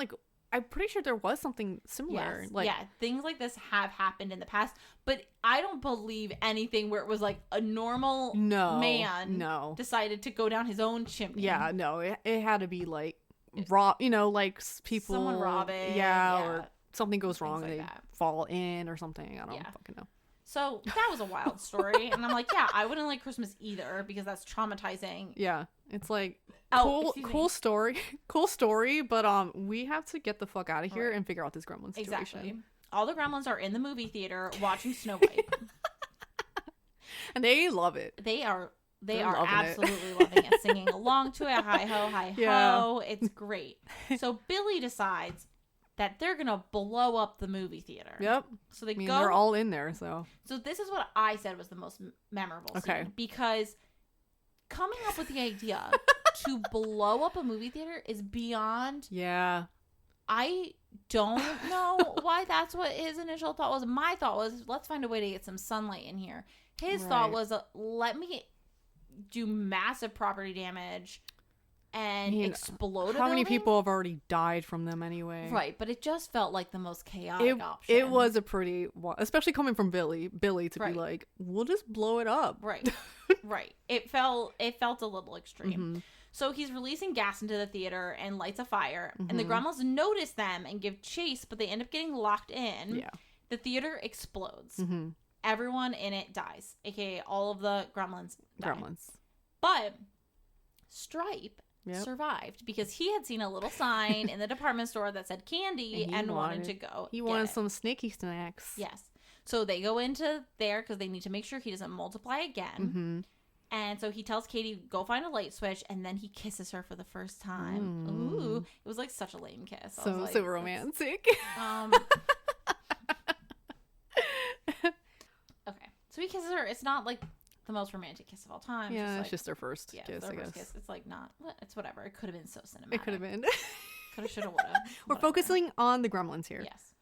A: I'm pretty sure there was something similar.
B: Yes. Things like this have happened in the past, but I don't believe anything where it was like a normal man decided to go down his own chimney.
A: Yeah, no, it had to be like people,
B: someone robbing.
A: or something goes wrong
B: like
A: and they
B: that.
A: fall in or something. I don't
B: Yeah.
A: fucking know.
B: So that was a wild story. And I'm like, yeah, I wouldn't like Christmas either because that's traumatizing.
A: Yeah. It's like
B: Oh,
A: cool story. Cool story, but we have to get the fuck out of here
B: Right.
A: and figure out this gremlin situation.
B: Exactly. All the gremlins are in the movie theater watching Snow White.
A: And they love it.
B: They are
A: They're
B: absolutely loving it, singing along to it. Hi ho, hi ho. It's great. So Billy decides that they're gonna blow up the movie theater.
A: Yep.
B: So they go.
A: They're all in there, so.
B: So this is what I said was the most memorable
A: Okay.
B: scene, because coming up with the idea to blow up a movie theater is beyond.
A: Yeah.
B: I don't know why that's what his initial thought was. My thought was, let's find a way to get some sunlight in here. His thought was, let me do massive property damage and explode.
A: How many people have already died from them anyway?
B: Right, but it just felt like the most chaotic option.
A: It was a pretty, especially coming from Billy to be like, we'll just blow it up.
B: Right, right. It felt a little extreme.
A: Mm-hmm.
B: So he's releasing gas into the theater and lights a fire, and the gremlins notice them and give chase, but they end up getting locked in.
A: Yeah.
B: The theater explodes.
A: Mm-hmm.
B: Everyone in it dies, aka all of the gremlins die.
A: Gremlins.
B: But Stripe survived because he had seen a little sign in the department store that said candy and wanted to go.
A: He wanted some snaky snacks.
B: Yes. So they go into there because they need to make sure he doesn't multiply again.
A: Mm-hmm.
B: And so he tells Katie, go find a light switch, and then he kisses her for the first time. Ooh. It was like such a lame kiss.
A: So romantic.
B: Okay. So he kisses her. It's not like the most romantic kiss of all time.
A: Yeah,
B: it's
A: just their first kiss, I guess.
B: Kiss. It's like not, it's whatever. It could have been so cinematic.
A: It could have been.
B: Could have, should have, would have.
A: We're focusing on the gremlins here.
B: Yes.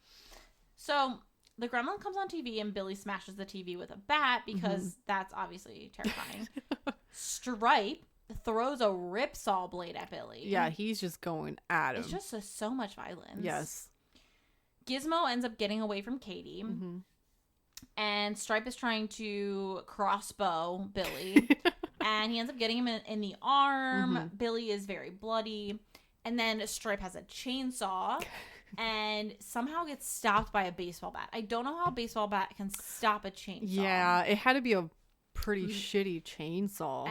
B: So the gremlin comes on TV and Billy smashes the TV with a bat because that's obviously terrifying. Stripe throws a ripsaw blade at Billy.
A: Yeah, he's just going at him.
B: It's just so much violence.
A: Yes.
B: Gizmo ends up getting away from Katie.
A: Mm-hmm.
B: And Stripe is trying to crossbow Billy. And he ends up getting him in the arm.
A: Mm-hmm.
B: Billy is very bloody. And then Stripe has a chainsaw and somehow gets stopped by a baseball bat. I don't know how a baseball bat can stop a chainsaw.
A: Yeah, it had to be a pretty shitty chainsaw.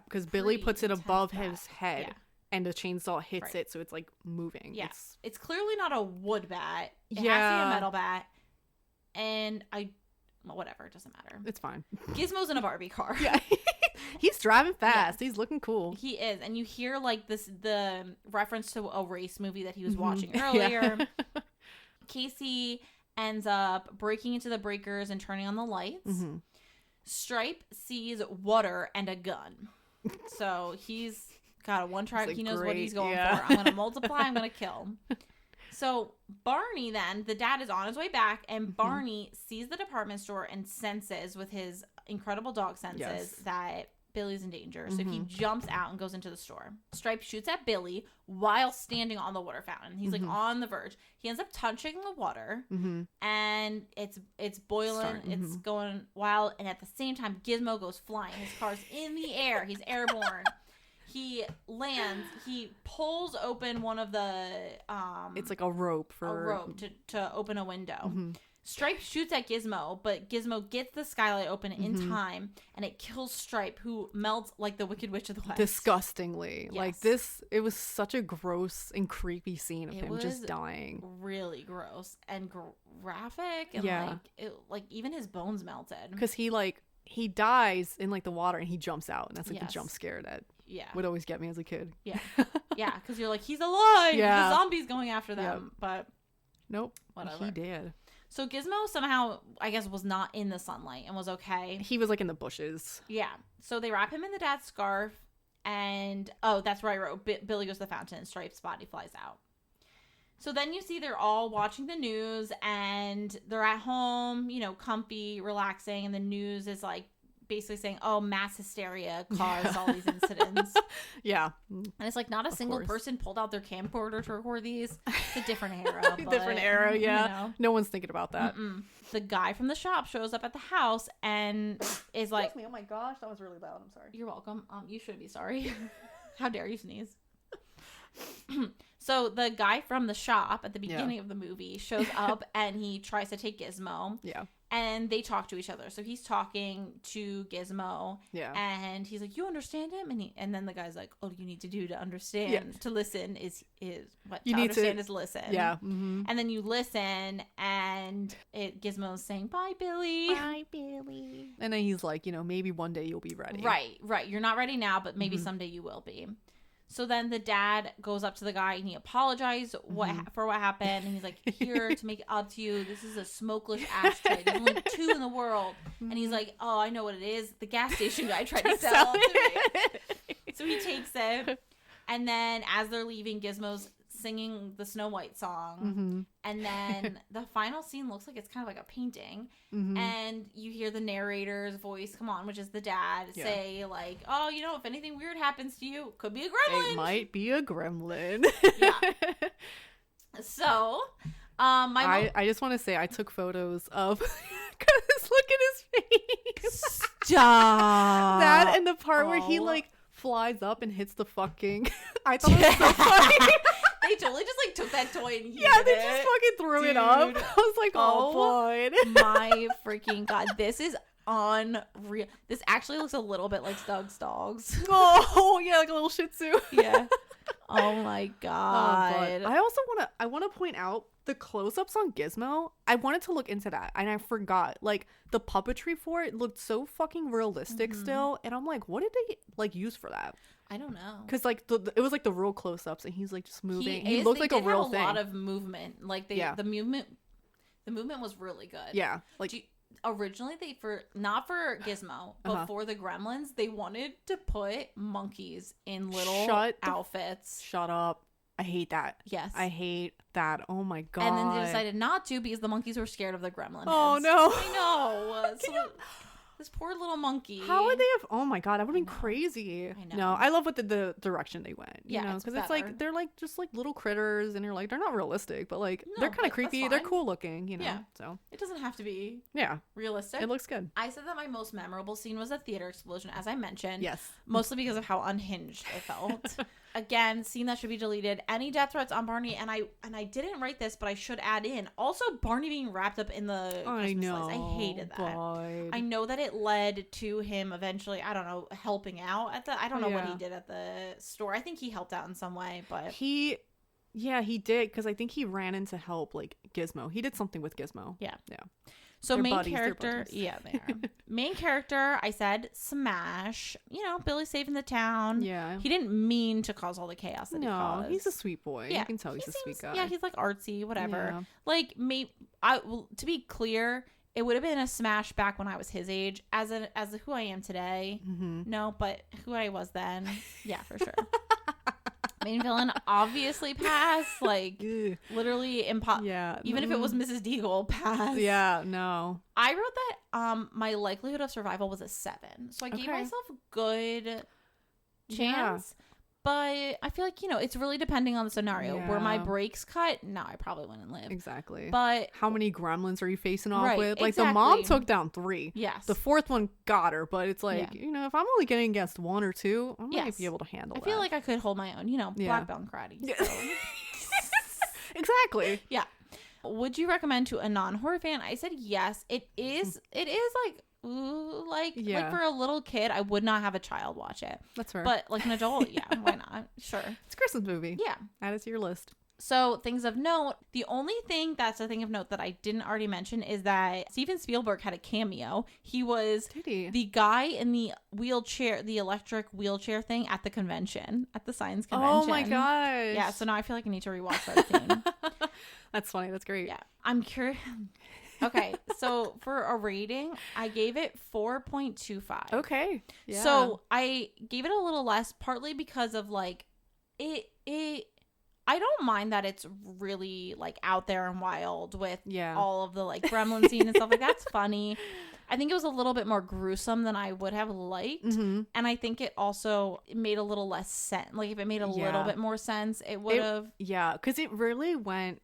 A: Because Billy puts it above his head. Yeah. And the chainsaw hits it, so it's like moving.
B: Yeah. It's clearly not a wood bat. It has to be a metal bat. And whatever, it doesn't matter.
A: It's fine.
B: Gizmo's in a Barbie car.
A: Yeah. He's driving fast. Yeah. He's looking cool.
B: He is. And you hear like the reference to a race movie that he was watching earlier. Yeah. Casey ends up breaking into the breakers and turning on the lights. Mm-hmm. Stripe sees water and a gun. So he's got a one track. Like, he knows what he's going for. I'm going to multiply. I'm going to kill. So Barney then, the dad is on his way back, and Barney sees the department store and senses with his incredible dog senses that Billy's in danger. So he jumps out and goes into the store. Stripe shoots at Billy while standing on the water fountain. He's like on the verge. He ends up touching the water, and it's boiling. It's going wild. And at the same time, Gizmo goes flying. His car's in the air. He's airborne. He lands. He pulls open one of the.
A: It's like a rope
B: to open a window. Stripe shoots at Gizmo, but Gizmo gets the skylight open in time, and it kills Stripe, who melts like the Wicked Witch of the West.
A: Disgustingly. Yes. Like this, it was such a gross and creepy scene of him just dying.
B: Really gross and graphic, and like even his bones melted.
A: Because he dies in like the water, and he jumps out, and that's like the jump scare that would always get me as a kid.
B: Yeah, because you're like, he's alive. Yeah, the zombie's going after them, but
A: nope,
B: whatever.
A: He did.
B: So Gizmo somehow, I guess, was not in the sunlight and was okay.
A: He was like in the bushes.
B: Yeah. So they wrap him in the dad's scarf, and that's where I wrote Billy goes to the fountain and Stripe's body flies out. So then you see they're all watching the news, and they're at home, comfy, relaxing, and the news is like basically saying, mass hysteria caused all these incidents.
A: Yeah.
B: And it's like not a single person pulled out their camcorder to record these. It's a different era.
A: Different era, yeah. No one's thinking about that.
B: The guy from the shop shows up at the house and is like,
A: me. Oh my gosh, that was really loud. I'm sorry.
B: You're welcome. You should be sorry. How dare you sneeze? So the guy from the shop at the beginning of the movie shows up and he tries to take Gizmo.
A: Yeah.
B: And they talk to each other. So he's talking to Gizmo.
A: Yeah.
B: And he's like, you understand him? And then the guy's like, all you need to do to understand, to listen is what
A: you
B: to
A: need
B: understand
A: to,
B: is listen.
A: Yeah. Mm-hmm.
B: And then you listen and Gizmo's saying, bye, Billy.
C: Bye, Billy.
A: And then he's like, maybe one day you'll be ready.
B: Right. You're not ready now, but maybe someday you will be. So then the dad goes up to the guy and he apologized for what happened. And he's like, here to make it up to you. This is a smokeless ashtray. There's only 2 in the world. And he's like, oh, I know what it is. The gas station guy tried to sell it to me. So he takes it. And then as they're leaving, Gizmo's singing the Snow White song. And then the final scene looks like it's kind of like a painting. And you hear the narrator's voice come on, which is the dad, say like, oh, if anything weird happens to you, could be a gremlin.
A: It might be a gremlin.
B: Yeah. So
A: I just want to say I took photos of because look at his face.
B: Stop.
A: That and the part where he like flies up and hits the fucking I thought it was so funny.
B: They totally just like took that toy and
A: they just fucking threw it up. I was like, oh boy.
B: My freaking God. This is unreal. This actually looks a little bit like Doug's dogs.
A: Oh yeah, like a little Shih Tzu.
B: Yeah. Oh my God.
A: I want to point out the close-ups on Gizmo. I wanted to look into that and I forgot. Like the puppetry for it looked so fucking realistic still, and I'm like, what did they like use for that?
B: I don't know.
A: Because like it was like the real close-ups and he's like just moving. He looked like a real thing.
B: A lot of movement. Like the movement was really good.
A: Yeah. Like
B: originally not for Gizmo, but for the Gremlins, they wanted to put monkeys in little outfits.
A: Shut up. I hate that.
B: Yes.
A: I hate that. Oh my God.
B: And then they decided not to because the monkeys were scared of the gremlin heads.
A: Oh no.
B: I know. So this poor little monkey.
A: How would they have? Oh my God, that would have been crazy.
B: I know.
A: No, I love what the direction they went. You know, because it's like they're like just like little critters, and you're like they're not realistic, but like they're kind of creepy. They're cool looking.
B: Yeah.
A: So
B: it doesn't have to be realistic.
A: It looks good.
B: I said that my most memorable scene was a theater explosion, as I mentioned.
A: Yes.
B: Mostly because of how unhinged it felt. Again, scene that should be deleted. Any death threats on Barney, and I didn't write this, but I should add in. Also, Barney being wrapped up in the Christmas lights. I hated that.
A: God.
B: I know that it led to him eventually, I don't know, helping out at I don't know what he did at the store. I think he helped out in some way, but
A: he did, because I think he ran in to help like Gizmo. He did something with Gizmo.
B: Yeah. So
A: they're
B: main
A: buddies,
B: character, they are. Main character, I said smash. Billy saving the town.
A: Yeah.
B: He didn't mean to cause all the chaos that he caused.
A: He's a sweet boy. Yeah. You can tell he's a sweet guy.
B: Yeah, he's like artsy, whatever. Yeah. Like to be clear, it would have been a smash back when I was his age. As who I am today, no, but who I was then, yeah, for sure. Main villain obviously pass, like literally impossible. Yeah, even if it was Mrs. Deagle, pass.
A: Yeah, no.
B: I wrote that my likelihood of survival was a 7, so I gave myself a good chance. But I feel like it's really depending on the scenario. Were my brakes cut? No, I probably wouldn't live.
A: Exactly.
B: But
A: how many gremlins are you facing off with? Like the mom took down 3.
B: Yes.
A: The 4th one got her, but it's like if I'm only getting against 1 or 2, I might be able to handle that.
B: I feel like I could hold my own. Black belt in karate. So.
A: Exactly.
B: Yeah. Would you recommend to a non-horror fan? I said yes. It is like. Ooh, like for a little kid, I would not have a child watch it.
A: That's fair.
B: But like an adult, why not? Sure.
A: It's a Christmas movie.
B: Yeah.
A: Add it to your list.
B: So things of note, the only thing that's a thing of note that I didn't already mention is that Steven Spielberg had a cameo. He was the guy in the wheelchair, the electric wheelchair thing at the convention, at the science convention.
A: Oh my gosh.
B: Yeah, so now I feel like I need to rewatch that scene.
A: That's funny. That's great.
B: Yeah. I'm curious. Okay, so for a rating, I gave it 4.25.
A: Okay. Yeah.
B: So I gave it a little less, partly because of like it I don't mind that it's really like out there and wild with all of the like gremlin scene and stuff like that's funny. I think it was a little bit more gruesome than I would have liked. And I think it also made a little less sense. Like if it made a little bit more sense, it would have.
A: Yeah, because it really went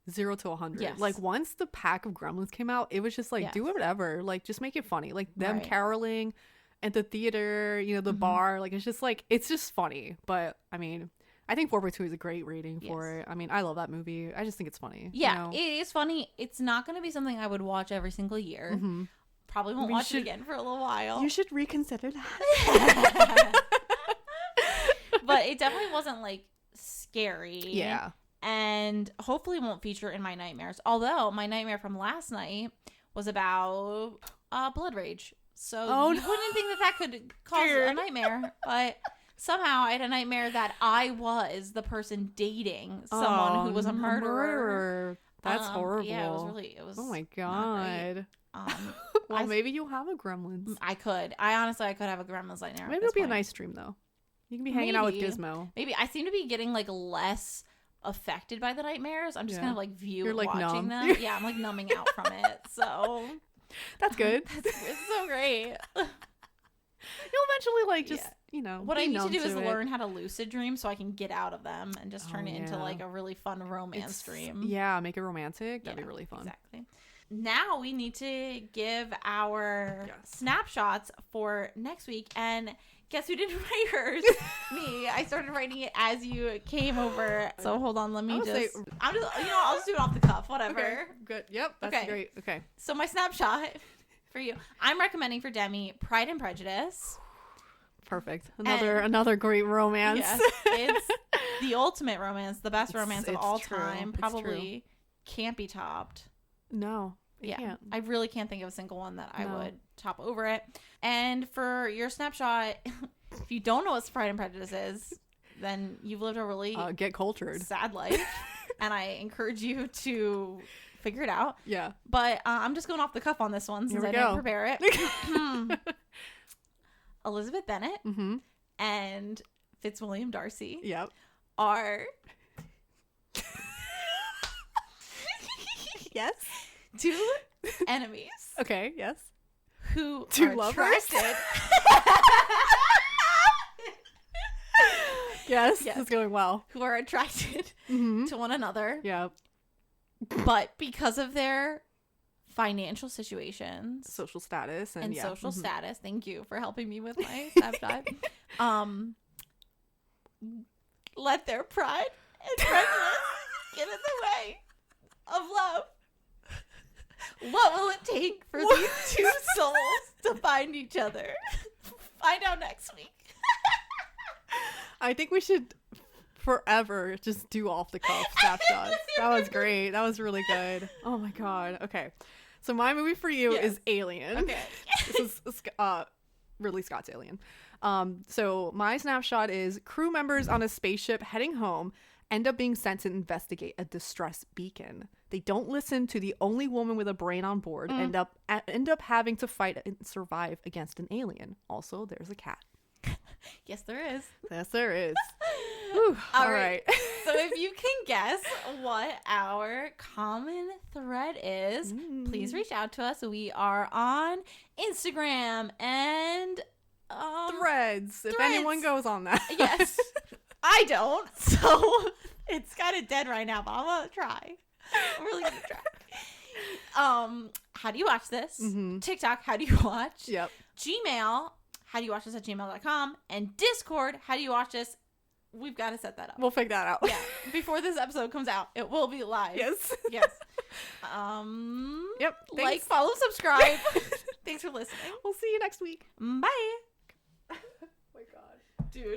A: 0 to 100.
B: Yes.
A: Like once the pack of gremlins came out, it was just like do whatever, like just make it funny, like them caroling at the theater, the bar, like it's just funny. But I mean, I think 4.2 is a great rating for
B: Yes.
A: it. I mean, I love that movie. I just think it's funny.
B: Yeah, it is funny. It's not going to be something I would watch every single year.
A: Mm-hmm.
B: Probably won't watch it again for a little while.
A: You should reconsider that.
B: But it definitely wasn't like scary.
A: Yeah.
B: And hopefully won't feature in my nightmares. Although my nightmare from last night was about blood rage. So you wouldn't think that could cause a nightmare. But somehow I had a nightmare that I was the person dating someone who was a murderer.
A: That's horrible.
B: Yeah, it was
A: oh my God. Well, maybe you'll have a Gremlins.
B: I could have a Gremlins nightmare.
A: Maybe it'll be a nice dream though. You can be hanging out with Gizmo.
B: Maybe I seem to be getting like less affected by the nightmares. I'm just kind of like
A: You're, like,
B: watching
A: numb.
B: them. Yeah, I'm like numbing out from it. So
A: that's good.
B: It's so great.
A: You'll eventually like just
B: what I need to do is learn how to lucid dream so I can get out of them and just turn it into like a really fun romance dream.
A: Yeah, make it romantic. That'd be really fun.
B: Exactly. Now we need to give our snapshots for next week, and guess who didn't write hers? Me. I started writing it as you came over. So hold on, I'll just do it off the cuff, whatever.
A: Okay, good. Yep, that's great. Okay.
B: So my snapshot for you, I'm recommending for Demi Pride and Prejudice.
A: Perfect. Another great romance.
B: Yes, it's the ultimate romance, the best romance of all time. Probably can't be topped.
A: No.
B: Can't. I really can't think of a single one that I would top over it. And for your snapshot, if you don't know what Pride and Prejudice is, then you've lived a really
A: get cultured
B: sad life, and I encourage you to figure it out.
A: Yeah.
B: But I'm just going off the cuff on this one since I didn't prepare it. Elizabeth Bennet and Fitzwilliam Darcy are
A: yes.
B: Two enemies.
A: Okay, yes.
B: Who
A: two
B: are
A: lovers.
B: attracted.
A: Yes, it's going well.
B: Who are attracted to one another.
A: Yeah.
B: But because of their financial situations,
A: social status, and
B: social status, thank you for helping me with my snapshot. Let their pride and prejudice get in the way of love. What will it take for these two souls to find each other? Find out next week.
A: I think we should forever just do off the cuff snapshots. That was great. That was really good. Oh my God. Okay. So my movie for you is Alien.
B: Okay.
A: This is Ridley Scott's Alien. So my snapshot is crew members on a spaceship heading home end up being sent to investigate a distress beacon. They don't listen to the only woman with a brain on board, end up having to fight and survive against an alien. Also, there's a cat.
B: Yes, there is.
A: Yes, there is. Whew, all right.
B: So if you can guess what our common thread is, please reach out to us. We are on Instagram and
A: Threads. If anyone goes on that.
B: Yes. I don't. So it's kind of dead right now, but I'm going to try. I'm really going to try. How do you watch this? TikTok, how do you watch?
A: Yep.
B: Gmail, how do you watch this at gmail.com? And Discord, how do you watch this? We've got to set that up.
A: We'll figure that out.
B: Yeah. Before this episode comes out, it will be live.
A: Yes.
B: Yes.
A: Yep.
B: Like, follow, subscribe. Thanks for listening.
A: We'll see you next week.
B: Bye.